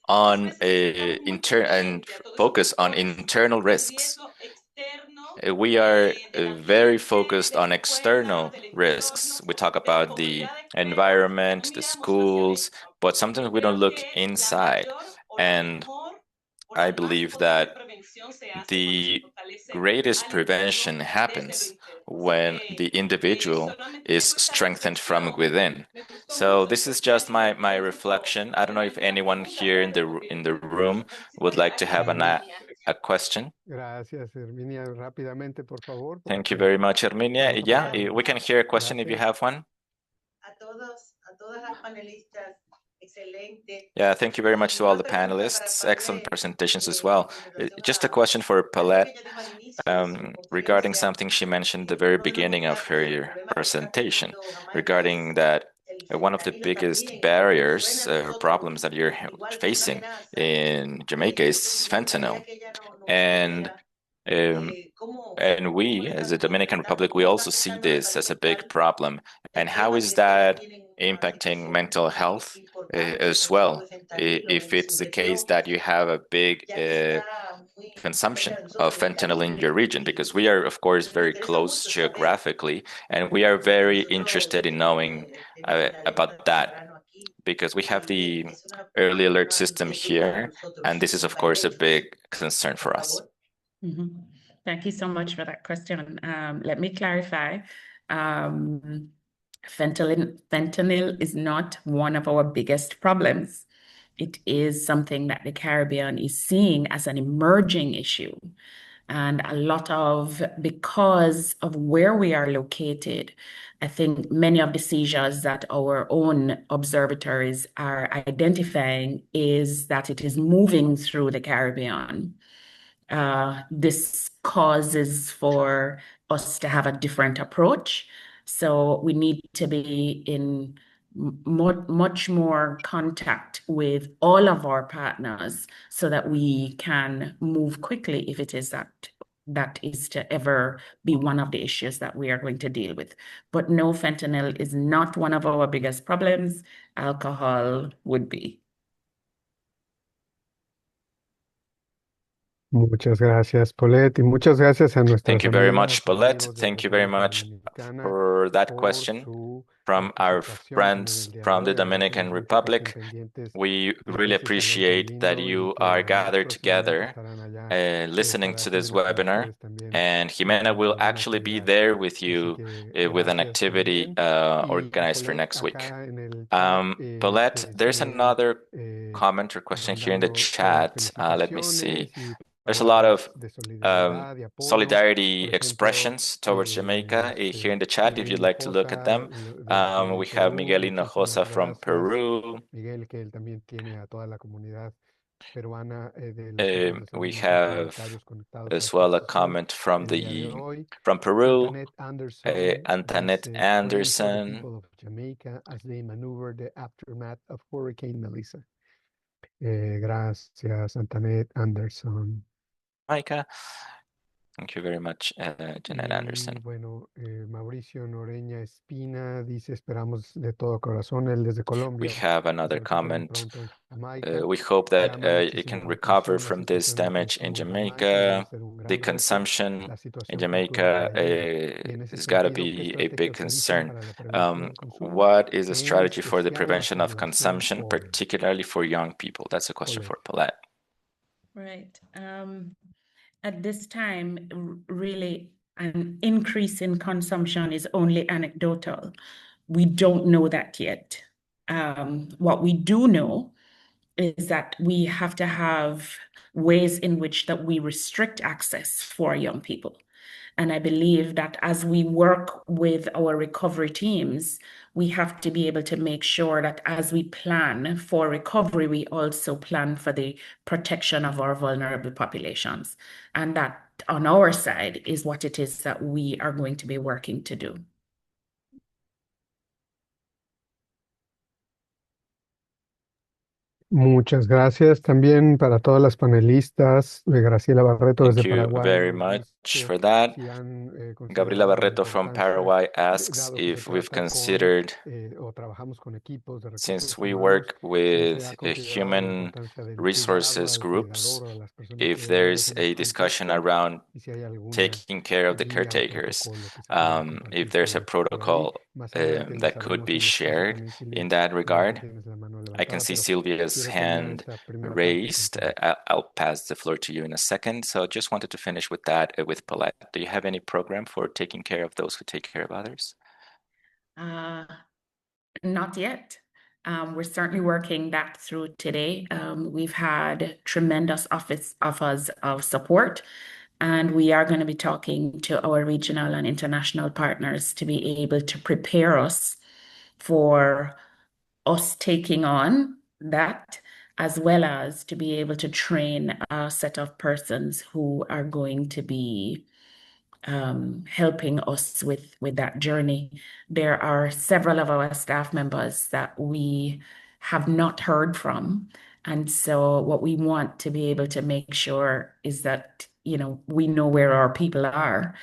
[SPEAKER 1] and focus on internal risks. We are very focused on external risks. We talk about the environment, the schools, but sometimes we don't look inside. And I believe that the greatest prevention happens when the individual is strengthened from within. So this is just my reflection. I don't know if anyone here in the room would like to have a question.
[SPEAKER 2] Gracias, Herminia. Rápidamente, por favor.
[SPEAKER 1] Thank you very much, Herminia. Yeah, we can hear a question if you have one. Yeah, thank you very much to all the panelists. Excellent presentations as well. Just a question for Paulette regarding something she mentioned at the very beginning of her presentation, regarding that one of the biggest barriers or problems that you're facing in Jamaica is fentanyl. And we, as the Dominican Republic, we also see this as a big problem. And how is that impacting mental health as well, if it's the case that you have a big consumption of fentanyl in your region? Because we are, of course, very close geographically, and we are very interested in knowing about that. because we have the early alert system here, and this is, of course, a big concern for us.
[SPEAKER 5] Thank you so much for that question. Let me clarify. Fentanyl is not one of our biggest problems. It is something that the Caribbean is seeing as an emerging issue. And because of where we are located, I think many of the seizures that our own observatories are identifying is that it is moving through the Caribbean. This causes for us to have a different approach. So we need to be in much more contact with all of our partners so that we can move quickly if it is that is to ever be one of the issues that we are going to deal with. But no, fentanyl is not one of our biggest problems. Alcohol would be.
[SPEAKER 2] Muchas gracias, Paulette, y muchas gracias a nuestras
[SPEAKER 1] Thank you very
[SPEAKER 2] amigas,
[SPEAKER 1] much, Paulette.
[SPEAKER 2] amigos de
[SPEAKER 1] Thank you very
[SPEAKER 2] República
[SPEAKER 1] much
[SPEAKER 2] Dominicana
[SPEAKER 1] for that
[SPEAKER 2] por
[SPEAKER 1] question
[SPEAKER 2] su
[SPEAKER 1] from our
[SPEAKER 2] participación
[SPEAKER 1] friends
[SPEAKER 2] también el día de
[SPEAKER 1] from the
[SPEAKER 2] hoy. A ver si
[SPEAKER 1] Dominican
[SPEAKER 2] nos dicen que estén
[SPEAKER 1] Republic.
[SPEAKER 2] pendientes
[SPEAKER 1] We
[SPEAKER 2] de
[SPEAKER 1] really
[SPEAKER 2] este salón tan
[SPEAKER 1] appreciate that
[SPEAKER 2] lindo y
[SPEAKER 1] you
[SPEAKER 2] que
[SPEAKER 1] are gathered
[SPEAKER 2] próximamente
[SPEAKER 1] together
[SPEAKER 2] estarán allá
[SPEAKER 1] listening
[SPEAKER 2] para
[SPEAKER 1] to this
[SPEAKER 2] Jimena con
[SPEAKER 1] webinar.
[SPEAKER 2] ustedes también
[SPEAKER 1] And Jimena
[SPEAKER 2] en
[SPEAKER 1] will
[SPEAKER 2] alguna
[SPEAKER 1] actually be
[SPEAKER 2] actividad.
[SPEAKER 1] there with
[SPEAKER 2] Así
[SPEAKER 1] you
[SPEAKER 2] que
[SPEAKER 1] with an
[SPEAKER 2] gracias
[SPEAKER 1] activity
[SPEAKER 2] también. Y
[SPEAKER 1] organized for
[SPEAKER 2] Paulette,
[SPEAKER 1] next week.
[SPEAKER 2] acá en el chat
[SPEAKER 1] Paulette,
[SPEAKER 2] te
[SPEAKER 1] there's
[SPEAKER 2] siguen
[SPEAKER 1] another comment or question here in the
[SPEAKER 2] mandando
[SPEAKER 1] chat. Let me see.
[SPEAKER 2] felicitaciones y
[SPEAKER 1] There's a lot of
[SPEAKER 2] palabras de solidaridad y apoyo.
[SPEAKER 1] solidarity
[SPEAKER 2] Por ejemplo,
[SPEAKER 1] expressions towards Jamaica here in the chat, if you'd like to look at them. We have Miguel Hinojosa from Peru.
[SPEAKER 2] Miguel, que él también tiene a toda la comunidad peruana de los centros de salud
[SPEAKER 1] We
[SPEAKER 2] y
[SPEAKER 1] have
[SPEAKER 2] comunitarios conectados a
[SPEAKER 1] as
[SPEAKER 2] esta
[SPEAKER 1] well a
[SPEAKER 2] sesión
[SPEAKER 1] comment from
[SPEAKER 2] el día de hoy.
[SPEAKER 1] Peru,
[SPEAKER 2] Antoinette
[SPEAKER 1] Antoinette
[SPEAKER 2] Anderson dice, praying for the
[SPEAKER 1] Anderson.
[SPEAKER 2] people of Jamaica as they maneuver the aftermath of Hurricane Melissa. Gracias, Antoinette Anderson.
[SPEAKER 1] Jamaica. Thank you very much, Janet Anderson.
[SPEAKER 2] Bueno, Mauricio Noreña Espina dice, esperamos de todo corazón, él desde Colombia.
[SPEAKER 1] We have another
[SPEAKER 2] se recupere
[SPEAKER 1] comment.
[SPEAKER 2] pronto en Jamaica.
[SPEAKER 1] We hope that
[SPEAKER 2] Llama
[SPEAKER 1] it can
[SPEAKER 2] muchísimo la
[SPEAKER 1] recover
[SPEAKER 2] atención la
[SPEAKER 1] from this
[SPEAKER 2] situación de
[SPEAKER 1] damage in
[SPEAKER 2] consumo en Jamaica, debe
[SPEAKER 1] Jamaica.
[SPEAKER 2] ser un gran
[SPEAKER 1] The
[SPEAKER 2] reto
[SPEAKER 1] consumption
[SPEAKER 2] la
[SPEAKER 1] in
[SPEAKER 2] situación
[SPEAKER 1] Jamaica
[SPEAKER 2] cultural de ahí. Y en ese
[SPEAKER 1] has got to
[SPEAKER 2] sentido, ¿qué
[SPEAKER 1] be a big
[SPEAKER 2] estrategias utilizan
[SPEAKER 1] concern.
[SPEAKER 2] para la prevención del consumo?
[SPEAKER 1] What is the
[SPEAKER 2] En
[SPEAKER 1] strategy for the
[SPEAKER 2] especial la
[SPEAKER 1] prevention of
[SPEAKER 2] población
[SPEAKER 1] consumption,
[SPEAKER 2] joven.
[SPEAKER 1] particularly for young people? That's a question for Paulette.
[SPEAKER 5] Right. At this time, really, an increase in consumption is only anecdotal. We don't know that yet. What we do know is that we have to have ways in which that we restrict access for young people. And I believe that as we work with our recovery teams, we have to be able to make sure that as we plan for recovery, we also plan for the protection of our vulnerable populations. And that on our side is what it is that we are going to be working to do.
[SPEAKER 2] Muchas gracias también para todas las panelistas. Graciela Barreto
[SPEAKER 1] Thank
[SPEAKER 2] desde
[SPEAKER 1] you
[SPEAKER 2] Paraguay
[SPEAKER 1] very
[SPEAKER 2] nos
[SPEAKER 1] much
[SPEAKER 2] dice
[SPEAKER 1] for that.
[SPEAKER 2] si han
[SPEAKER 1] Gabriela
[SPEAKER 2] considerado la
[SPEAKER 1] Barreto from
[SPEAKER 2] importancia
[SPEAKER 1] Paraguay asks
[SPEAKER 2] dado que se
[SPEAKER 1] if we've
[SPEAKER 2] trata
[SPEAKER 1] considered,
[SPEAKER 2] o trabajamos con equipos de
[SPEAKER 1] since
[SPEAKER 2] recursos
[SPEAKER 1] we
[SPEAKER 2] humanos,
[SPEAKER 1] work
[SPEAKER 2] si se
[SPEAKER 1] with
[SPEAKER 2] ha
[SPEAKER 1] a
[SPEAKER 2] considerado la
[SPEAKER 1] human
[SPEAKER 2] importancia del cuidado
[SPEAKER 1] resources
[SPEAKER 2] al
[SPEAKER 1] groups,
[SPEAKER 2] cuidador o a las personas
[SPEAKER 1] if
[SPEAKER 2] cuidadoras
[SPEAKER 1] there's
[SPEAKER 2] en
[SPEAKER 1] a
[SPEAKER 2] este
[SPEAKER 1] discussion
[SPEAKER 2] contexto
[SPEAKER 1] around
[SPEAKER 2] y si hay alguna
[SPEAKER 1] taking care of the
[SPEAKER 2] guía o
[SPEAKER 1] caretakers,
[SPEAKER 2] protocolo que se pueda compartir
[SPEAKER 1] if there's a
[SPEAKER 2] por ahí.
[SPEAKER 1] protocol
[SPEAKER 2] Más adelante les
[SPEAKER 1] that could
[SPEAKER 2] haremos
[SPEAKER 1] be
[SPEAKER 2] un espacio
[SPEAKER 1] shared
[SPEAKER 2] también, Silvia.
[SPEAKER 1] in that
[SPEAKER 2] Veo que
[SPEAKER 1] regard.
[SPEAKER 2] tienes la mano
[SPEAKER 1] I can
[SPEAKER 2] levantada,
[SPEAKER 1] see
[SPEAKER 2] pero
[SPEAKER 1] Silvia's
[SPEAKER 2] quiero terminar
[SPEAKER 1] hand
[SPEAKER 2] esta primera parte
[SPEAKER 1] raised.
[SPEAKER 2] contigo.
[SPEAKER 1] I'll pass the floor to you in a second. So just wanted to finish with that with Paulette. Do you have any program for taking care of those who take care of others?
[SPEAKER 5] Not yet. We're certainly working that through today. We've had tremendous offers of support, and we are going to be talking to our regional and international partners to be able to prepare us for us taking on that, as well as to be able to train a set of persons who are going to be helping us with that journey. There are several of our staff members that we have not heard from. And so what we want to be able to make sure is that, we know where our people are,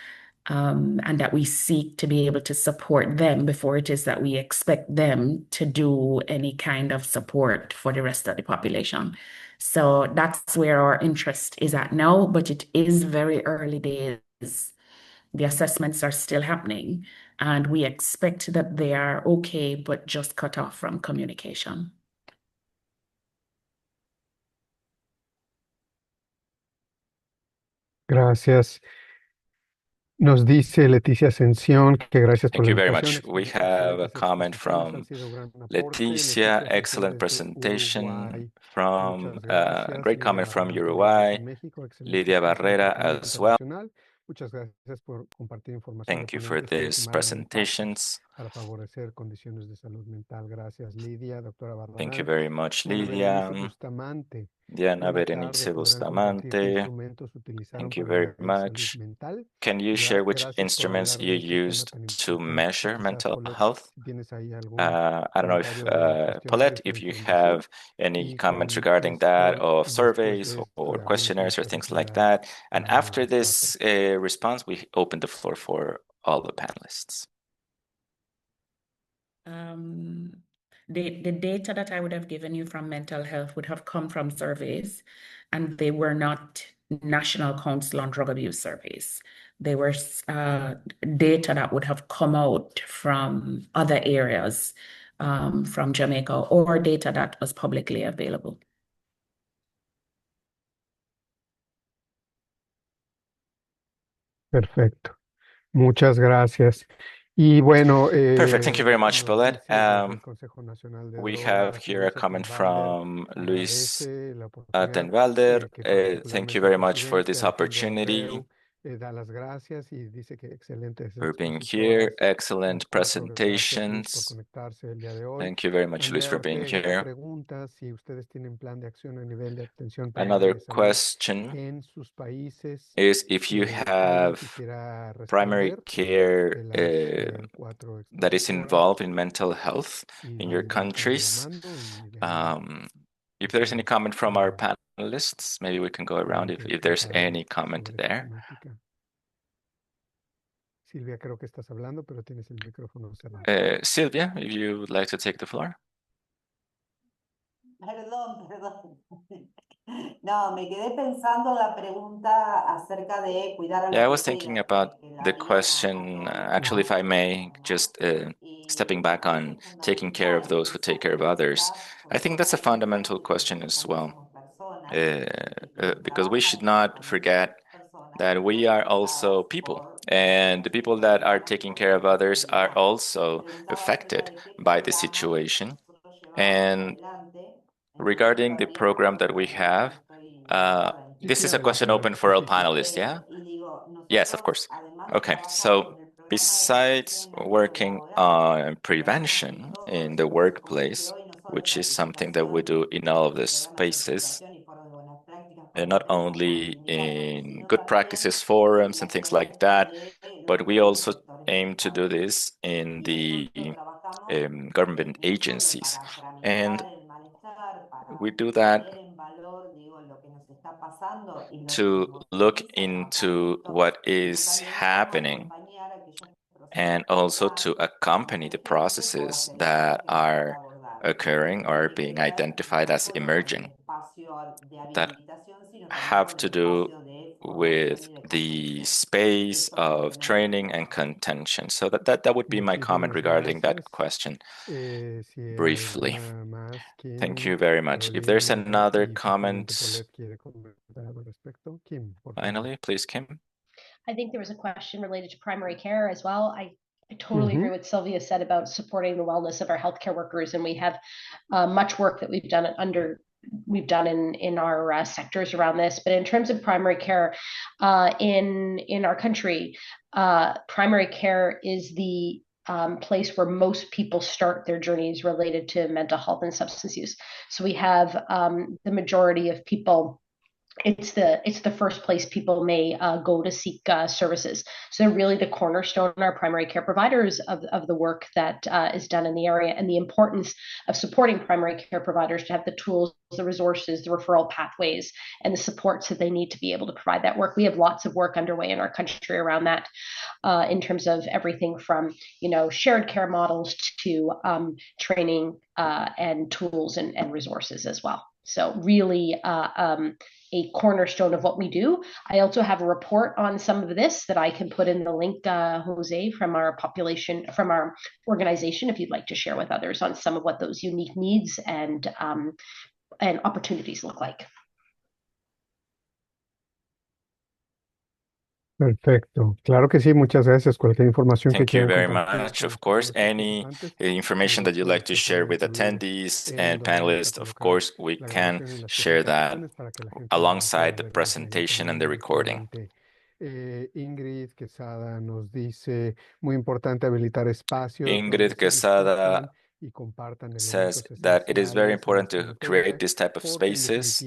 [SPEAKER 5] and that we seek to be able to support them before it is that we expect them to do any kind of support for the rest of the population. So that's where our interest is at now, but it is very early days. The assessments are still happening, and we expect that they are okay, but just cut off from communication.
[SPEAKER 2] Gracias. Nos dice Leticia Ascensión que gracias por
[SPEAKER 1] Thank
[SPEAKER 2] la
[SPEAKER 1] you very
[SPEAKER 2] invitación.
[SPEAKER 1] much. We
[SPEAKER 2] Excelentes
[SPEAKER 1] have a
[SPEAKER 2] Leticia,
[SPEAKER 1] comment
[SPEAKER 2] exposiciones,
[SPEAKER 1] from
[SPEAKER 2] han sido gran aporte.
[SPEAKER 1] Leticia,
[SPEAKER 2] Ascensión
[SPEAKER 1] excellent
[SPEAKER 2] desde
[SPEAKER 1] presentation.
[SPEAKER 2] Uruguay.
[SPEAKER 1] From
[SPEAKER 2] Muchas gracias.
[SPEAKER 1] great
[SPEAKER 2] Lidia
[SPEAKER 1] comment from
[SPEAKER 2] Barrera
[SPEAKER 1] Uruguay.
[SPEAKER 2] desde México. Excelente
[SPEAKER 1] Lidia
[SPEAKER 2] exposición
[SPEAKER 1] Barrera
[SPEAKER 2] para
[SPEAKER 1] as well.
[SPEAKER 2] internacional. Muchas gracias por compartir información
[SPEAKER 1] Thank
[SPEAKER 2] de
[SPEAKER 1] you for
[SPEAKER 2] ponentes que
[SPEAKER 1] these
[SPEAKER 2] tomaron el impacto
[SPEAKER 1] presentations.
[SPEAKER 2] para favorecer condiciones de salud mental. Gracias, Lidia, doctora
[SPEAKER 1] Thank you
[SPEAKER 2] Barrera.
[SPEAKER 1] very much,
[SPEAKER 2] Diana Berenice
[SPEAKER 1] Lidia.
[SPEAKER 2] Bustamante.
[SPEAKER 1] Diana
[SPEAKER 2] Buena tarde,
[SPEAKER 1] Berenice
[SPEAKER 2] podrán compartir qué
[SPEAKER 1] Bustamante.
[SPEAKER 2] instrumentos utilizaron
[SPEAKER 1] Thank you
[SPEAKER 2] para
[SPEAKER 1] very
[SPEAKER 2] medir salud
[SPEAKER 1] much.
[SPEAKER 2] mental.
[SPEAKER 1] Can you share which
[SPEAKER 2] Gracias por
[SPEAKER 1] instruments
[SPEAKER 2] hablar
[SPEAKER 1] you
[SPEAKER 2] de este tema
[SPEAKER 1] used
[SPEAKER 2] tan
[SPEAKER 1] to
[SPEAKER 2] importante.
[SPEAKER 1] measure
[SPEAKER 2] Quizás,
[SPEAKER 1] mental
[SPEAKER 2] Paulette,
[SPEAKER 1] health?
[SPEAKER 2] si tienes ahí algún
[SPEAKER 1] I don't know if
[SPEAKER 2] comentario de cuestionarios
[SPEAKER 1] Paulette,
[SPEAKER 2] o
[SPEAKER 1] if you
[SPEAKER 2] información.
[SPEAKER 1] have any
[SPEAKER 2] Y
[SPEAKER 1] comments
[SPEAKER 2] con
[SPEAKER 1] regarding that,
[SPEAKER 2] esto,
[SPEAKER 1] of
[SPEAKER 2] después
[SPEAKER 1] surveys
[SPEAKER 2] de esto,
[SPEAKER 1] or
[SPEAKER 2] abrimos
[SPEAKER 1] questionnaires or
[SPEAKER 2] nuestra
[SPEAKER 1] things like
[SPEAKER 2] seccional
[SPEAKER 1] that. And
[SPEAKER 2] para
[SPEAKER 1] after
[SPEAKER 2] los
[SPEAKER 1] this
[SPEAKER 2] cuatro.
[SPEAKER 1] response, we open the floor for all the panelists.
[SPEAKER 5] The data that I would have given you from mental health would have come from surveys, and they were not National Council on Drug Abuse surveys. They were data that would have come out from other areas, from Jamaica, or data that was publicly available.
[SPEAKER 2] Perfecto. Muchas gracias. Y bueno,
[SPEAKER 1] Perfect. Thank you very much,
[SPEAKER 2] nos
[SPEAKER 1] Paulette.
[SPEAKER 2] dice desde el Consejo Nacional de
[SPEAKER 1] We have
[SPEAKER 2] Drogas,
[SPEAKER 1] here a
[SPEAKER 2] Luis
[SPEAKER 1] comment
[SPEAKER 2] Ettenbalder,
[SPEAKER 1] from Luis
[SPEAKER 2] agradece la oportunidad
[SPEAKER 1] Tenvalder.
[SPEAKER 2] que
[SPEAKER 1] Thank you
[SPEAKER 2] particularmente
[SPEAKER 1] very much for this
[SPEAKER 2] Presidencia Alejandro
[SPEAKER 1] opportunity
[SPEAKER 2] Abreu da las gracias y dice que excelentes
[SPEAKER 1] for being here.
[SPEAKER 2] expositoras.
[SPEAKER 1] Excellent
[SPEAKER 2] Las cuatro, gracias Luis por
[SPEAKER 1] presentations.
[SPEAKER 2] conectarse el día de hoy.
[SPEAKER 1] Thank you very much, Luis,
[SPEAKER 2] Andrea
[SPEAKER 1] for being
[SPEAKER 2] Ortega
[SPEAKER 1] here.
[SPEAKER 2] pregunta si ustedes tienen plan de acción a nivel de atención
[SPEAKER 1] Another
[SPEAKER 2] primaria de salud
[SPEAKER 1] question
[SPEAKER 2] en sus países.
[SPEAKER 1] is if you
[SPEAKER 2] Alguien
[SPEAKER 1] have
[SPEAKER 2] quisiera
[SPEAKER 1] primary
[SPEAKER 2] responder
[SPEAKER 1] care
[SPEAKER 2] de las cuatro
[SPEAKER 1] that is
[SPEAKER 2] expositoras
[SPEAKER 1] involved in mental health
[SPEAKER 2] y
[SPEAKER 1] in your
[SPEAKER 2] van levantando la
[SPEAKER 1] countries.
[SPEAKER 2] mano y déjenme
[SPEAKER 1] If there's any comment from our
[SPEAKER 2] para
[SPEAKER 1] panelists, maybe we can go around if
[SPEAKER 2] siguiente
[SPEAKER 1] there's
[SPEAKER 2] comparado
[SPEAKER 1] any comment
[SPEAKER 2] sobre esta
[SPEAKER 1] there.
[SPEAKER 2] temática. Silvia, creo que estás hablando, pero tienes el micrófono cerrado.
[SPEAKER 1] Silvia, if you would like to take the floor.
[SPEAKER 8] Perdón. No, me quedé pensando en la pregunta acerca de cuidar al
[SPEAKER 1] Yeah, I was
[SPEAKER 8] objeto y
[SPEAKER 1] thinking about the question, actually, if I may, just stepping back on taking care of those who take care of others. I think that's a fundamental question as well, because we should not forget that we are also people, and the people that are taking care of others are also affected by the situation. And regarding the program that we have, this is a question open for all panelists, yeah? Yes, of course. Okay, so besides working on prevention in the workplace, which is something that we do in all of the spaces, and not only in good practices forums and things like that, but we also aim to do this in the government agencies. And we do that to look into what is happening and also to accompany the processes that are occurring or being identified as emerging that have to do with the space of training and contention. So that would be my comment regarding that question briefly. Thank you very much. If there's another comment, finally, please, Kim.
[SPEAKER 4] I think there was a question related to primary care as well. I totally agree with Silvia said about supporting the wellness of our healthcare workers, and we have much work that we've done in our sectors around this. But in terms of primary care in our country, primary care is the place where most people start their journeys related to mental health and substance use. So we have the majority of people. It's the first place people may go to seek services. So they're really the cornerstone, our primary care providers of the work that is done in the area, and the importance of supporting primary care providers to have the tools, the resources, the referral pathways, and the supports that they need to be able to provide that work. We have lots of work underway in our country around that, in terms of everything from shared care models to training and tools and resources as well. So really a cornerstone of what we do. I also have a report on some of this that I can put in the link, Jose, from our organization, if you'd like to share with others on some of what those unique needs and opportunities look like.
[SPEAKER 2] Perfecto. Claro que sí, muchas gracias. Cualquier información que
[SPEAKER 1] Thank you
[SPEAKER 2] quieran
[SPEAKER 1] very
[SPEAKER 2] compartir
[SPEAKER 1] much.
[SPEAKER 2] con
[SPEAKER 1] Of course,
[SPEAKER 2] nuestros
[SPEAKER 1] any
[SPEAKER 2] participantes,
[SPEAKER 1] information that you'd like to share with attendees and panelists, of course, we can share that alongside the presentation and the recording.
[SPEAKER 2] Ingrid Quesada nos dice, muy importante habilitar espacios
[SPEAKER 1] Ingrid Quesada says that it is very important to create this type of spaces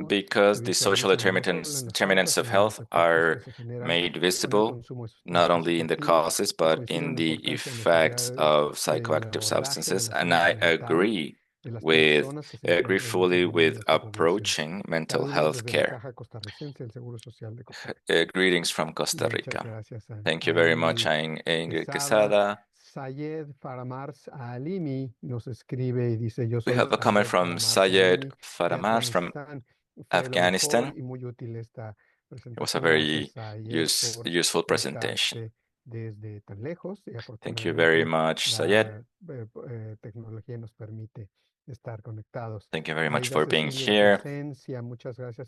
[SPEAKER 1] because the social determinants of health are made visible not only in the causes but in the effects of psychoactive substances. And I agree fully with approaching mental health care. Greetings from Costa Rica. Thank you very much, Ingrid Quesada.
[SPEAKER 2] Sayed Faramars Alimi nos escribe y dice, yo soy
[SPEAKER 1] We have a comment from Sayed Faramars from Afghanistan. It was a very useful presentation. Thank you very much, Sayed. Thank you very much for being here.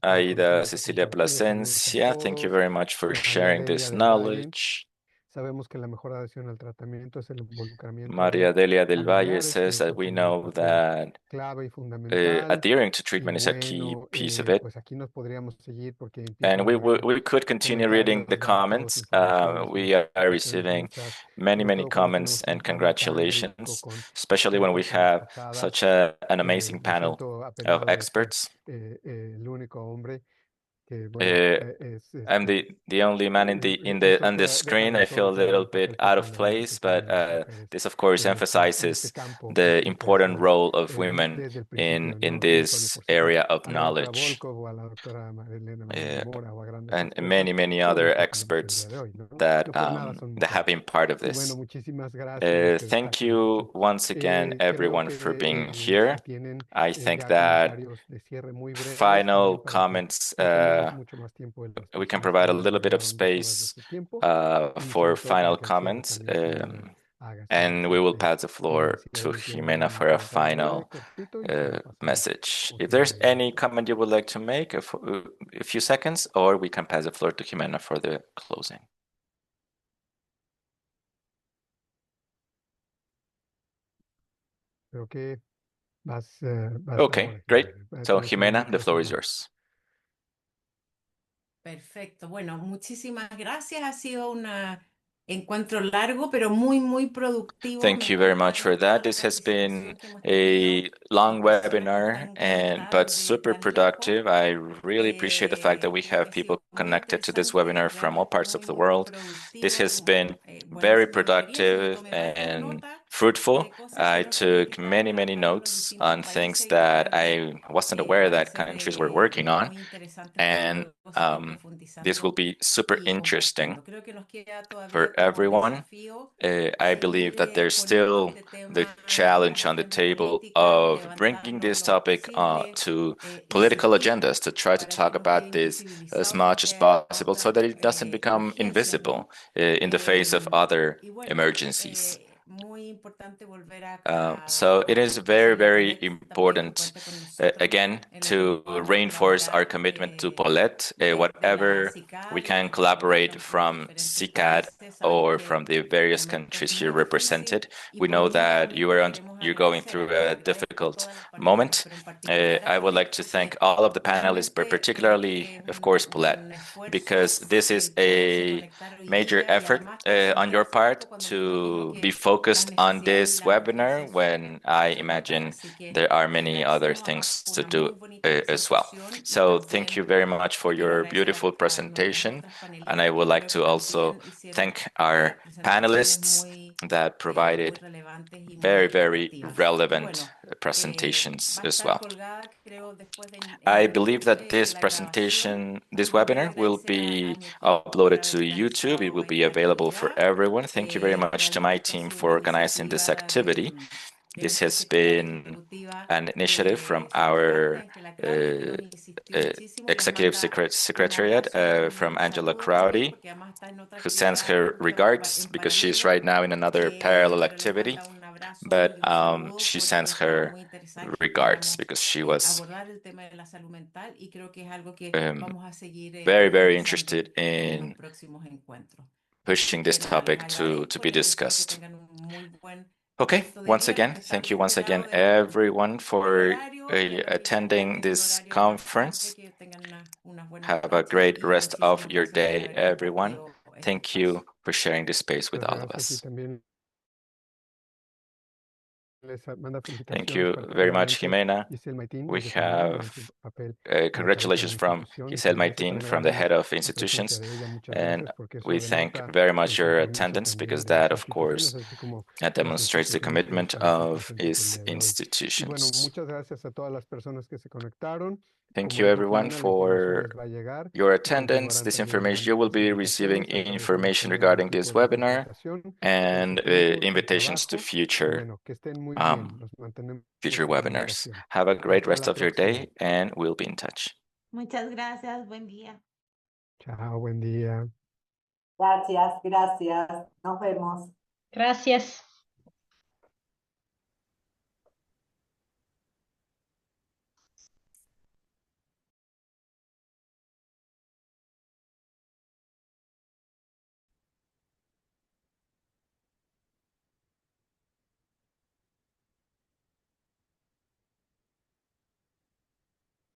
[SPEAKER 1] Aida Cecilia Plasencia, thank you very much for sharing this knowledge. Maria Delia del Valle says that we know that adhering to treatment is a key piece of it. And we could continue reading the comments. We are receiving many comments and congratulations, especially when we have such an amazing panel of experts. I'm the only man on the screen. I feel a little bit out of place, but this of course emphasizes the important role of women in this area of knowledge, and many other experts that have been part of this. Thank you once again, everyone, for being here. I think that final comments, we can provide a little bit of space for final comments, and we will pass the floor to Jimena for a final message. If there's any comment you would like to make, a few seconds, or we can pass the floor to Jimena for the closing. Okay, great. So, Jimena, the floor is yours.
[SPEAKER 9] Perfecto. Bueno, muchísimas gracias. Ha sido un encuentro largo, pero muy productivo.
[SPEAKER 1] Thank you very much for that. This has been a long webinar, but super productive. I really appreciate the fact that we have people connected to this webinar from all parts of the world. This has been very productive and fruitful. I took many notes on things that I wasn't aware that countries were working on, and this will be super interesting for everyone. I believe that there's still the challenge on the table of bringing this topic to political agendas, to try to talk about this as much as possible so that it doesn't become invisible in the face of other emergencies. So it is very important, again, to reinforce our commitment to Paulette. Whatever we can collaborate from CICAD or from the various countries here represented. We know that you're going through a difficult moment. I would like to thank all of the panelists, but particularly, of course, Paulette, because this is a major effort on your part to be focused on this webinar when I imagine there are many other things to do as well. So thank you very much for your beautiful presentation. And I would like to also thank our panelists that provided very relevant presentations as well. I believe that this webinar will be uploaded to YouTube. It will be available for everyone. Thank you very much to my team for organizing this activity. This has been an initiative from our Executive Secretariat from Angela Crowdy, who sends her regards because she's right now in another parallel activity, but she sends her regards because she was very, very interested in pushing this topic to be discussed. Okay, once again, thank you once again, everyone, for attending this conference. Have a great rest of your day, everyone. Thank you for sharing this space with all of us. Thank you very much, Jimena. We have congratulations from Giselle Maitin, from the head of institutions, and we thank very much your attendance because that, of course, demonstrates the commitment of his institutions. Thank you, everyone, for your attendance. This information, you will be receiving information regarding this webinar and invitations to future webinars. Have a great rest of your day, and we'll be in touch.
[SPEAKER 3] Muchas gracias, buen día.
[SPEAKER 2] Chao, buen día.
[SPEAKER 8] Gracias, gracias. Nos vemos.
[SPEAKER 4] Gracias.